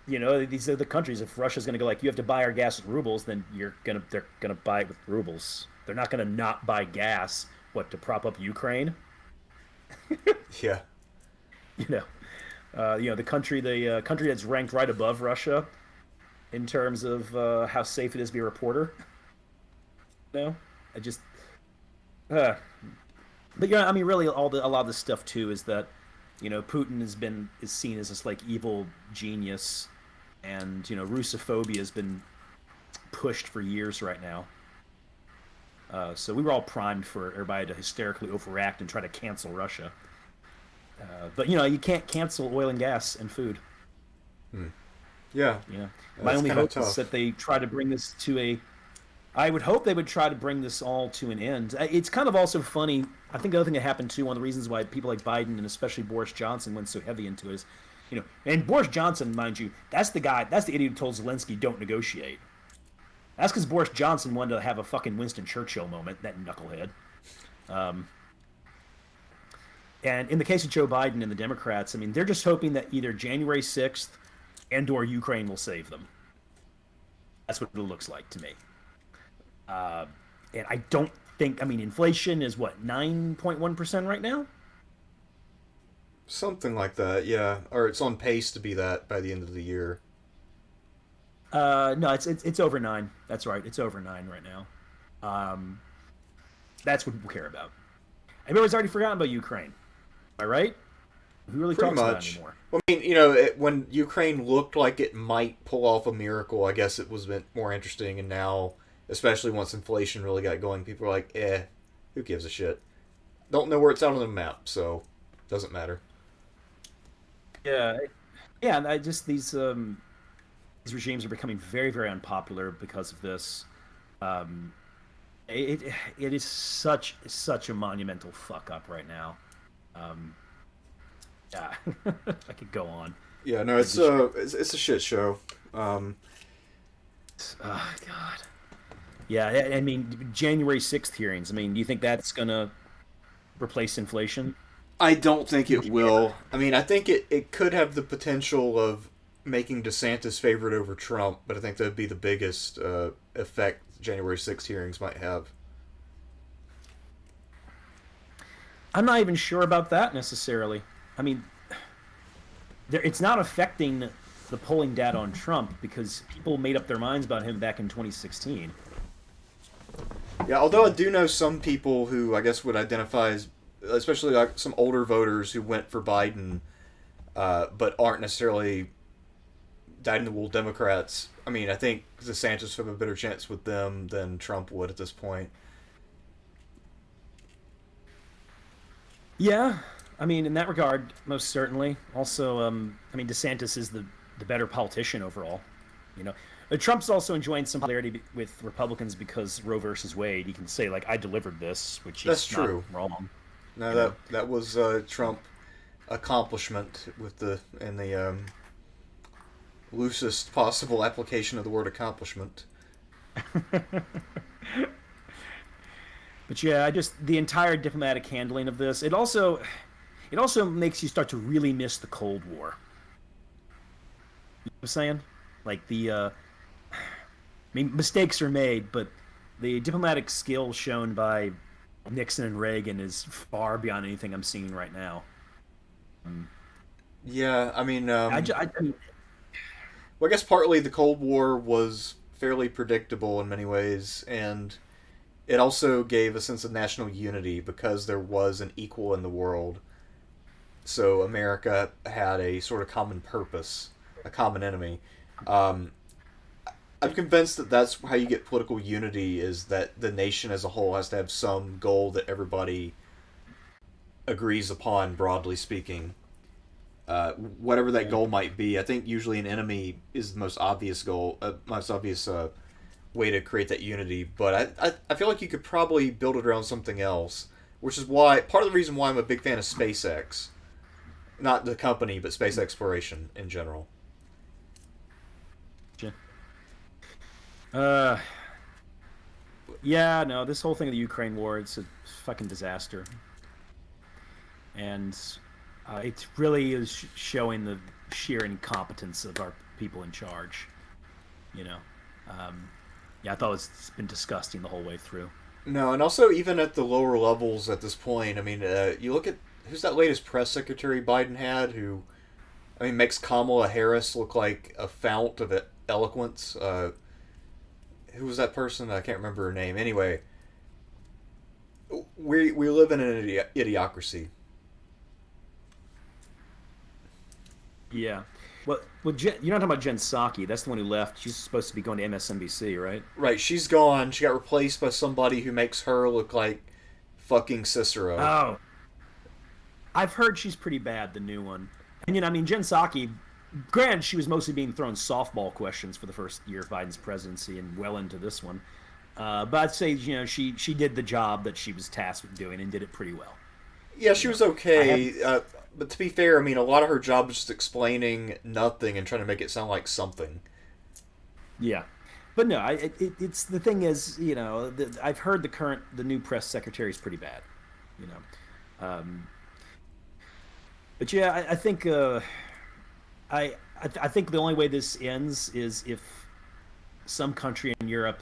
these are the countries. If Russia's going to go like, you have to buy our gas with rubles, then they're gonna buy it with rubles. They're not going to not buy gas. What, to prop up Ukraine? Yeah, You know, the country that's ranked right above Russia in terms of how safe it is to be a reporter. No, I just, uh, but I mean, really, a lot of this stuff too is that, Putin is seen as this like evil genius, and Russophobia has been pushed for years right now. So we were all primed for everybody to hysterically overact and try to cancel Russia. But you can't cancel oil and gas and food. yeah, My that's only kind of hope is tough. that they try to bring this to a. I would hope they would try to bring this all to an end. It's kind of also funny. I think the other thing that happened too, one of the reasons why people like Biden and especially Boris Johnson went so heavy into it is, and Boris Johnson, mind you, that's the guy, that's the idiot who told Zelensky don't negotiate. That's because Boris Johnson wanted to have a fucking Winston Churchill moment, that knucklehead. Um, and in the case of Joe Biden and the Democrats, I mean, they're just hoping that either January 6th and/or Ukraine will save them. That's what it looks like to me. And I don't think. I mean, inflation is what 9.1% right now. Something like that. Yeah, or it's on pace to be that by the end of the year. No, it's over 9. That's right. It's over 9 right now. Um, that's what people care about. Everybody's already forgotten about Ukraine. Am I right? Who really Pretty talks about it much. anymore? Well, I mean, when Ukraine looked like it might pull off a miracle, I guess it was a bit more interesting. And now, especially once inflation really got going, people are like, who gives a shit? Don't know where it's out on the map, so doesn't matter. Yeah, yeah. And I just these regimes are becoming very, very unpopular because of this. Um, it is such a monumental fuck up right now. Um, yeah, I could go on. Yeah, no, I just it's a shit show. oh god. Yeah, I mean January 6th hearings. I mean, do you think that's gonna? replace inflation? I don't think it will. I mean, I think it could have the potential of making DeSantis favored over Trump, but I think that would be the biggest effect January 6th hearings might have. I'm not even sure about that necessarily. I mean, it's not affecting the polling data on Trump because people made up their minds about him back in 2016. Yeah, although I do know some people who I guess would identify as, especially like some older voters who went for Biden, but aren't necessarily dyed-in-the-wool Democrats. I mean, I think DeSantis would have a better chance with them than Trump would at this point. Yeah, I mean, in that regard, most certainly. Also, I mean, DeSantis is the better politician overall. You know, Trump's also enjoying some popularity with Republicans because Roe versus Wade. He can say like, "I delivered this," which is That's true. not wrong. No, that was Trump accomplishment with the loosest possible application of the word accomplishment. But yeah, the entire diplomatic handling of this. It also makes you start to really miss the Cold War. You know what I'm saying? Like I mean, mistakes are made, but the diplomatic skill shown by Nixon and Reagan is far beyond anything I'm seeing right now. Yeah, I mean, I well, I guess partly the Cold War was fairly predictable in many ways, and it also gave a sense of national unity because there was an equal in the world. So America had a sort of common purpose, a common enemy. I'm convinced that that's how you get political unity, is that the nation as a whole has to have some goal that everybody agrees upon, broadly speaking. Whatever that goal might be, I think usually an enemy is the most obvious goal, most obvious way to create that unity. But I feel like you could probably build it around something else, which is why part of the reason why I'm a big fan of SpaceX, not the company, but space exploration in general. Yeah, no, this whole thing of the Ukraine war, it's a fucking disaster. And it really is showing the sheer incompetence of our people in charge. You know, yeah, I thought it's been disgusting the whole way through. No, and also even at the lower levels at this point, I mean, you look at who's that latest press secretary Biden had, who, I mean, makes Kamala Harris look like a fount of eloquence. Who was that person? I can't remember her name. Anyway, we live in an idiocracy. Yeah. Well, you're not talking about Jen Psaki. That's the one who left. She's supposed to be going to MSNBC, right? Right. She's gone. She got replaced by somebody who makes her look like fucking Cicero. Oh. I've heard she's pretty bad, the new one. And, you know, I mean, Jen Psaki, granted, she was mostly being thrown softball questions for the first year of Biden's presidency and well into this one. But I'd say, you know, she did the job that she was tasked with doing and did it pretty well. Yeah, she was okay. But to be fair, I mean, a lot of her job is just explaining nothing and trying to make it sound like something. Yeah. But no, it's the thing is, you know, I've heard the new press secretary is pretty bad, you know. But yeah, I think I think the only way this ends is if some country in Europe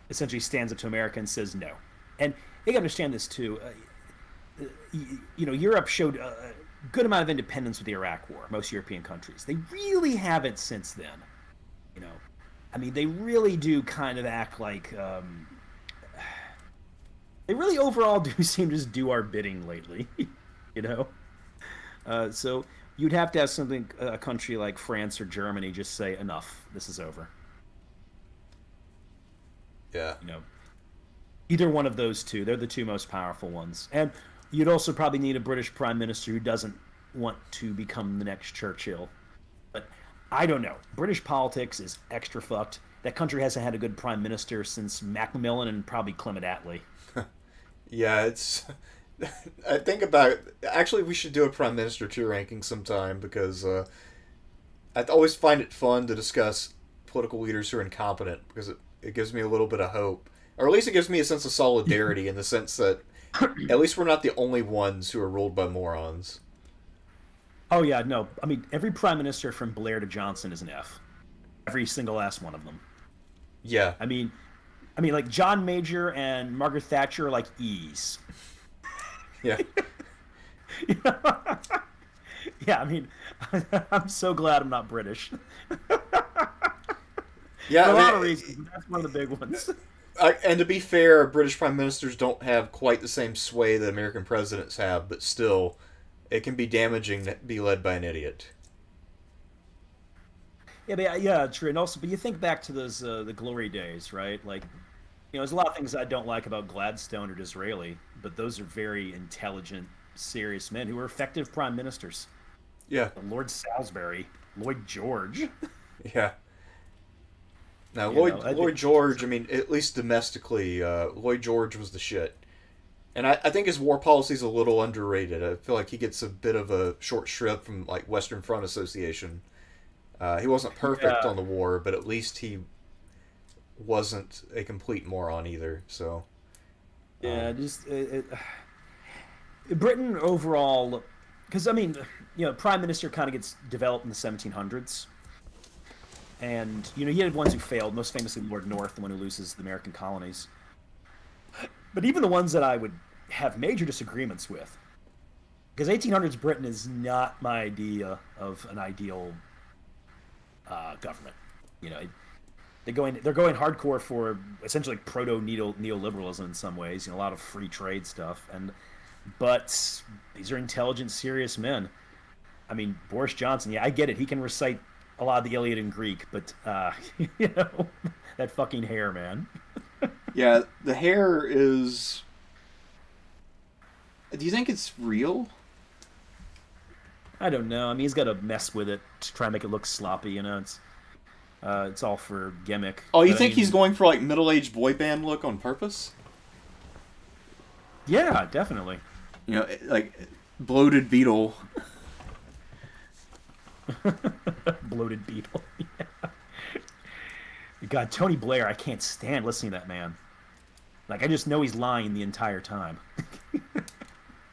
essentially stands up to America and says no. And you gotta understand this too. You know, Europe showed a good amount of independence with the Iraq War. Most European countries, they really haven't since then. You know, I mean, they really do kind of act like they really overall do seem to just do our bidding lately. You know, so you'd have to have something, a country like France or Germany, just say enough. This is over. Yeah. You know, either one of those two. They're the two most powerful ones. And you'd also probably need a British prime minister who doesn't want to become the next Churchill. But I don't know. British politics is extra fucked. That country hasn't had a good prime minister since Macmillan and probably Clement Attlee. Yeah, it's... I think about... Actually, we should do a prime minister tier ranking sometime, because I always find it fun to discuss political leaders who are incompetent, because it gives me a little bit of hope. Or at least it gives me a sense of solidarity in the sense that At least we're not the only ones who are ruled by morons. Oh yeah, no. I mean, every prime minister from Blair to Johnson is an F. Every single last one of them. Yeah. I mean, like John Major and Margaret Thatcher are like E's. Yeah. Yeah, I mean, I'm so glad I'm not British. Yeah, For a lot of reasons, but that's one of the big ones. And to be fair, British prime ministers don't have quite the same sway that American presidents have, but still, it can be damaging to be led by an idiot. Yeah, but yeah, true. And also, but you think back to those the glory days, right? Like, there's a lot of things I don't like about Gladstone or Disraeli, but those are very intelligent, serious men who were effective prime ministers. Yeah, Lord Salisbury, Lloyd George. yeah. Now, You Lloyd, know, I Lloyd think- George, I mean, at least domestically, Lloyd George was the shit. And I think his war policy is a little underrated. I feel like he gets a bit of a short shrift from, like, Western Front Association. He wasn't perfect Yeah. on the war, but at least he wasn't a complete moron either, so... Yeah, just Britain overall, because I mean, prime minister kind of gets developed in the 1700s, and you had ones who failed. Most famously, Lord North, the one who loses the American colonies. But even the ones that I would have major disagreements with, because 1800s Britain is not my idea of an ideal government. They're going hardcore for essentially proto neoliberalism in some ways. A lot of free trade stuff, but these are intelligent, serious men. I mean, Boris Johnson. Yeah, I get it. He can recite a lot of the Iliad in Greek, but that fucking hair, man. Yeah, the hair is. Do you think it's real? I don't know. I mean, he's got to mess with it to try and make it look sloppy. It's all for gimmick. Oh, you But, I think mean, he's going for like middle-aged boy band look on purpose? Yeah, definitely. Like bloated beetle. Bloated beetle. Yeah. God, Tony Blair, I can't stand listening to that man. Like, I just know he's lying the entire time.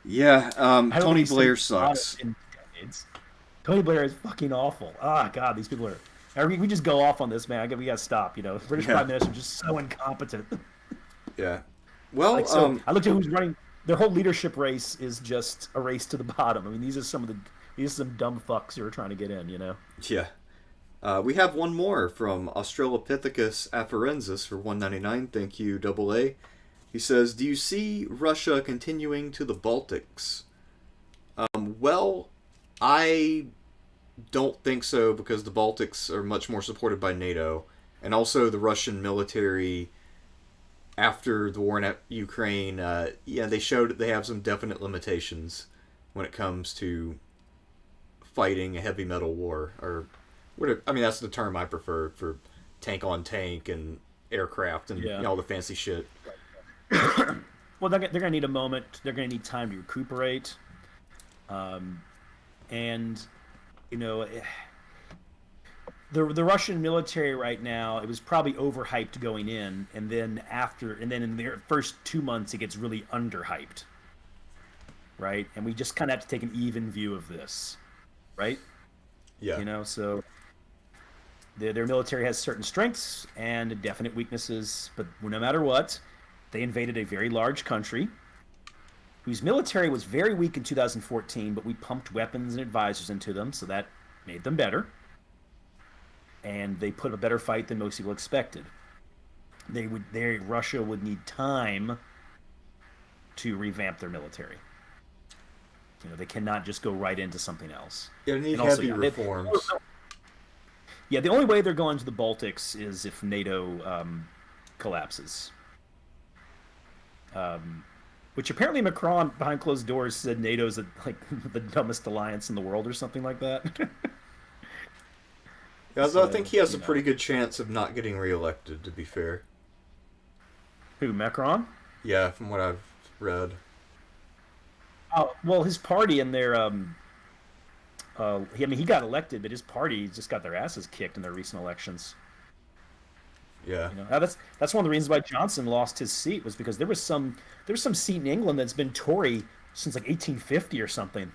Yeah, I don't Tony think he's Blair said a lot sucks. in decades. Tony Blair is fucking awful. Ah, God, these people are. We just go off on this, man. We gotta stop. British Yeah. prime minister are just so incompetent. Yeah. Well, Like, so I looked at who's running. Their whole leadership race is just a race to the bottom. I mean, these are some dumb fucks who are trying to get in. yeah. We have one more from Australopithecus afarensis for 199. Thank you, Double A. He says, "Do you see Russia continuing to the Baltics?" Well, I don't think so, because the Baltics are much more supported by NATO, and also the Russian military after the war in Ukraine. They showed that they have some definite limitations when it comes to fighting a heavy metal war, or I mean, that's the term I prefer for tank on tank and aircraft and Yeah. all the fancy shit. Well, they're going to need a moment. They're going to need time to recuperate. And, the Russian military right now, it was probably overhyped going in, and then in their first 2 months, it gets really underhyped. Right? And we just kind of have to take an even view of this. Right? Yeah. So their military has certain strengths and definite weaknesses, but no matter what, they invaded a very large country whose military was very weak in 2014, but we pumped weapons and advisors into them, so that made them better. And they put up a better fight than most people expected. Russia would need time to revamp their military. They cannot just go right into something else. Yeah, they need And also, heavy reforms. Yeah, the only way they're going to the Baltics is if NATO collapses. Which apparently Macron, behind closed doors, said NATO's the dumbest alliance in the world or something like that. Yeah, So, I think he has a you know. pretty good chance of not getting reelected, to be fair. Who, Macron? Yeah, from what I've read. Oh, well, his party and their he got elected, but his party just got their asses kicked in their recent elections. Yeah. Now that's one of the reasons why Johnson lost his seat was because there was some seat in England that's been Tory since like 1850 or something,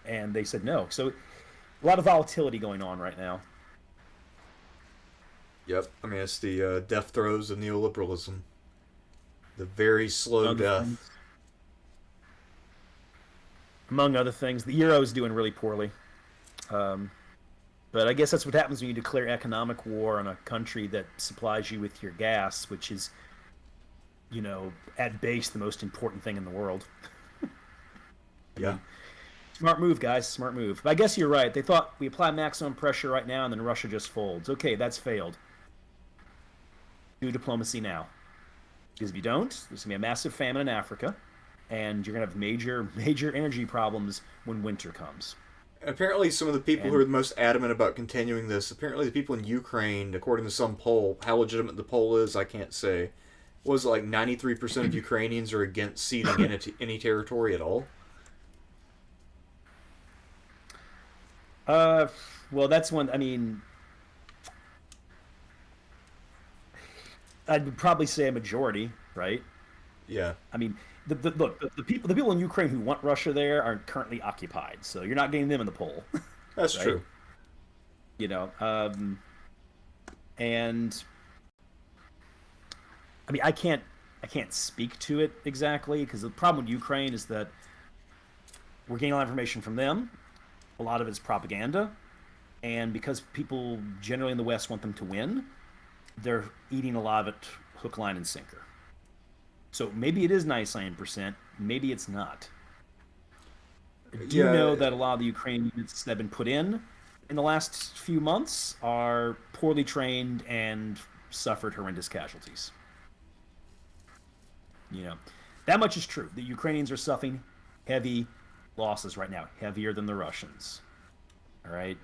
and they said no. So a lot of volatility going on right now. Yep. I mean, it's the death throes of neoliberalism. The very slow death. Among other things, the euro is doing really poorly. Um, but I guess that's what happens when you declare economic war on a country that supplies you with your gas, which is, at base the most important thing in the world. Yeah. Smart move, guys. Smart move. But I guess you're right. They thought we apply maximum pressure right now and then Russia just folds. Okay, that's failed. Do diplomacy now. Because if you don't, there's going to be a massive famine in Africa, and you're going to have major, major energy problems when winter comes. Apparently, some of the people who are the most adamant about continuing this, apparently the people in Ukraine, according to some poll, how legitimate the poll is, I can't say, was like 93% of Ukrainians are against ceding any territory at all. Well, that's one. I mean, I'd probably say a majority, right? Yeah. I mean, the people in Ukraine who want Russia there are currently occupied, so you're not getting them in the poll. That's right? true. And I mean, I can't speak to it exactly because the problem with Ukraine is that we're getting a lot of information from them. A lot of it's propaganda, and because people generally in the West want them to win, they're eating a lot of it hook, line, and sinker. So maybe it is 99%, maybe it's not. I do know that a lot of the Ukrainian units that have been put in the last few months are poorly trained and suffered horrendous casualties. That much is true. The Ukrainians are suffering heavy losses right now, heavier than the Russians. All right?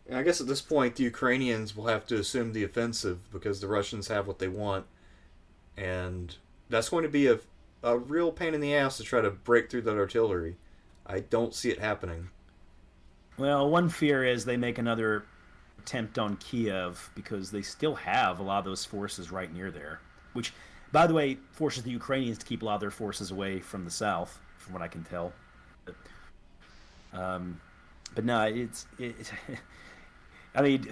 And I guess at this point, the Ukrainians will have to assume the offensive because the Russians have what they want. And that's going to be a real pain in the ass to try to break through that artillery. I don't see it happening. Well, one fear is they make another attempt on Kiev because they still have a lot of those forces right near there. Which, by the way, forces the Ukrainians to keep a lot of their forces away from the south, from what I can tell. But no, it's I mean,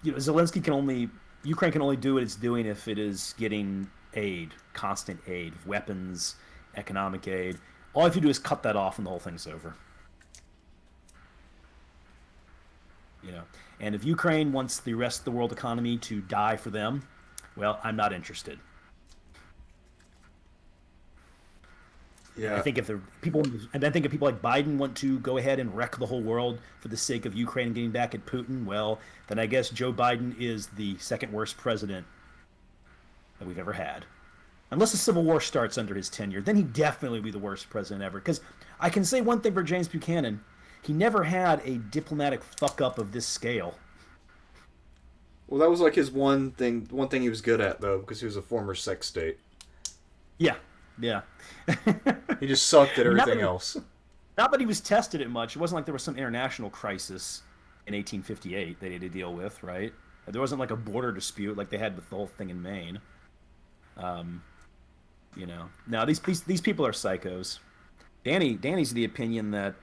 Zelensky Ukraine can only do what it's doing if it is getting aid, constant aid, weapons, economic aid. All you have to do is cut that off and the whole thing's over. And if Ukraine wants the rest of the world economy to die for them, well, I'm not interested. Yeah. I think if people like Biden want to go ahead and wreck the whole world for the sake of Ukraine and getting back at Putin, well, then I guess Joe Biden is the second worst president that we've ever had. Unless a civil war starts under his tenure, then he'd definitely be the worst president ever. Because I can say one thing for James Buchanan. He never had a diplomatic fuck-up of this scale. Well, that was like his one thing he was good at, though, because he was a former sex state. Yeah. He just sucked at everything else. Not that he was tested it much. It wasn't like there was some international crisis in 1858 they had to deal with, right? There wasn't like a border dispute like they had with the whole thing in Maine. Now these people are psychos. Danny's the opinion that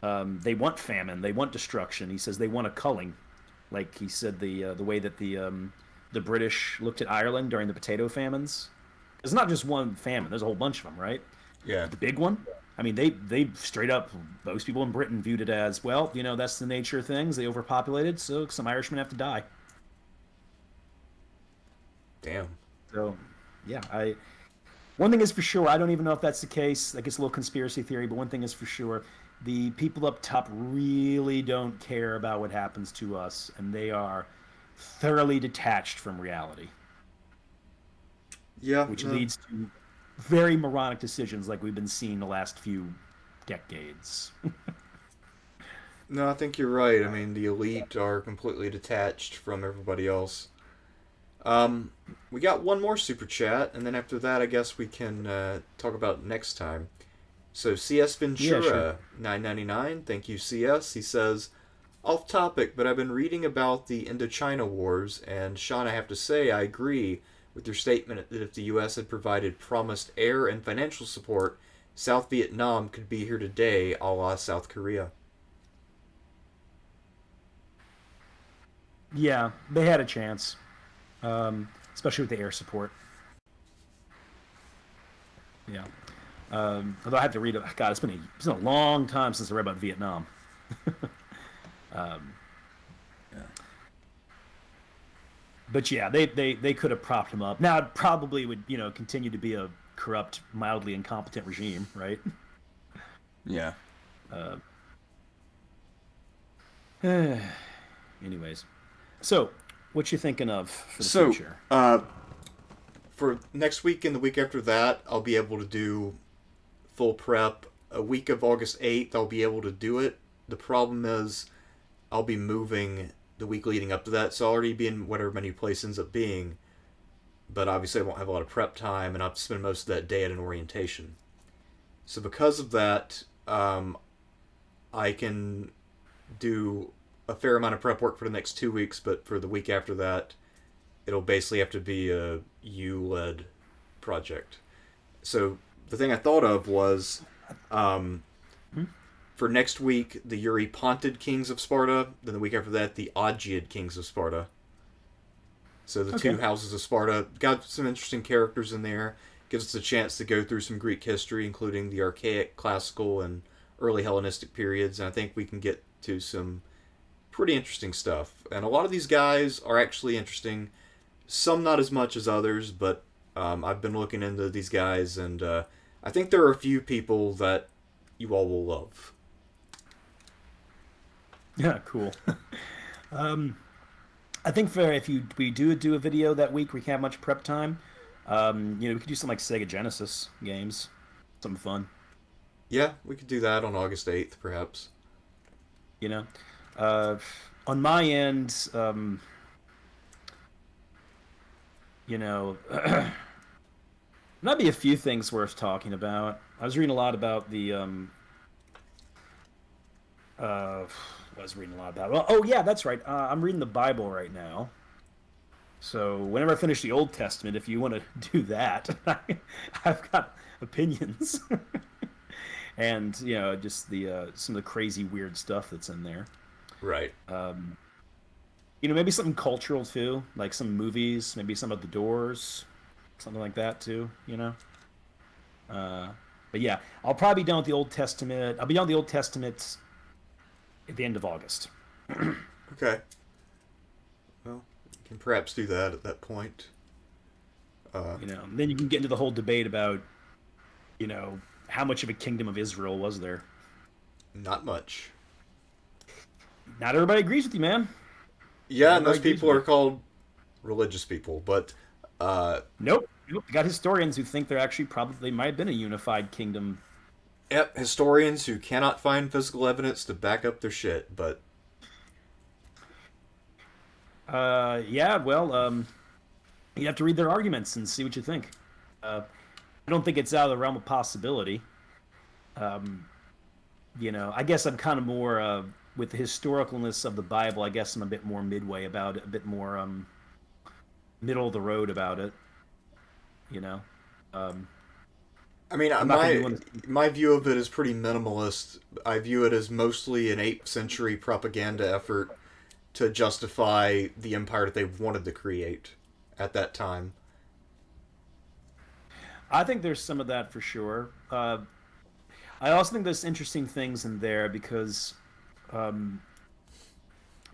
they want famine, they want destruction. He says they want a culling, like he said the way that the British looked at Ireland during the potato famines. It's not just one famine. There's a whole bunch of them, right? Yeah. The big one, I mean, they straight up, most people in Britain viewed it as, well, that's the nature of things. They overpopulated, so some Irishmen have to die. Damn. So, yeah, one thing is for sure, I don't even know if that's the case. I guess a little conspiracy theory, but one thing is for sure, the people up top really don't care about what happens to us, and they are thoroughly detached from reality. Yeah. Which leads to very moronic decisions like we've been seeing the last few decades. No, I think you're right. I mean, the elite are completely detached from everybody else. We got one more super chat, and then after that, I guess we can talk about next time. So CS Ventura, yeah, sure. $9.99. Thank you, CS. He says, Off topic, but I've been reading about the Indochina Wars, and Sean, I have to say, I agree with your statement that if the U.S. had provided promised air and financial support, South Vietnam could be here today, a la South Korea. Yeah, they had a chance, especially with the air support. Yeah. Although I have to read it. God, it's been a long time since I read about Vietnam. um, Yeah. but yeah, they could have propped him up. Now it probably would continue to be a corrupt, mildly incompetent regime, right? Yeah. Anyways, so what you thinking of for the So, future? for next week and the week after that, I'll be able to do full prep. A week of August 8th, I'll be able to do it. The problem is, I'll be moving the week leading up to that, so I'll already be in whatever my new place ends up being. But obviously, I won't have a lot of prep time, and I'll have to spend most of that day at an orientation. So, because of that, I can do a fair amount of prep work for the next 2 weeks, but for the week after that, it'll basically have to be a U-led project. So the thing I thought of was, for next week, the Eurypontid kings of Sparta. Then the week after that, the Augeid kings of Sparta. So the two houses of Sparta got some interesting characters in there. Gives us a chance to go through some Greek history, including the archaic, classical, and early Hellenistic periods. And I think we can get to some pretty interesting stuff. And a lot of these guys are actually interesting. Some not as much as others, but I've been looking into these guys, and I think there are a few people that you all will love. Yeah, cool. I think we do a video that week, we can't have much prep time. We could do something like Sega Genesis games, something fun. Yeah, we could do that on August 8th, perhaps. On my end, might be a few things worth talking about. I was reading a lot about the what was I reading a lot about? Well, oh yeah, that's right. I'm reading the Bible right now. So whenever I finish the Old Testament, if you want to do that, I've got opinions, and just the some of the crazy, weird stuff that's in there. Right. Maybe something cultural too, like some movies, maybe some of The Doors, something like that too. But yeah, I'll probably be done with the Old Testament. I'll be done with the Old Testament at the end of August. Okay. Well, you can perhaps do that at that point. Then you can get into the whole debate about, how much of a kingdom of Israel was there? Not much. Not everybody agrees with you, man. Yeah, and those people are called religious people, but Nope. You got historians who think they might have been a unified kingdom. Yep, historians who cannot find physical evidence to back up their shit, but Yeah, well, you have to read their arguments and see what you think. I don't think it's out of the realm of possibility. I guess I'm kind of more with the historicalness of the Bible. I guess I'm a bit more midway about it, a bit more middle of the road about it. I mean, my view of it is pretty minimalist. I view it as mostly an 8th century propaganda effort to justify the empire that they wanted to create at that time. I think there's some of that for sure. I also think there's interesting things in there because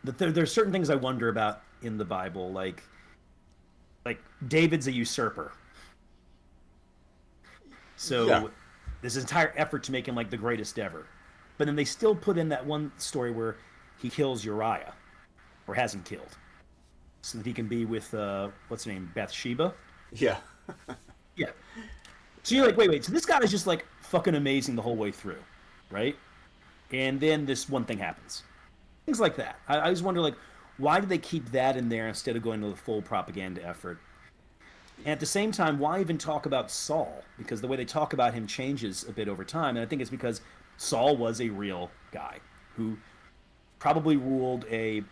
there's certain things I wonder about in the Bible, like David's a usurper. So Yeah. there's an entire effort to make him like the greatest ever. But then they still put in that one story where he kills Uriah, or has him killed, so that he can be with, what's her name, Bathsheba? Yeah. Yeah. So you're like, wait, so this guy is just like fucking amazing the whole way through, right? And then this one thing happens. Things like that. I just wonder, like, why did they keep that in there instead of going to the full propaganda effort? And at the same time, why even talk about Saul? Because the way they talk about him changes a bit over time. And I think it's because Saul was a real guy who probably ruled a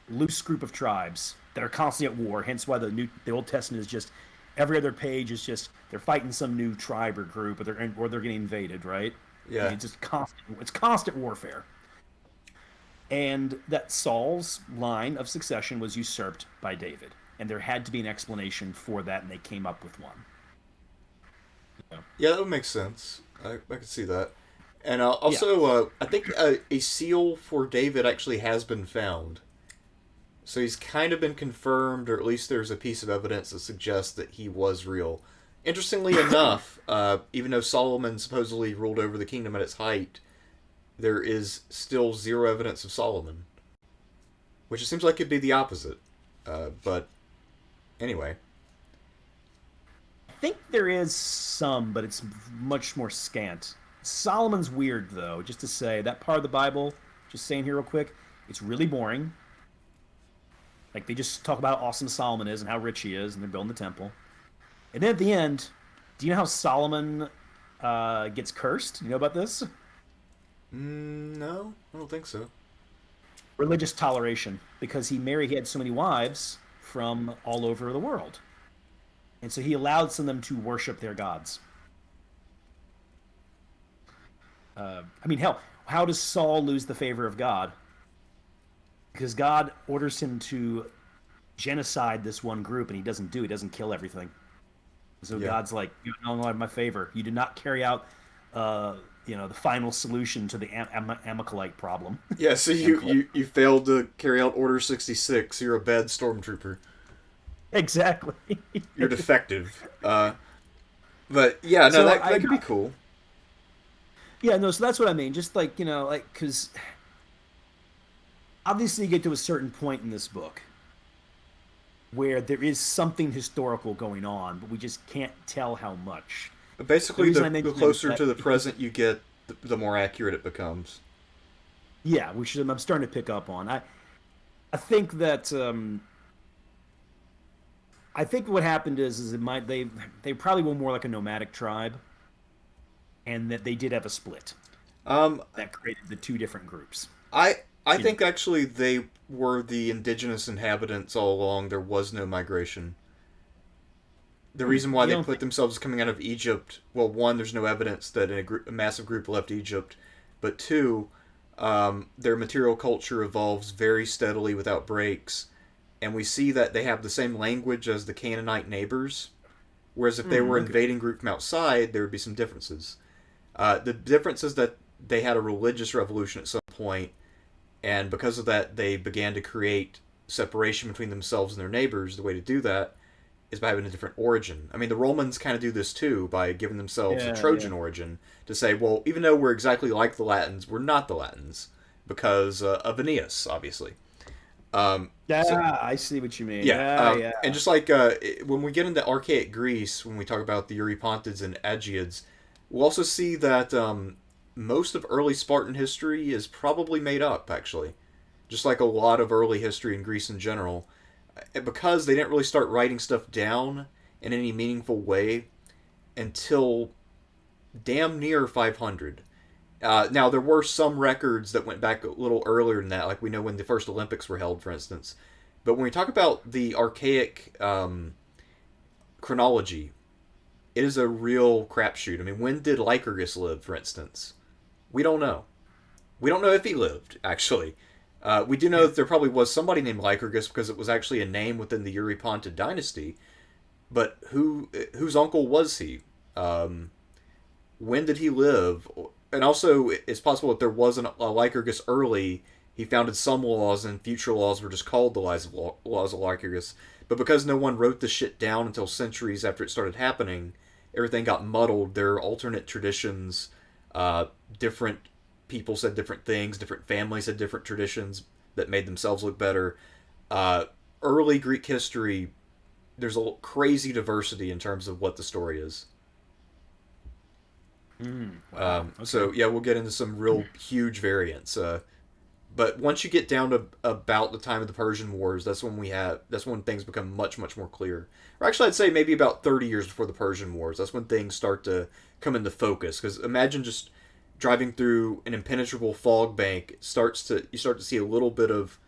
loose group of tribes that are constantly at war. Hence why the Old Testament is just every other page is just they're fighting some new tribe or group, or they're getting invaded. Right? I mean, Yeah. it's just constant. It's constant warfare. And that Saul's line of succession was usurped by David, and there had to be an explanation for that, and they came up with one. Yeah. Yeah, that would make sense. I could see that. And Yeah. also, I think a seal for David actually has been found. So he's kind of been confirmed, or at least there's a piece of evidence that suggests that he was real. Interestingly enough, even though Solomon supposedly ruled over the kingdom at its height, there is still zero evidence of Solomon. Which it seems like it'd be the opposite. But anyway. I think there is some, but it's much more scant. Solomon's weird, though, just to say that part of the Bible, just saying here real quick, it's really boring. Like, they just talk about how awesome Solomon is and how rich he is, and they're building the temple. And then at the end, do you know how Solomon gets cursed? You know about this? No, I don't think so. Religious toleration, because he had so many wives from all over the world. And so he allowed some of them to worship their gods. I mean, hell, how does Saul lose the favor of God? Because God orders him to genocide this one group, and he doesn't do. He doesn't kill everything. So Yeah. God's like, you no longer have my favor. You did not carry out, the final solution to the Amalekite problem. Yeah, so you failed to carry out Order 66. You're a bad stormtrooper. Exactly. You're defective. But yeah, no, So that could be cool. Yeah, no, so that's what I mean. Just like, because obviously you get to a certain point in this book where there is something historical going on, but we just can't tell how much. But basically, reason I the mentioned closer that- to the present you get, the more accurate it becomes. Yeah, I'm starting to pick up on. I think that I think what happened is they probably were more like a nomadic tribe, and that they did have a split Um, that created the two different groups. I think actually they were the indigenous inhabitants all along. There was no migration. The reason why You they don't put themselves coming out of Egypt, well, one, there's no evidence that a massive group left Egypt, but two, their material culture evolves very steadily without breaks, and we see that they have the same language as the Canaanite neighbors, whereas if they were okay. invading group from outside, there would be some differences. The difference is that they had a religious revolution at some point, and because of that, they began to create separation between themselves and their neighbors. The way to do that is by having a different origin. I mean, the Romans kind of do this too by giving themselves a Yeah, Trojan yeah. origin to say, well, even though we're exactly like the Latins, we're not the Latins because of Aeneas, obviously. Yeah, So- I see what you mean. yeah, Yeah. and just like when we get into archaic Greece, when we talk about the Eurypontids and Aegids, we'll also see that most of early Spartan history is probably made up, actually. Just like a lot of early history in Greece in general. Because they didn't really start writing stuff down in any meaningful way until damn near 500. Now, there were some records that went back a little earlier than that, like we know when the first Olympics were held, for instance. But when we talk about the archaic chronology, it is a real crapshoot. I mean, when did Lycurgus live, for instance? We don't know. We don't know if he lived, actually. We do know that there probably was somebody named Lycurgus because it was actually a name within the Eurypontid dynasty. But whose uncle was he? When did he live? And also, it's possible that there wasn't a Lycurgus early. He founded some laws, and future laws were just called the laws of Lycurgus. But because no one wrote the shit down until centuries after it started happening, everything got muddled. There are alternate traditions. Different people said different things. Different families had different traditions that made themselves look better. Early Greek history, there's a crazy diversity in terms of what the story is. Wow. So yeah, we'll get into some real huge variants. But once you get down to about the time of the Persian Wars, that's when things become much more clear. Or actually, I'd say maybe about 30 years before the Persian Wars. That's when things start to come into focus. Because imagine just driving through an impenetrable fog bank, you start to see a little bit of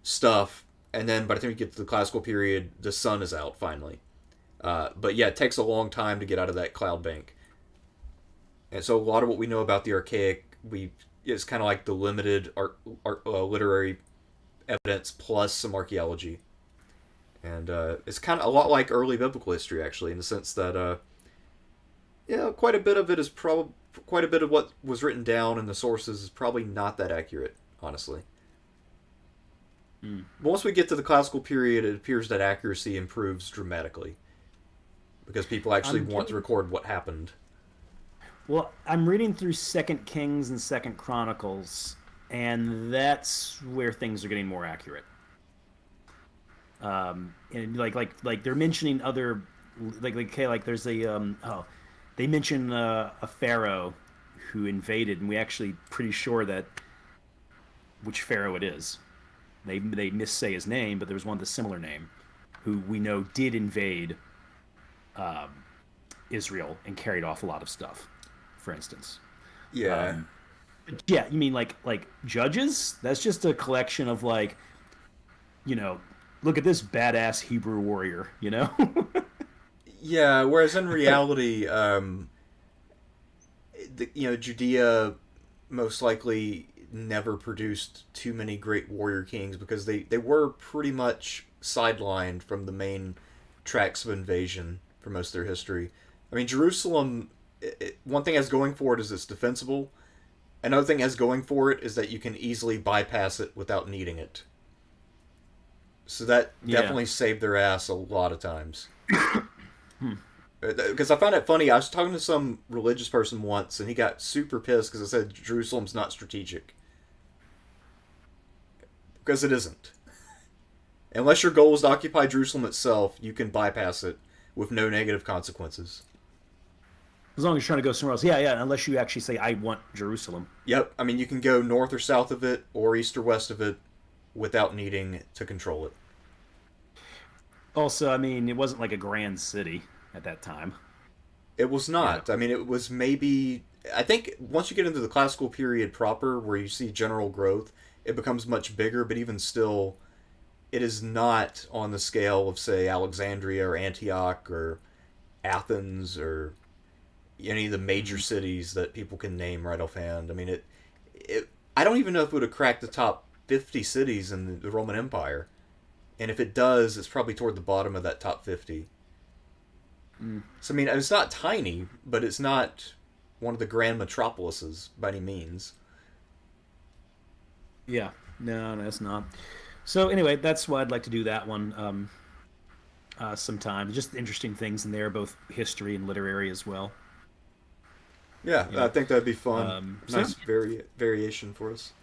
stuff, and then by the time you get to the classical period, the sun is out finally. But yeah, it takes a long time to get out of that cloud bank. And so a lot of what we know about the archaic, it's kind of like the limited literary evidence plus some archaeology. And it's kind of a lot like early biblical history, actually, in the sense that quite a bit of it is quite a bit of what was written down in the sources is probably not that accurate, honestly. But once we get to the classical period, it appears that accuracy improves dramatically because people actually want to record what happened. Well, I'm reading through Second Kings and Second Chronicles, and that's where things are getting more accurate. And like they're mentioning other like there's they mention a pharaoh who invaded, and we actually pretty sure that which pharaoh it is. They missay his name, but there was one with a similar name who we know did invade Israel and carried off a lot of stuff, for instance. Yeah. Yeah, you mean like Judges? That's just a collection of like, look at this badass Hebrew warrior, Yeah, whereas in reality, Judea most likely never produced too many great warrior kings because they were pretty much sidelined from the main tracks of invasion for most of their history. I mean, Jerusalem, one thing it has going for it is it's defensible. Another thing it has going for it is that you can easily bypass it without needing it. So that definitely saved their ass a lot of times. Because I found it funny. I was talking to some religious person once, and he got super pissed because I said Jerusalem's not strategic. Because it isn't. Unless your goal is to occupy Jerusalem itself, you can bypass it with no negative consequences. As long as you're trying to go somewhere else. Yeah, unless you actually say, I want Jerusalem. Yep, I mean, you can go north or south of it, or east or west of it, without needing to control it. Also, I mean, it wasn't like a grand city at that time. It was not. Yeah. I mean, it was maybe... I think once you get into the classical period proper, where you see general growth, it becomes much bigger, but even still, it is not on the scale of, say, Alexandria or Antioch or Athens or any of the major cities that people can name right offhand. I mean, I don't even know if it would have cracked the top 50 cities in the Roman Empire. And if it does, it's probably toward the bottom of that top 50. So, I mean, it's not tiny, but it's not one of the grand metropolises by any means. Yeah. No, it's not. So, anyway, that's why I'd like to do that one sometime. Just interesting things in there, both history and literary as well. Yeah, I think that'd be fun. Nice variation for us.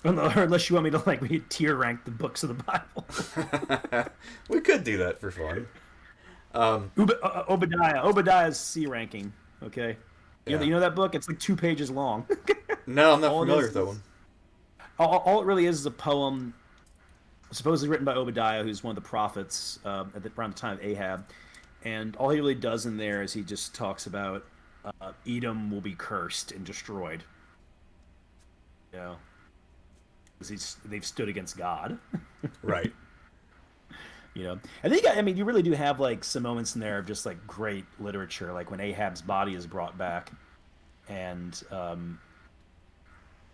Unless you want me to tier rank the books of the Bible. We could do that for fun. Obadiah's C ranking. Okay, you know that book? It's like 2 pages long. No, I'm not familiar with that one. All it really is a poem, supposedly written by Obadiah, who's one of the prophets around the time of Ahab, and all he really does in there is he just talks about Edom will be cursed and destroyed. Because they've stood against God. Right. I think you really do have some moments in there of just great literature, like when Ahab's body is brought back, and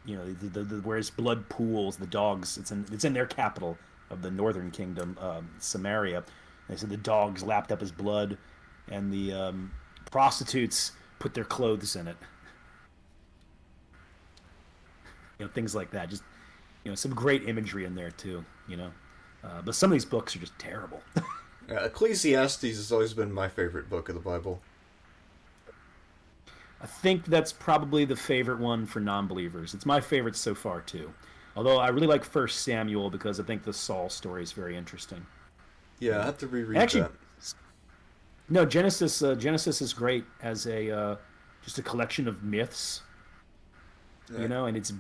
where his blood pools, the dogs. It's in their capital of the northern kingdom, Samaria. They said the dogs lapped up his blood, and the prostitutes put their clothes in it. Things like that. Just some great imagery in there too. But some of these books are just terrible. Ecclesiastes has always been my favorite book of the Bible. I think that's probably the favorite one for non-believers. It's my favorite so far too. Although I really like 1 Samuel because I think the Saul story is very interesting. Yeah, I have to reread that. No, Genesis is great as just a collection of myths. Yeah. And it's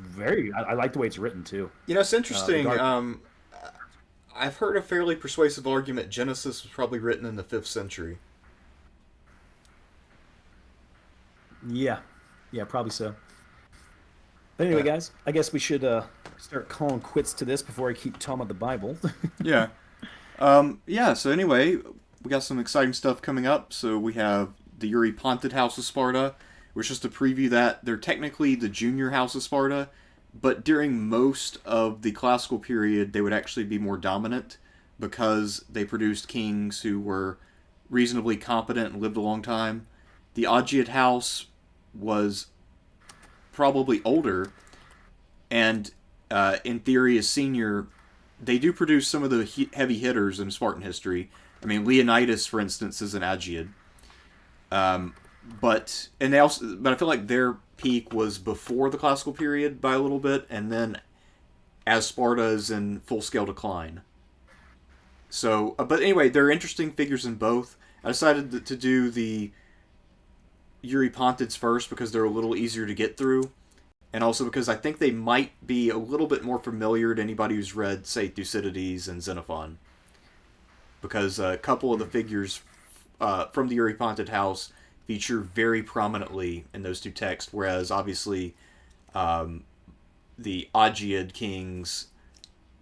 I like the way it's written too. It's interesting. I've heard a fairly persuasive argument Genesis was probably written in the 5th century. Yeah. Yeah, probably so. But anyway, Uh, guys, I guess we should start calling quits to this before I keep talking about the Bible. yeah. Yeah, so anyway, we got some exciting stuff coming up. So we have the Eurypontid House of Sparta, which just to preview that, they're technically the junior House of Sparta, but during most of the classical period, they would actually be more dominant because they produced kings who were reasonably competent and lived a long time. The Augeiad House was probably older, and in theory, is senior. They do produce some of the heavy hitters in Spartan history. I mean, Leonidas, for instance, is an Aegeid. But I feel like their peak was before the classical period by a little bit, and then as Sparta is in full scale decline. So, but anyway, there are interesting figures in both. I decided to do the Eurypontids first because they're a little easier to get through, and also because I think they might be a little bit more familiar to anybody who's read, say, Thucydides and Xenophon. Because a couple of the figures from the Eurypontid house feature very prominently in those two texts, whereas obviously the Augeiad kings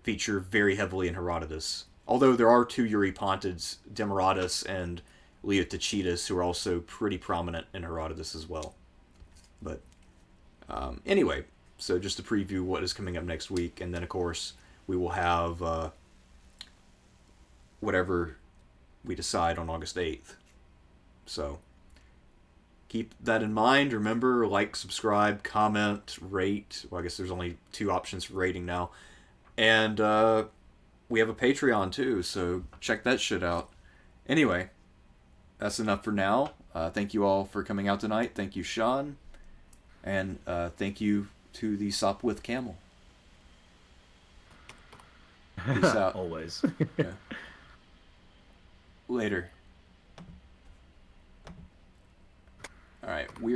feature very heavily in Herodotus. Although there are two Eurypontids, Demaratus and Leotychides, who are also pretty prominent in Herodotus as well. But anyway, so just to preview what is coming up next week, and then of course we will have whatever we decide on August 8th. So keep that in mind. Remember, like, subscribe, comment, rate. Well, I guess there's only 2 options for rating now. And we have a Patreon too, so check that shit out. Anyway, that's enough for now. Thank you all for coming out tonight. Thank you, Sean. And thank you to the Sopwith Camel. Peace out. Always. Yeah. Later. All right, we